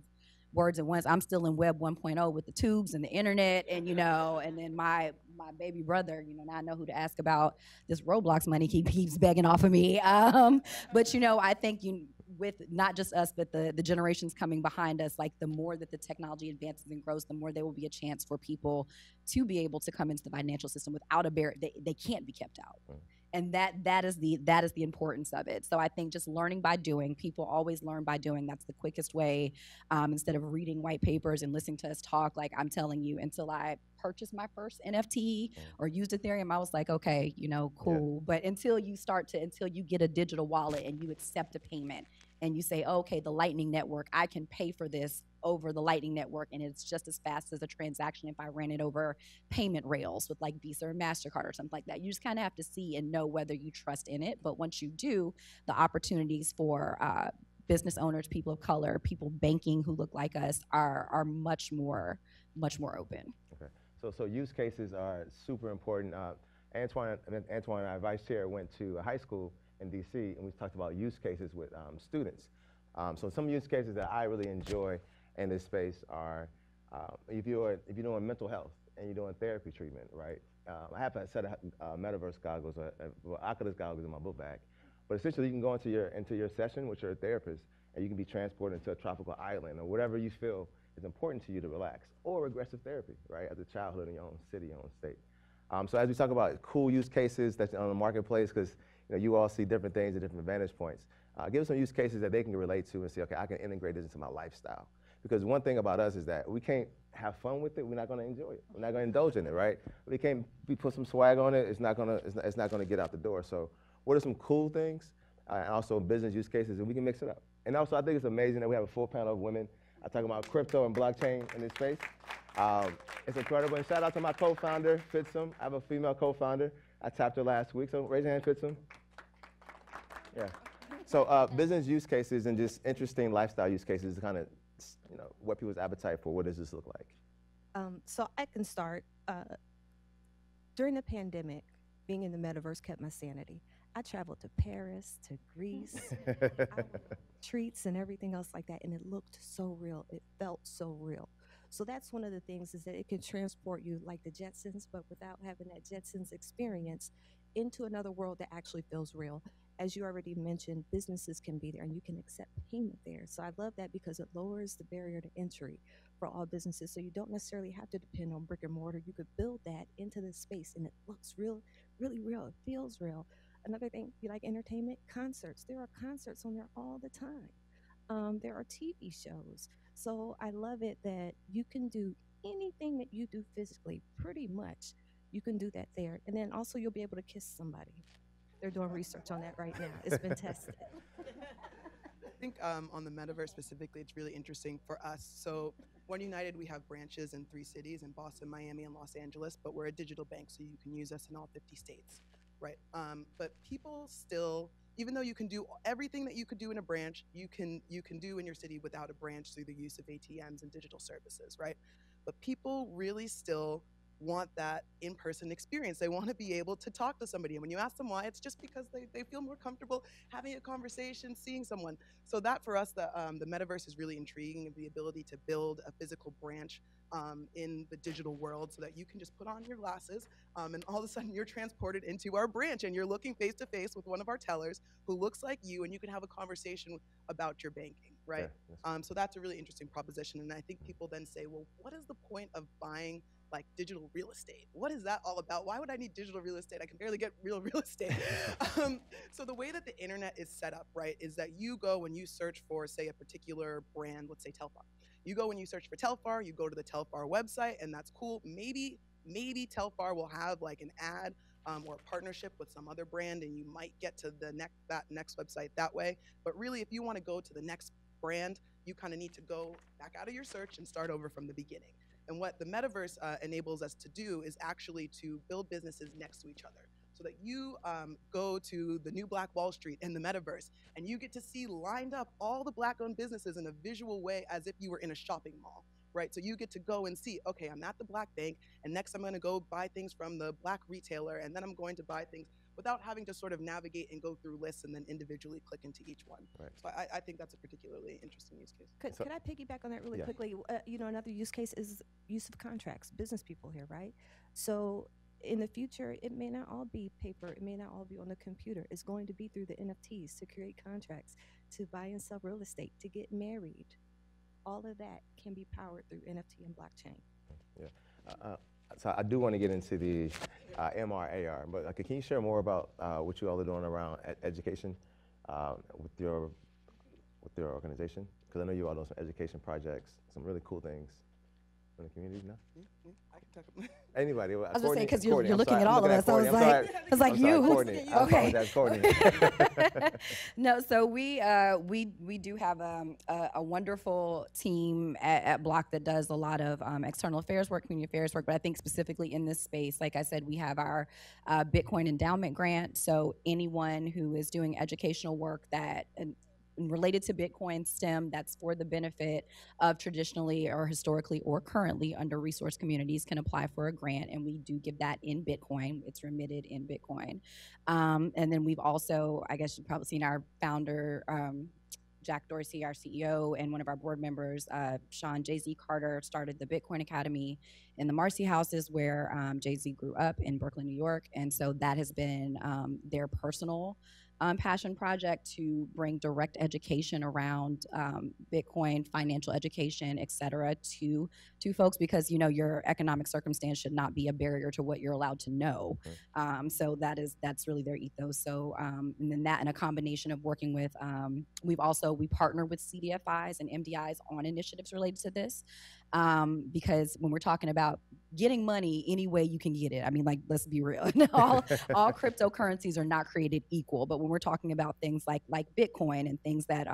words at once. I'm still in Web 1.0 with the tubes and the internet, and and then my baby brother, now I know who to ask about this Roblox money keeps begging off of me. But I think with not just us, but the generations coming behind us, like the more that the technology advances and grows, the more there will be a chance for people to be able to come into the financial system without a barrier. They can't be kept out. And that is the importance of it. So I think just learning by doing, people always learn by doing. That's the quickest way, instead of reading white papers and listening to us talk. Like I'm telling you, until I purchased my first NFT or used Ethereum, I was like, okay, cool. Yeah. But until you get a digital wallet and you accept a payment and you say, okay, the Lightning Network, I can pay for this over the Lightning Network, and it's just as fast as a transaction if I ran it over payment rails with like Visa or MasterCard or something like that. You just kind of have to see and know whether you trust in it. But once you do, the opportunities for business owners, people of color, people banking who look like us are much more open. Okay, so use cases are super important. Antoine and our vice chair went to a high school in DC, and we talked about use cases with students. So some use cases that I really enjoy in this space are if you're doing mental health and you're doing therapy treatment, right? I have a set of metaverse goggles, well, Oculus goggles in my book bag. But essentially, you can go into your session with your therapist, and you can be transported into a tropical island or whatever you feel is important to you to relax, or regressive therapy, right, as a childhood in your own city, your own state. So as we talk about cool use cases that's on the marketplace, because you all see different things at different vantage points, give them some use cases that they can relate to and say, okay, I can integrate this into my lifestyle. Because one thing about us is that we can't have fun with it, we're not going to enjoy it. We're not going to indulge in it, right? We put some swag on it, it's not going to get out the door. So what are some cool things and also business use cases, and we can mix it up. And also, I think it's amazing that we have a full panel of women talking about crypto and blockchain in this space. It's incredible. And shout out to my co-founder, Fitsum. I have a female co-founder. I tapped her last week, so raise your hand, Fitsum. Yeah. So business use cases and just interesting lifestyle use cases, kind of, what people's appetite for. What does this look like? So I can start. During the pandemic, being in the metaverse kept my sanity. I traveled to Paris, to Greece, treats and everything else like that, and it looked so real. It felt so real. So that's one of the things, is that it can transport you like the Jetsons, but without having that Jetsons experience, into another world that actually feels real. As you already mentioned, businesses can be there and you can accept payment there. So I love that because it lowers the barrier to entry for all businesses. So you don't necessarily have to depend on brick and mortar. You could build that into this space and it looks real, really real. It feels real. Another thing, you like entertainment? Concerts. There are concerts on there all the time. There are TV shows. So I love it that you can do anything that you do physically, pretty much. You can do that there. And then also you'll be able to kiss somebody. They're doing research on that right now. It's been tested. I think on the metaverse specifically, it's really interesting for us. So OneUnited, we have branches in 3 cities, in Boston, Miami, and Los Angeles, but we're a digital bank, so you can use us in all 50 states, right? But people still, even though you can do everything that you could do in a branch, you can do in your city without a branch through the use of ATMs and digital services, right? But people really still want that in-person experience. They want to be able to talk to somebody. And when you ask them why, it's just because they feel more comfortable having a conversation, seeing someone. So that for us, the metaverse is really intriguing, the ability to build a physical branch in the digital world so that you can just put on your glasses and all of a sudden you're transported into our branch and you're looking face to face with one of our tellers who looks like you, and you can have a conversation about your banking, right? Yeah, so that's a really interesting proposition. And I think people then say, well, what is the point of buying like digital real estate? What is that all about? Why would I need digital real estate? I can barely get real estate. So the way that the internet is set up, right, is that you go and you search for, say, a particular brand, let's say Telfar. You go and you search for Telfar, you go to the Telfar website, and that's cool. Maybe Telfar will have like an ad or a partnership with some other brand, and you might get to that next website that way. But really, if you want to go to the next brand, you kind of need to go back out of your search and start over from the beginning. And what the metaverse enables us to do is actually to build businesses next to each other, so that you go to the new Black Wall Street in the metaverse, and you get to see lined up all the Black-owned businesses in a visual way as if you were in a shopping mall, right? So you get to go and see, okay, I'm at the Black bank, and next I'm going to go buy things from the Black retailer, and then I'm going to buy things without having to sort of navigate and go through lists and then individually click into each one. Right. So I think that's a particularly interesting use case. Could I piggyback on that really quickly? Another use case is use of contracts, business people here, right? So in the future, it may not all be paper, it may not all be on the computer. It's going to be through the NFTs to create contracts, to buy and sell real estate, to get married. All of that can be powered through NFT and blockchain. Yeah. So I do want to get into the MR, AR, but can you share more about what you all are doing around education with your organization? Because I know you all doing some education projects, some really cool things in the community now. I can talk about Anybody? I was just saying, because you're I'm looking sorry, at all of us. I was like, you. Courtney. I apologize, Courtney. No, so we do have a wonderful team at Block that does a lot of external affairs work, community affairs work, but I think specifically in this space, like I said, we have our Bitcoin endowment grant. So anyone who is doing educational work that related to Bitcoin STEM that's for the benefit of traditionally or historically or currently under-resourced communities can apply for a grant, and we do give that in Bitcoin. It's remitted in Bitcoin. And then we've also, I guess you've probably seen our founder, Jack Dorsey, our CEO, and one of our board members, Sean Jay-Z Carter, started the Bitcoin Academy in the Marcy houses where Jay-Z grew up in Brooklyn, New York. And so that has been their personal passion project to bring direct education around Bitcoin, financial education, et cetera, to folks, because, you know, your economic circumstance should not be a barrier to what you're allowed to know. So that's really their ethos. So, and then that, and a combination of working with, we partner with CDFIs and MDIs on initiatives related to this. Because when we're talking about getting money any way you can get it, I mean, like, let's be real. all cryptocurrencies are not created equal, but when we're talking about things like Bitcoin and things that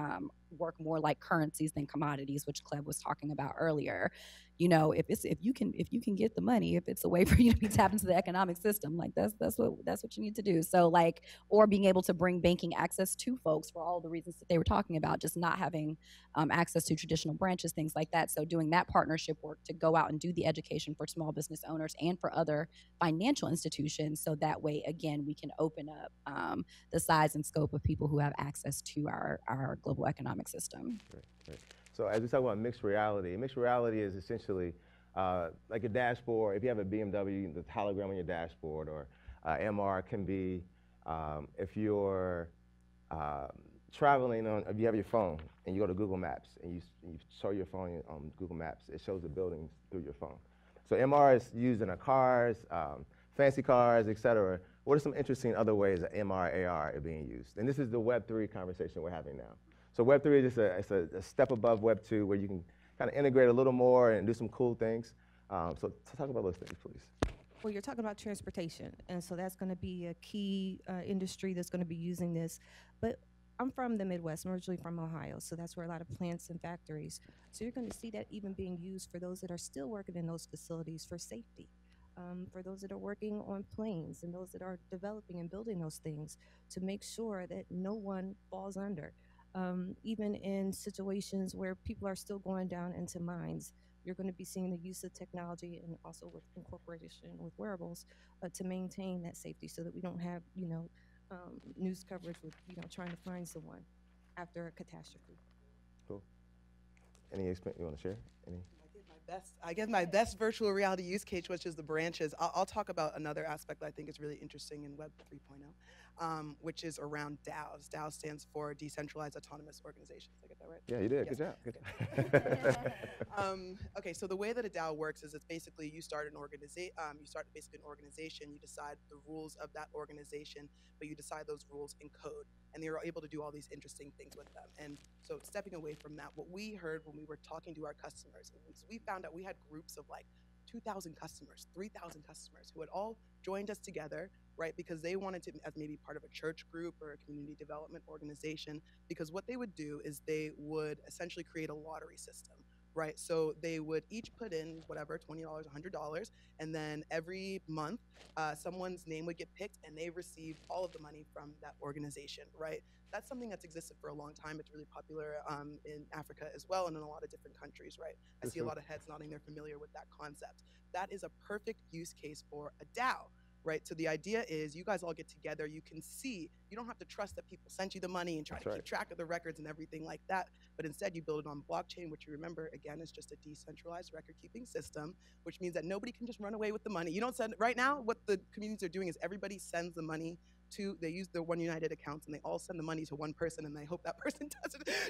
work more like currencies than commodities, which Cleve was talking about earlier, you know, if you can get the money, if it's a way for you to be tapped into the economic system, like that's what you need to do. So, like, or being able to bring banking access to folks for all the reasons that they were talking about, just not having access to traditional branches, things like that. So doing that partnership work to go out and do the education for small business owners and for other financial institutions, so that way, again, we can open up the size and scope of people who have access to our global economic system. Great. So as we talk about mixed reality is essentially like a dashboard. If you have a BMW, the hologram on your dashboard, or MR can be if you're traveling if you have your phone and you go to Google Maps and you show your phone on Google Maps, it shows the buildings through your phone. So MR is used in our cars, fancy cars, et cetera. What are some interesting other ways that MR, AR are being used? And this is the Web3 conversation we're having now. So Web3 is just a step above Web2, where you can kind of integrate a little more and do some cool things. So talk about those things, please. Well, you're talking about transportation, and so that's going to be a key industry that's going to be using this. But I'm from the Midwest. I'm originally from Ohio, so that's where a lot of plants and factories. So you're going to see that even being used for those that are still working in those facilities for safety, for those that are working on planes and those that are developing and building those things, to make sure that no one falls under. Even in situations where people are still going down into mines, you're going to be seeing the use of technology, and also with incorporation with wearables to maintain that safety, so that we don't have, you know, news coverage with, you know, trying to find someone after a catastrophe. Cool. Any experience you want to share? Any? I guess my best virtual reality use case, which is the branches. I'll talk about another aspect that I think is really interesting in Web 3.0, which is around DAOs. DAO stands for Decentralized Autonomous Organizations. Did I get that right? Yeah, you did. Yes. Good job. Okay, so the way that a DAO works is it's basically you start an organization. You decide the rules of that organization, but you decide those rules in code, and you're able to do all these interesting things with them. And so, stepping away from that, what we heard when we were talking to our customers, we found out we had groups of like 2,000 customers, 3,000 customers who had all joined us together, right? Because they wanted to, as maybe part of a church group or a community development organization, because what they would do is they would essentially create a lottery system, right? So they would each put in whatever, $20, $100, and then every month someone's name would get picked and they received all of the money from that organization, right? That's something that's existed for a long time. It's really popular in Africa as well, and in a lot of different countries, right? I see a lot of heads nodding, they're familiar with that concept. That is a perfect use case for a DAO. Right, so the idea is you guys all get together, you can see, you don't have to trust that people sent you the money and try to keep track of the records and everything like that, but instead you build it on blockchain, which you remember, again, is just a decentralized record-keeping system, which means that nobody can just run away with the money. You don't send, right now, what the communities are doing is everybody sends the money to, they use their OneUnited accounts, and they all send the money to one person, and they hope that person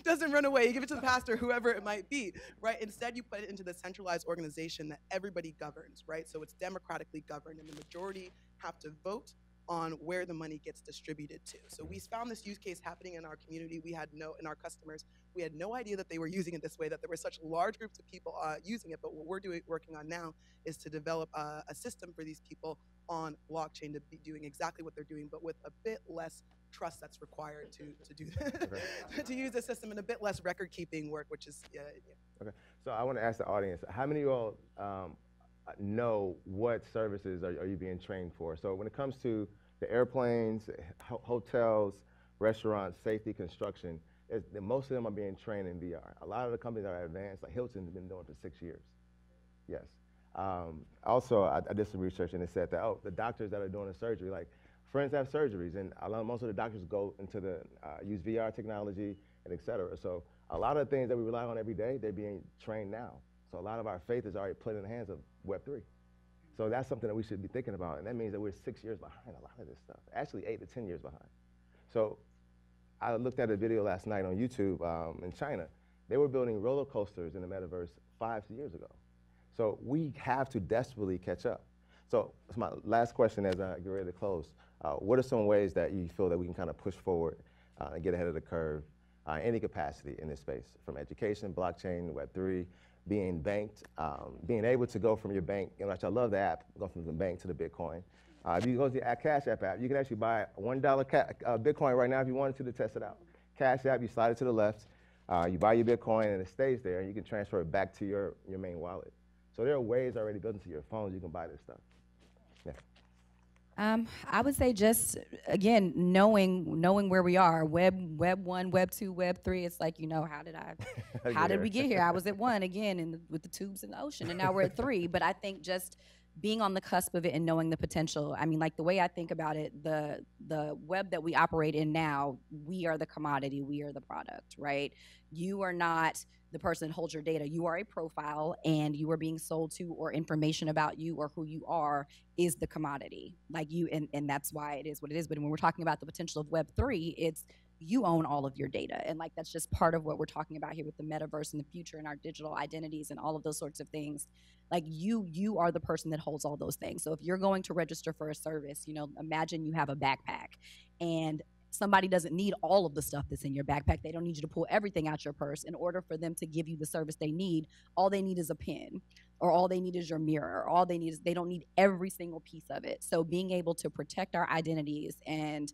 doesn't run away. You give it to the pastor, whoever it might be, right? Instead, you put it into the centralized organization that everybody governs, right? So it's democratically governed, and the majority have to vote on where the money gets distributed to. So we found this use case happening in our community. In our customers, we had no idea that they were using it this way, that there were such large groups of people using it. But what we're working on now is to develop a system for these people on blockchain to be doing exactly what they're doing, but with a bit less trust that's required to do to use the system, and a bit less record keeping work, which is Okay, so I want to ask the audience, how many of you all know what services are you being trained for? So when it comes to the airplanes, hotels, restaurants, safety, construction, most of them are being trained in VR. A lot of the companies that are advanced, like Hilton's been doing it for 6 years. Yes. Also, I did some research and it said that, the doctors that are doing the surgery, like friends have surgeries, and most of the doctors go into use VR technology and et cetera. So a lot of the things that we rely on every day, they're being trained now. So a lot of our faith is already put in the hands of Web3. So that's something that we should be thinking about, and that means that we're 6 years behind a lot of this stuff, actually 8 to 10 years behind. So I looked at a video last night on YouTube in China. They were building roller coasters in the metaverse 5 years ago. So we have to desperately catch up. So that's my last question as I get ready to close. What are some ways that you feel that we can kind of push forward and get ahead of the curve, any capacity in this space, from education, blockchain, Web3, being banked, being able to go from your bank, which I love the app, go from the bank to the Bitcoin. If you go to the Cash App app, you can actually buy $1 Bitcoin right now if you wanted to test it out. Cash App, you slide it to the left, you buy your Bitcoin and it stays there, and you can transfer it back to your main wallet. So there are ways already built into your phones you can buy this stuff. Yeah. I would say just, again, knowing where we are, Web 1, Web 2, Web 3, it's like, how did we get here? I was at 1 again with the tubes in the ocean, and now we're at 3. But I think just being on the cusp of it and knowing the potential. I mean, like the way I think about it, the web that we operate in now, we are the commodity, we are the product, right? You are not the person that holds your data. You are a profile, and you are being sold to, or information about you or who you are is the commodity. Like you, and that's why it is what it is. But when we're talking about the potential of Web3, it's you own all of your data. And like, that's just part of what we're talking about here with the metaverse and the future and our digital identities and all of those sorts of things. Like you are the person that holds all those things. So if you're going to register for a service, imagine you have a backpack and somebody doesn't need all of the stuff that's in your backpack. They don't need you to pull everything out your purse. In order for them to give you the service they need, all they need is a pen, or all they need is your mirror, or all they need is, they don't need every single piece of it. So being able to protect our identities and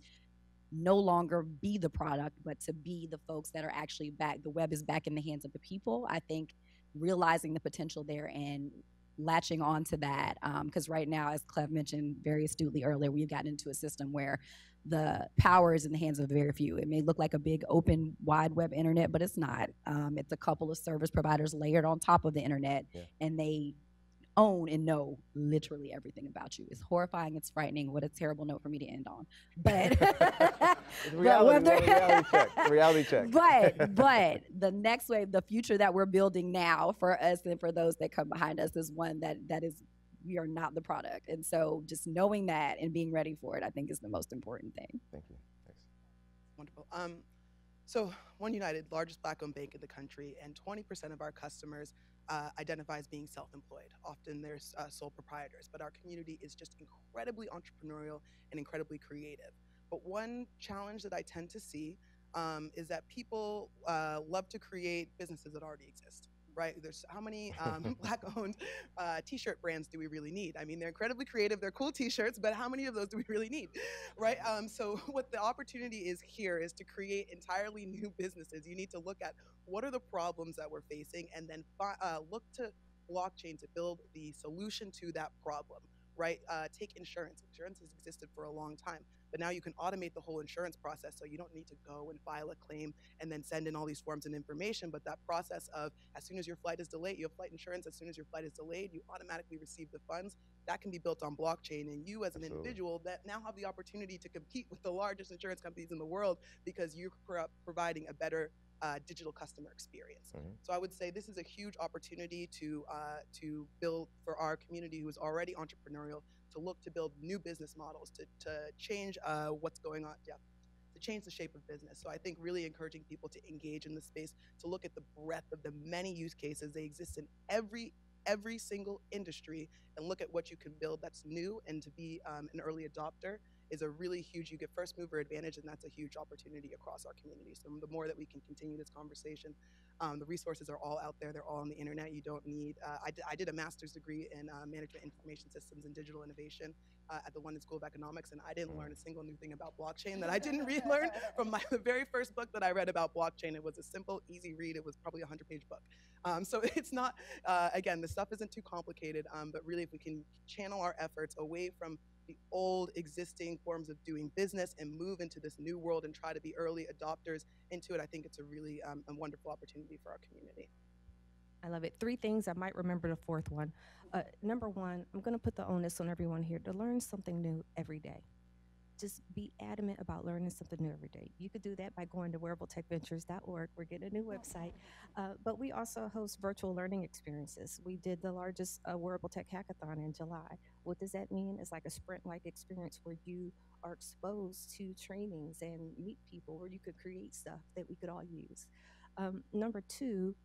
no longer be the product, but to be the folks that are actually back, the web is back in the hands of the people. I think realizing the potential there and latching on to that, because right now, as Cleve mentioned very astutely earlier, we've gotten into a system where the power is in the hands of very few. It may look like a big open wide web internet, but it's not. It's a couple of service providers layered on top of the internet, and they own and know literally everything about you. It's horrifying, it's frightening. What a terrible note for me to end on. But reality check. But the next wave, the future that we're building now for us and for those that come behind us is one that is, we are not the product. And so just knowing that and being ready for it, I think is the most important thing. Thank you. Thanks. Wonderful. So OneUnited, largest Black-owned bank in the country, and 20% of our customers identify as being self-employed. Often they're sole proprietors, but our community is just incredibly entrepreneurial and incredibly creative. But one challenge that I tend to see is that people love to create businesses that already exist. Right? There's how many Black-owned t-shirt brands do we really need? I mean, they're incredibly creative, they're cool t-shirts, but how many of those do we really need? Right? So what the opportunity is here is to create entirely new businesses. You need to look at what are the problems that we're facing, and then look to blockchain to build the solution to that problem. Right? Take insurance. Insurance has existed for a long time, but now you can automate the whole insurance process, so you don't need to go and file a claim and then send in all these forms and information. But that process of, as soon as your flight is delayed, you have flight insurance. As soon as your flight is delayed, you automatically receive the funds. That can be built on blockchain, and you as an individual that now have the opportunity to compete with the largest insurance companies in the world because you're providing a better digital customer experience. So I would say this is a huge opportunity to build for our community who is already entrepreneurial, to look to build new business models, to change what's going on, to change the shape of business. So I think really encouraging people to engage in the space, to look at the breadth of the many use cases. They exist in every single industry, and look at what you can build that's new, and to be an early adopter is a really huge, you get first mover advantage, and that's a huge opportunity across our community. So the more that we can continue this conversation, the resources are all out there, they're all on the internet. You don't need, I did a master's degree in management information systems and digital innovation at the London School of Economics, and I didn't learn a single new thing about blockchain that I didn't relearn from the very first book that I read about blockchain. It was a simple, easy read. It was probably a 100-page book. So it's not, again, the stuff isn't too complicated, but really if we can channel our efforts away from the old existing forms of doing business and move into this new world and try to be early adopters into it. I think it's a really a wonderful opportunity for our community. I love it. 3 things, I might remember the 4th one. Number 1, I'm going to put the onus on everyone here to learn something new every day. Just be adamant about learning something new every day. You could do that by going to wearabletechventures.org. We're getting a new website. But we also host virtual learning experiences. We did the largest wearable tech hackathon in July. What does that mean? It's like a sprint-like experience where you are exposed to trainings and meet people where you could create stuff that we could all use. Number 2,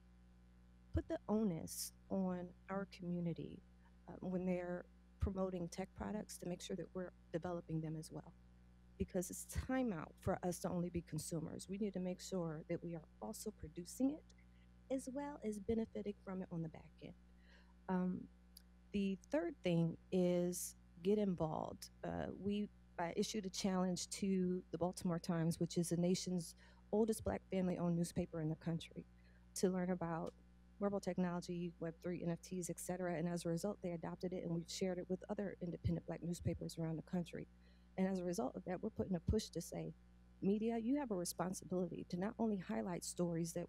put the onus on our community when they're promoting tech products to make sure that we're developing them as well. Because it's time out for us to only be consumers. We need to make sure that we are also producing it as well as benefiting from it on the back end. The 3rd thing is get involved. We issued a challenge to the Baltimore Times, which is the nation's oldest Black family-owned newspaper in the country, to learn about wearable technology, Web3, NFTs, et cetera. And as a result, they adopted it, and we've shared it with other independent Black newspapers around the country. And as a result of that, we're putting a push to say, media, you have a responsibility to not only highlight stories that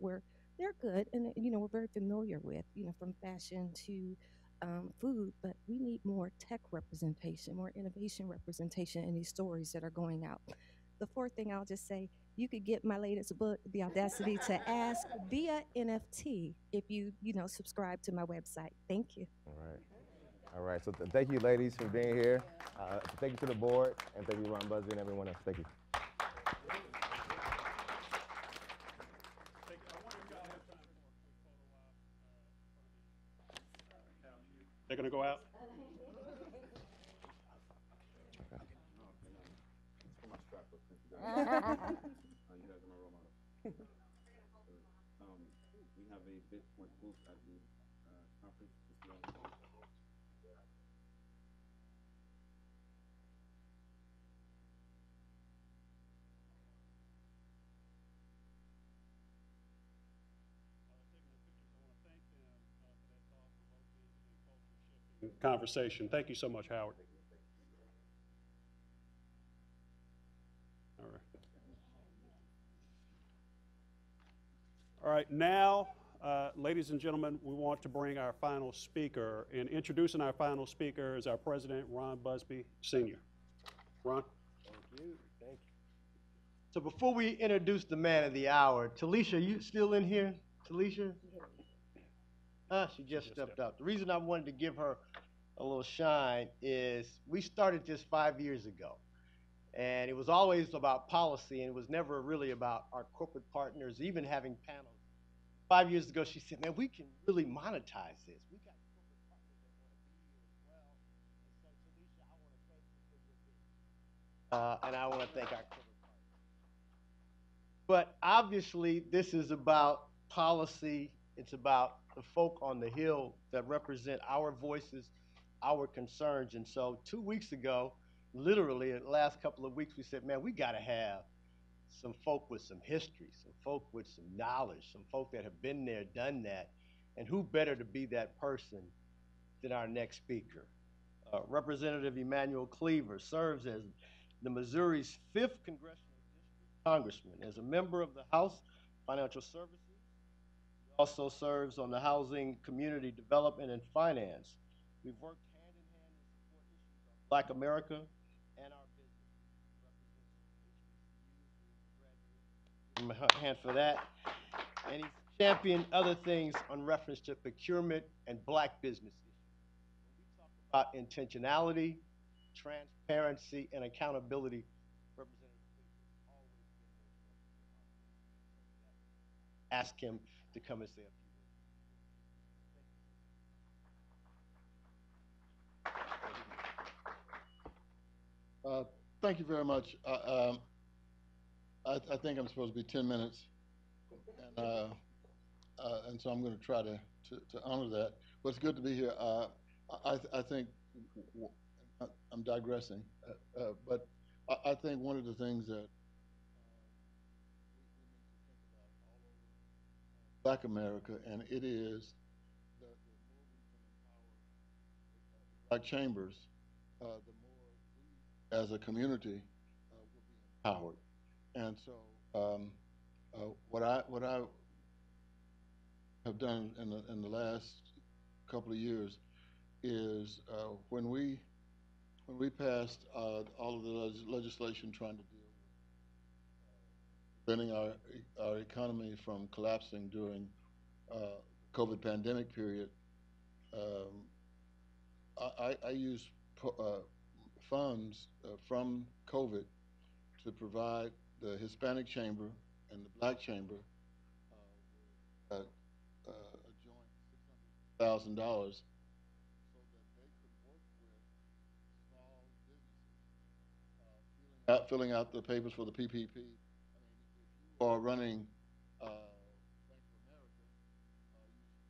they're good and we're very familiar with, from fashion to food, but we need more tech representation, more innovation representation in these stories that are going out. The 4th thing I'll just say, you could get my latest book, The Audacity to Ask, via NFT if you subscribe to my website. Thank you. All right. So thank you, ladies, for being here. Thank you to the board, and thank you, Ron Busby, and everyone else. Thank you. They're going to go out? We have a Bitcoin booth at the conference. Conversation. Thank you so much, Howard. All right. All right, now, ladies and gentlemen, we want to bring our final speaker. And introducing our final speaker is our president, Ron Busby, Sr. Ron? Thank you. Thank you. So before we introduce the man of the hour, Talisha, you still in here? Talisha? She just stepped out. The reason I wanted to give her a little shine is we started this 5 years ago. And it was always about policy, and it was never really about our corporate partners, even having panels. 5 years ago, she said, man, we can really monetize this. We got corporate partners that want to be here as well. And so, Talisha, I want to thank you for your business. And I want to thank our corporate partners. But obviously, this is about policy. It's about the folk on the Hill that represent our voices, our concerns. And so 2 weeks ago, literally the last couple of weeks, we said, man, we got to have some folk with some history, some folk with some knowledge, some folk that have been there, done that. And who better to be that person than our next speaker? Representative Emanuel Clever serves as the Missouri's 5th Congressional District Congressman. As a member of the House Financial Services, he also serves on the Housing, Community Development, and Finance. We've worked hand in hand to support issues of Black America and our business. Give him a hand for that. And he's championed other things on reference to procurement and Black business issues. When we talk about intentionality, transparency, and accountability, Representative Cleveland has always been there. Ask him to come and say a few words. Thank you very much. I think I'm supposed to be 10 minutes, and so I'm going to try to honor that. But it's good to be here. I think I'm digressing, but I think one of the things that Black America, and it is the more we can empower Black chambers, the more we as a community will be empowered. And so what I have done in the last couple of years is when we passed all of the legislation trying to deal with preventing our economy from collapsing during COVID pandemic period, I used funds from COVID to provide the Hispanic Chamber and the Black Chamber a joint $600,000 so that they could work with small businesses, filling out the papers for the PPP. I mean, if you are running Bank of America,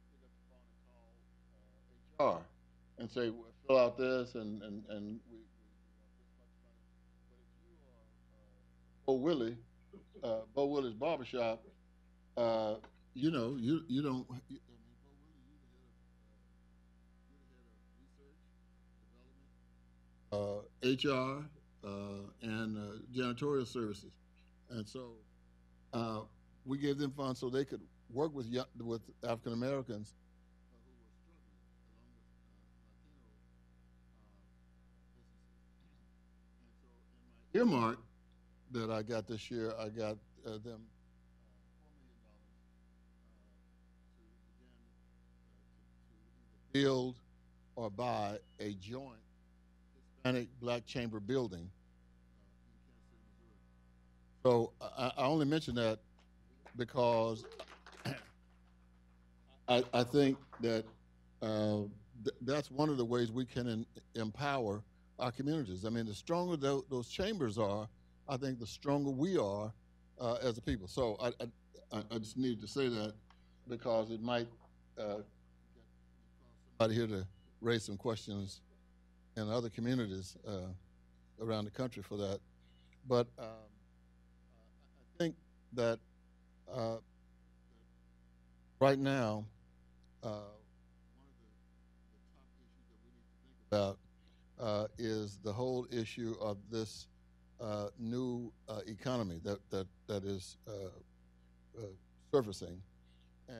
you pick up the phone and call HR and say, well, fill out this, and we want this much money. But if you are Bo Willie's barbershop, you know, you don't. I mean, Bo Willie, you're the head of research, development, HR, and janitorial services, and so we gave them funds so they could work with African Americans earmark that I got this year, I got them $4 million to build or buy a joint Hispanic Black Chamber building in Kansas City, Missouri. So I only mention that because I think that that's one of the ways we can empower our communities. I mean, the stronger those chambers are, I think the stronger we are as a people. So I just needed to say that because it might get somebody here to raise some questions in other communities around the country for that. But I think that right now, one of the top issues that we need to think about is the whole issue of this new economy that is surfacing, and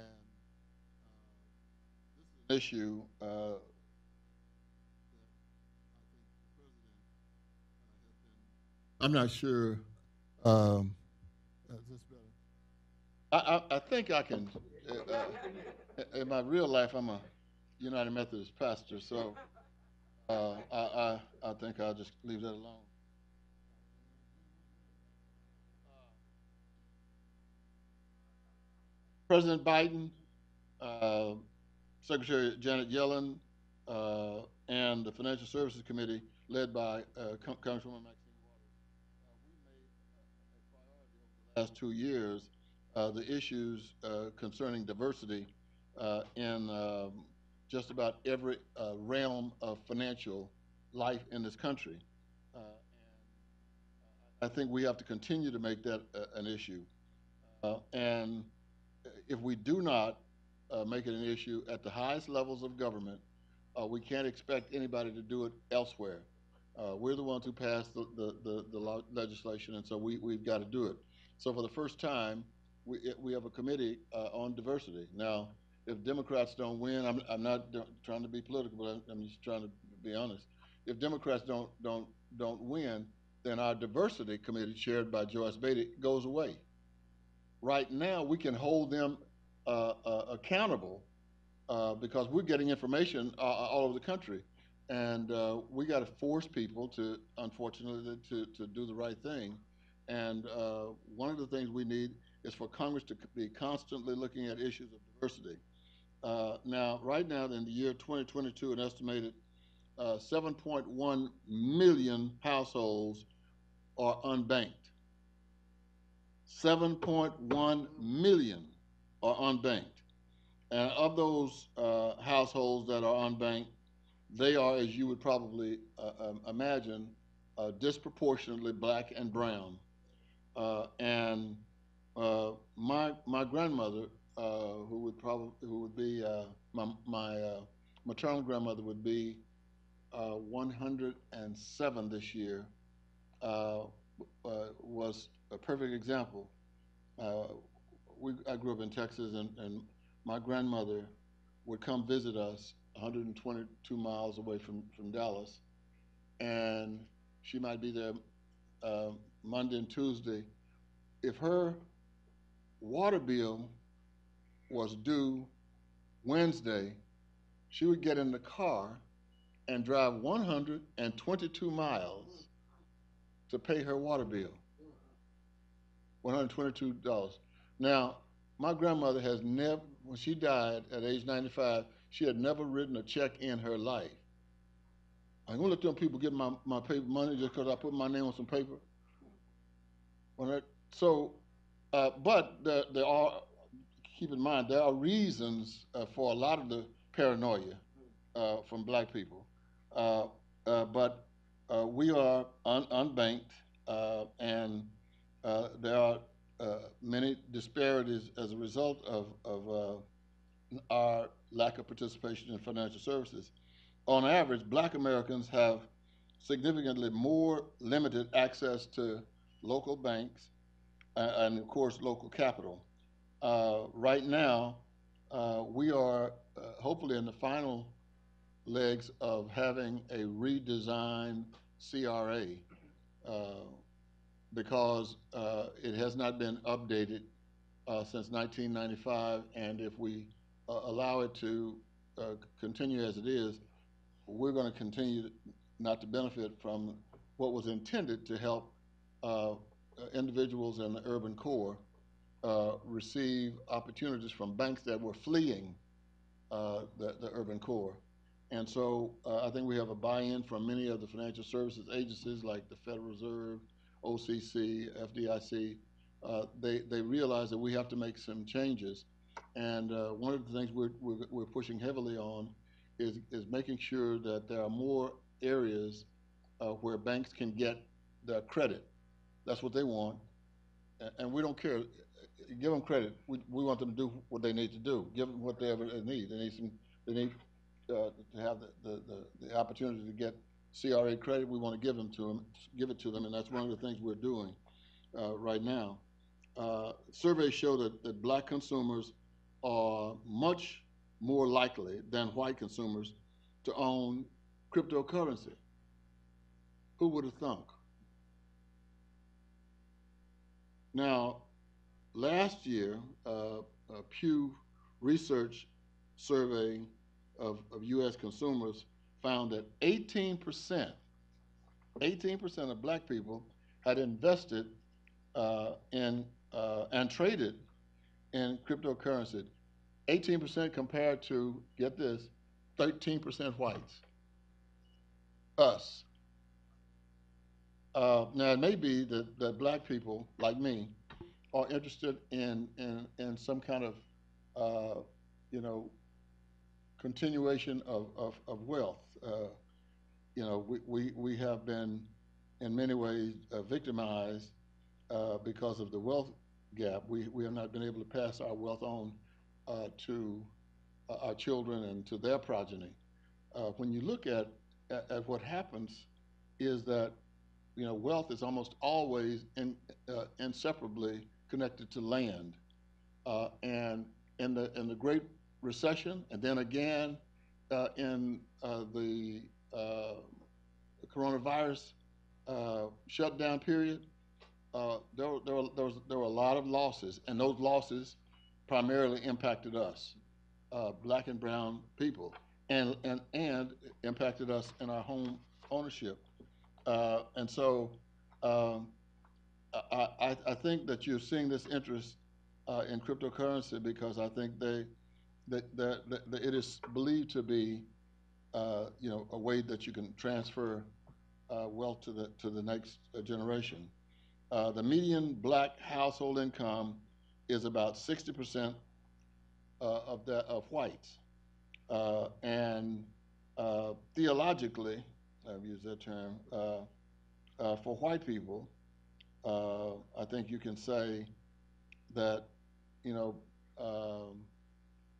this is an issue that I think the president has been. I'm not sure. Is this better? I think I can. In my real life, I'm a United Methodist pastor, so. I think I'll just leave that alone. President Biden, Secretary Janet Yellen, and the Financial Services Committee, led by Congresswoman Maxine Waters, we made a priority over the last 2 years the issues concerning diversity in just about every realm of financial life in this country. And I think we have to continue to make that an issue. And if we do not make it an issue at the highest levels of government, we can't expect anybody to do it elsewhere. We're the ones who passed the legislation, and so we've got to do it. So for the first time, we have a committee on diversity. Now, if Democrats don't win, I'm not trying to be political, but I'm just trying to be honest. If Democrats don't win, then our diversity committee, chaired by Joyce Beatty, goes away. Right now, we can hold them accountable because we're getting information all over the country, and we got to force people to, unfortunately, to do the right thing. And one of the things we need is for Congress to be constantly looking at issues of diversity. Now, right now, in the year 2022, an estimated 7.1 million households are unbanked. 7.1 million are unbanked. And of those households that are unbanked, they are, as you would probably imagine, disproportionately Black and brown. And my grandmother, who would be my maternal grandmother, would be 107 this year. was a perfect example. I grew up in Texas, and my grandmother would come visit us 122 miles away from Dallas, and she might be there Monday and Tuesday. If her water bill was due Wednesday, she would get in the car and drive 122 miles to pay her water bill. $122. Now, my grandmother has never, when she died at age 95, she had never written a check in her life. I'm gonna let them people get my paper money just because I put my name on some paper. But there are, keep in mind, there are reasons for a lot of the paranoia from black people. But we are unbanked, and there are many disparities as a result of our lack of participation in financial services. On average, black Americans have significantly more limited access to local banks and, of course, local capital. Right now, we are hopefully in the final legs of having a redesigned CRA because it has not been updated since 1995, and if we allow it to continue as it is, we're going to continue not to benefit from what was intended to help individuals in the urban core receive opportunities from banks that were fleeing the urban core. And so I think we have a buy-in from many of the financial services agencies like the Federal Reserve, OCC, FDIC. They realize that we have to make some changes. And one of the things we're pushing heavily on is making sure that there are more areas where banks can get their credit. That's what they want. And we don't care. Give them credit. We want them to do what they need to do. Give them whatever they need. They need to have the opportunity to get CRA credit. We want to give it to them, and that's one of the things we're doing right now. Surveys show that black consumers are much more likely than white consumers to own cryptocurrency. Who would have thunk? Now, last year, a Pew Research survey of U.S. consumers found that 18% of black people had invested in and traded in cryptocurrency. 18% compared to, get this, 13% whites. Us. Now, it may be that black people, like me, are interested in some kind of, continuation of wealth. We have been, in many ways, victimized because of the wealth gap. We have not been able to pass our wealth on to our children and to their progeny. When you look at what happens is that wealth is almost always inseparably connected to land. And in the Great Recession, and then again in the coronavirus shutdown period, there were a lot of losses, and those losses primarily impacted us, black and brown people, and impacted us in our home ownership. And so I think that you're seeing this interest in cryptocurrency because I think that it is believed to be a way that you can transfer wealth to the next generation. The median black household income is about 60% of whites, and theologically, I've used that term, for white people, I think you can say that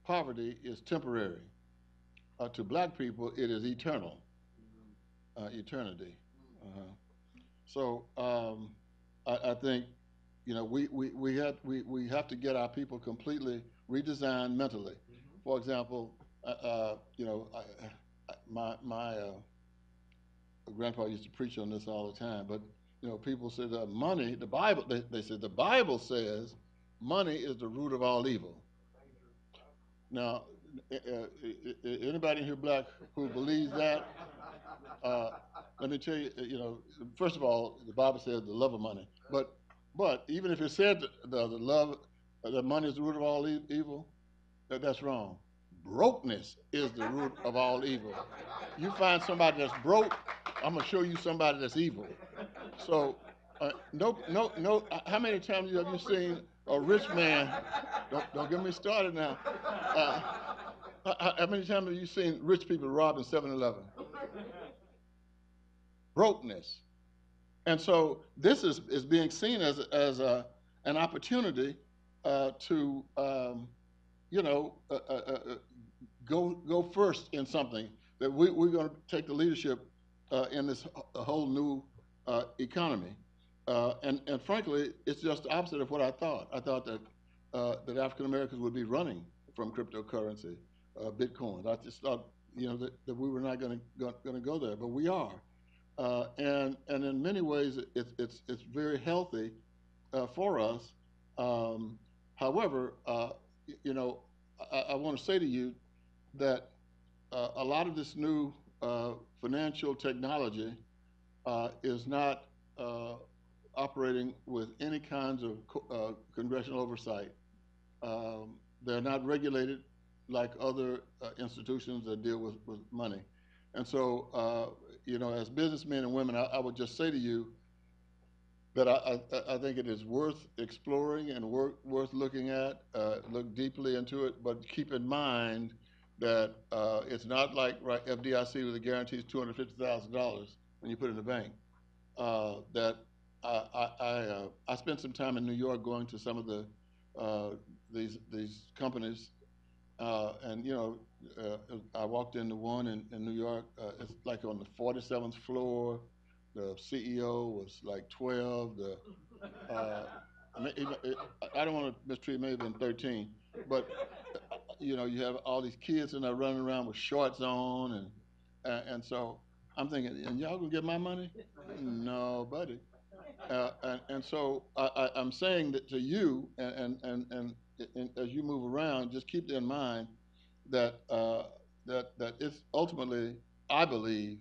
poverty is temporary. To black people, it is eternal, eternity. So I think, you know, we have to get our people completely redesigned mentally. For example, you know, my grandpa used to preach on this all the time, but you know, people say that money, the Bible, they say the Bible says money is the root of all evil. Now, anybody in here black who believes that, let me tell you, you know, first of all, the Bible says the love of money. But even if it said the love, that money is the root of all evil, that's wrong. Brokenness is the root of all evil. You find somebody that's broke, I'm gonna show you somebody that's evil. So, no. How many times have you seen a rich man? Don't get me started now. How many times have you seen rich people robbing 7-Eleven? Brokenness. And so this is being seen as an opportunity to you know, go first in something, that we're going to take the leadership in this whole new economy. And frankly, it's just the opposite of what I thought. I thought that that African Americans would be running from cryptocurrency, Bitcoin. I just thought, you know, that we were not going to go there, but we are. And in many ways, it's very healthy for us. However, you know, I want to say to you that a lot of this new financial technology is not operating with any kinds of congressional oversight. They're not regulated like other institutions that deal with money. And so, you know, as businessmen and women, I would just say to you that I think it is worth exploring and worth looking at, look deeply into it, but keep in mind that it's not like FDIC with a guarantee is $250,000 when you put it in the bank. That I spent some time in New York going to some of the these companies, and you know, I walked into one in New York. It's like on the 47th floor. The CEO was like 12. I don't want to mistreat. It may have been 13, but you know, you have all these kids and they're running around with shorts on, and so I'm thinking, and y'all gonna get my money? No, buddy. And so I'm saying that to you, and as you move around, just keep in mind that that it's ultimately, I believe,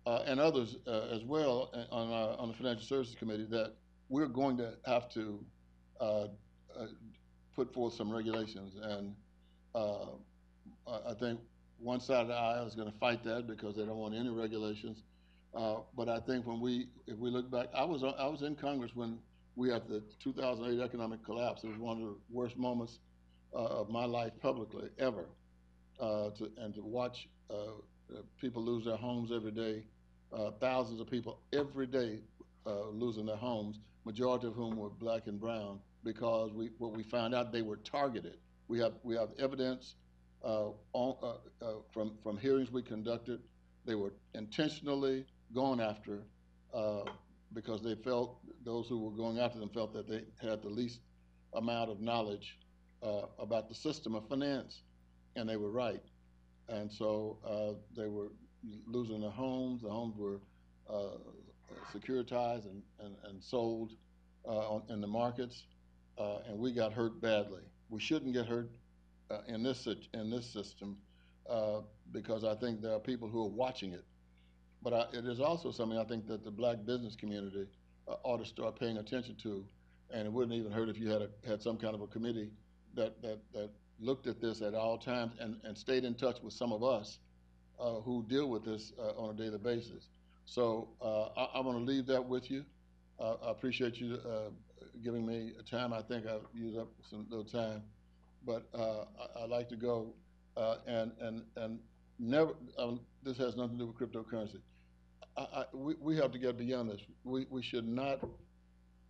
and others as well on the Financial Services Committee, that we're going to have to put forth some regulations. And I think one side of the aisle is going to fight that because they don't want any regulations. But I think if we look back, I was in Congress when we had the 2008 economic collapse. It was one of the worst moments of my life publicly ever. To watch people lose their homes every day, thousands of people every day losing their homes, majority of whom were black and brown, because what we found out, they were targeted. We have evidence from hearings we conducted. They were intentionally gone after because they felt, those who were going after them felt that they had the least amount of knowledge about the system of finance, and they were right. And so they were losing their homes. The homes were securitized and sold in the markets, and we got hurt badly. We shouldn't get hurt in this system because I think there are people who are watching it. But it is also something I think that the black business community ought to start paying attention to, and it wouldn't even hurt if you had some kind of a committee that looked at this at all times and stayed in touch with some of us who deal with this on a daily basis. So I'm going to leave that with you. I appreciate you giving me time. I think I've used up some little time, but I'd like to go and never. This has nothing to do with cryptocurrency. We have to get beyond this. We should not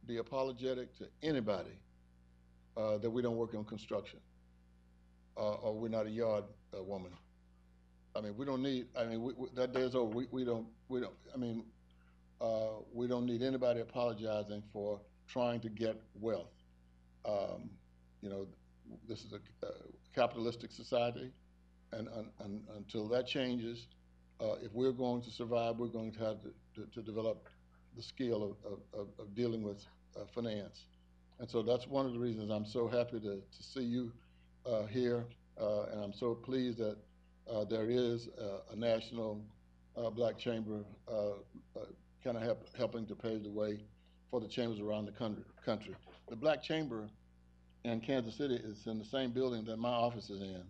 be apologetic to anybody that we don't work in construction or we're not a yard woman. I mean, we don't need. I mean, that day is over. We don't. I mean, we don't need anybody apologizing for trying to get wealth. You know, this is a capitalistic society, and until that changes, if we're going to survive, we're going to have to develop the skill of dealing with finance. And so that's one of the reasons I'm so happy to see you here, and I'm so pleased that there is a national Black Chamber kind of helping to pave the way for the chambers around the country. The Black Chamber in Kansas City is in the same building that my office is in.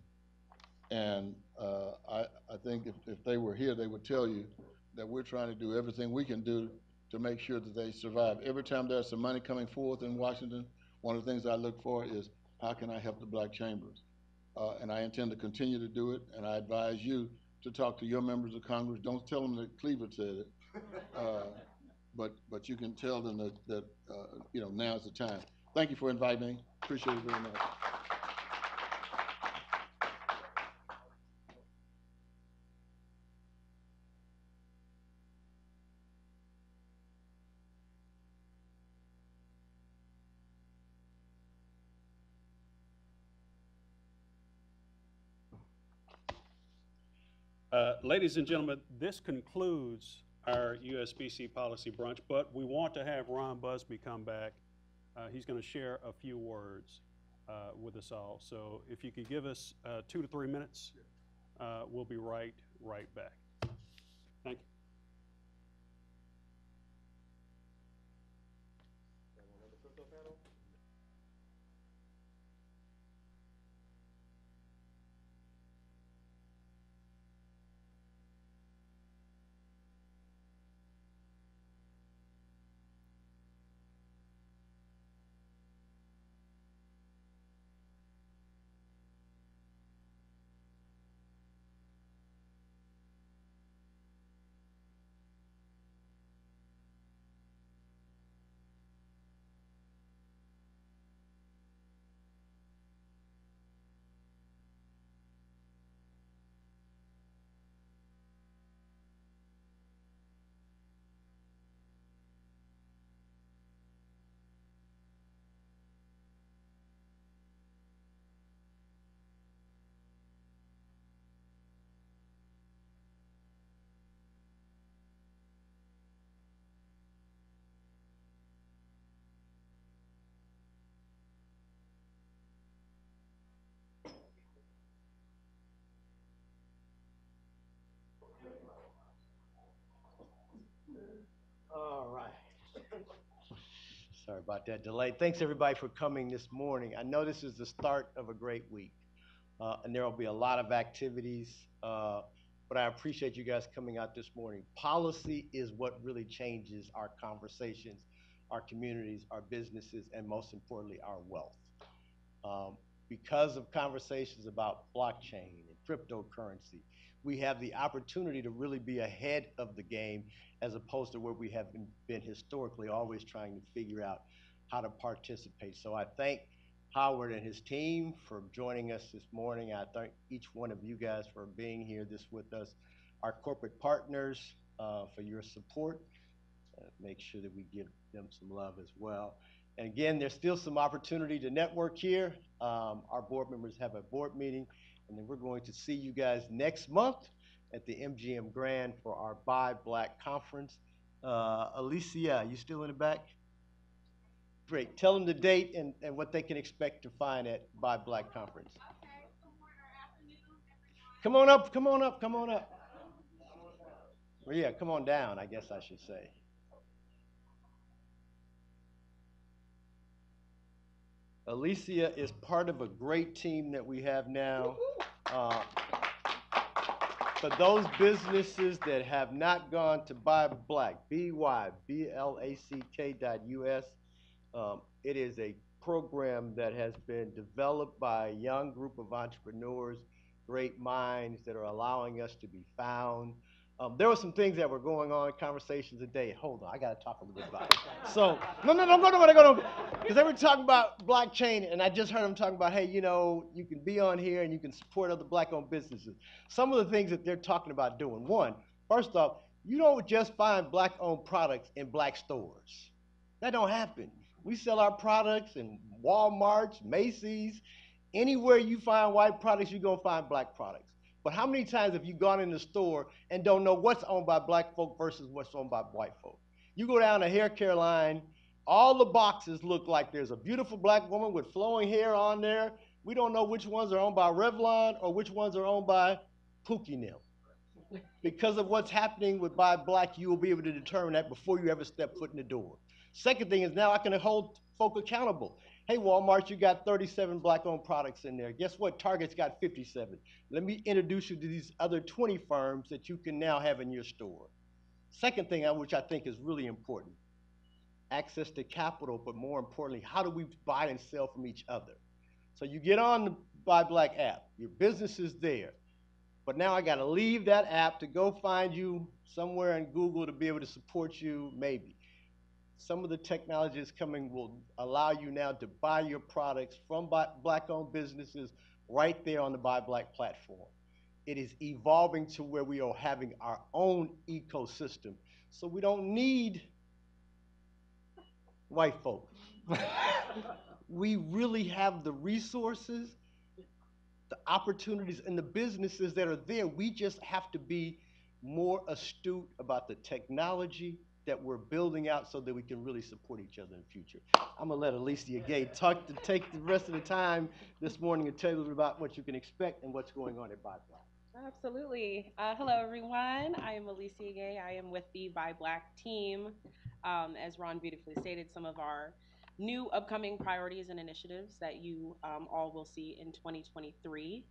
And I think if they were here, they would tell you that we're trying to do everything we can do to make sure that they survive. Every time there's some money coming forth in Washington, one of the things I look for is how can I help the Black Chambers? And I intend to continue to do it, and I advise you to talk to your members of Congress. Don't tell them that Cleve said it, but you can tell them that you know, now's the time. Thank you for inviting me. Appreciate it very much. Ladies and gentlemen, this concludes our USBC Policy Brunch, but we want to have Ron Busby come back. He's going to share a few words with us all. So if you could give us 2 to 3 minutes, we'll be right back. Thank you. All right. Sorry about that delay. Thanks everybody for coming this morning. I know this is the start of a great week, and there will be a lot of activities, but I appreciate you guys coming out this morning. Policy is what really changes our conversations, our communities, our businesses, and most importantly, our wealth. Because of conversations about blockchain and cryptocurrency, we have the opportunity to really be ahead of the game as opposed to where we have been historically always trying to figure out how to participate. So I thank Howard and his team for joining us this morning. I thank each one of you guys for being here with us. Our corporate partners for your support. Make sure that we give them some love as well. And again, there's still some opportunity to network here. Our board members have a board meeting, and then we're going to see you guys next month at the MGM Grand for our Buy Black conference. Alicia, you still in the back? Great. Tell them the date and what they can expect to find at Buy Black conference. Okay. Come on up, come on up, come on up. Well, yeah, come on down, I guess I should say. Alicia is part of a great team that we have now. For those businesses that have not gone to Buy Black, BYBLACK.US, it is a program that has been developed by a young group of entrepreneurs, great minds that are allowing us to be found. There were some things that were going on in conversations today. Hold on, I got to talk a little bit about it. So, no, because they were talking about blockchain, and I just heard them talking about, hey, you know, you can be on here and you can support other Black-owned businesses. Some of the things that they're talking about doing. One, first off, You don't just find black-owned products in black stores. That don't happen. We sell our products in Walmarts, Macy's, anywhere you find white products, you're gonna find black products. But how many times have you gone in the store and don't know what's owned by black folk versus what's owned by white folk? You go down the hair care line, all the boxes look like there's a beautiful black woman with flowing hair on there. We don't know which ones are owned by Revlon or which ones are owned by Pookie Nil. Because of what's happening with Buy Black, you will be able to determine that before you ever step foot in the door. Second thing is now I can hold folk accountable. Hey, Walmart, you got 37 black-owned products in there. Guess what? Target's got 57. Let me introduce you to these other 20 firms that you can now have in your store. Second thing, which I think is really important, access to capital, but more importantly, how do we buy and sell from each other? So you get on the Buy Black app, your business is there, but now I gotta leave that app to go find you somewhere in Google to be able to support you, maybe. Some of the technology that's coming will allow you now to buy your products from black-owned businesses right there on the Buy Black platform. It is evolving to where we are having our own ecosystem. So we don't need white folk. We really have the resources, the opportunities, and the businesses that are there. We just have to be more astute about the technology that we're building out so that we can really support each other in the future. I'm gonna let Alicia Gay take the rest of the time this morning and tell you about what you can expect and what's going on at Buy Black. Absolutely. Hello, everyone. I am Alicia Gay. I am with the Buy Black team. As Ron beautifully stated, some of our new upcoming priorities and initiatives that you all will see in 2023.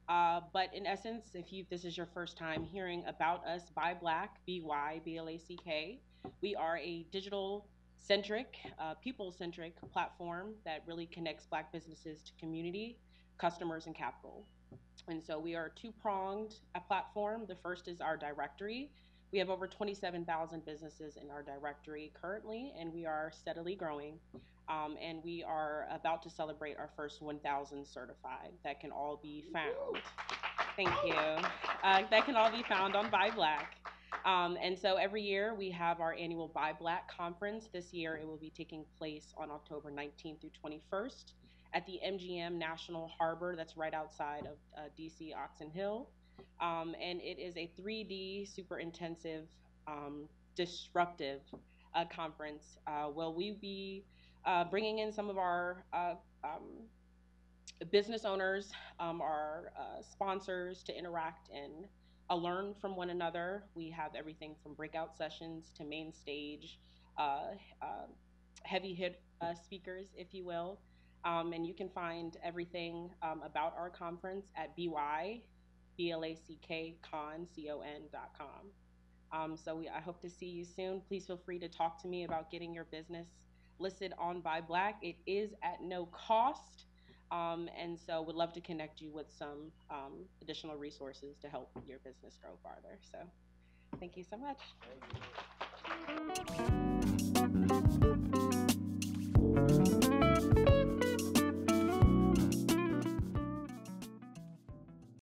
But in essence, if this is your first time hearing about us, Buy Black, BYBLACK, we are a digital-centric, people-centric platform that really connects Black businesses to community, customers, and capital. And so we are a two-pronged platform. The first is our directory. We have over 27,000 businesses in our directory currently, and we are steadily growing. And we are about to celebrate our first 1,000 certified that can all be found. Thank you. That can all be found on Buy Black. And so every year we have our annual Buy Black conference. This year it will be taking place on October 19th through 21st at the MGM National Harbor. That's right outside of DC Oxon Hill. And it is a 3D, super intensive, disruptive conference. Will we be bringing in some of our business owners, our sponsors to interact and learn from one another. We have everything from breakout sessions to main stage, heavy hit speakers, if you will. And you can find everything about our conference at BYBLACKcon.com. So I hope to see you soon. Please feel free to talk to me about getting your business listed on Buy Black. It is at no cost. And so would love to connect you with some additional resources to help your business grow farther. So thank you so much.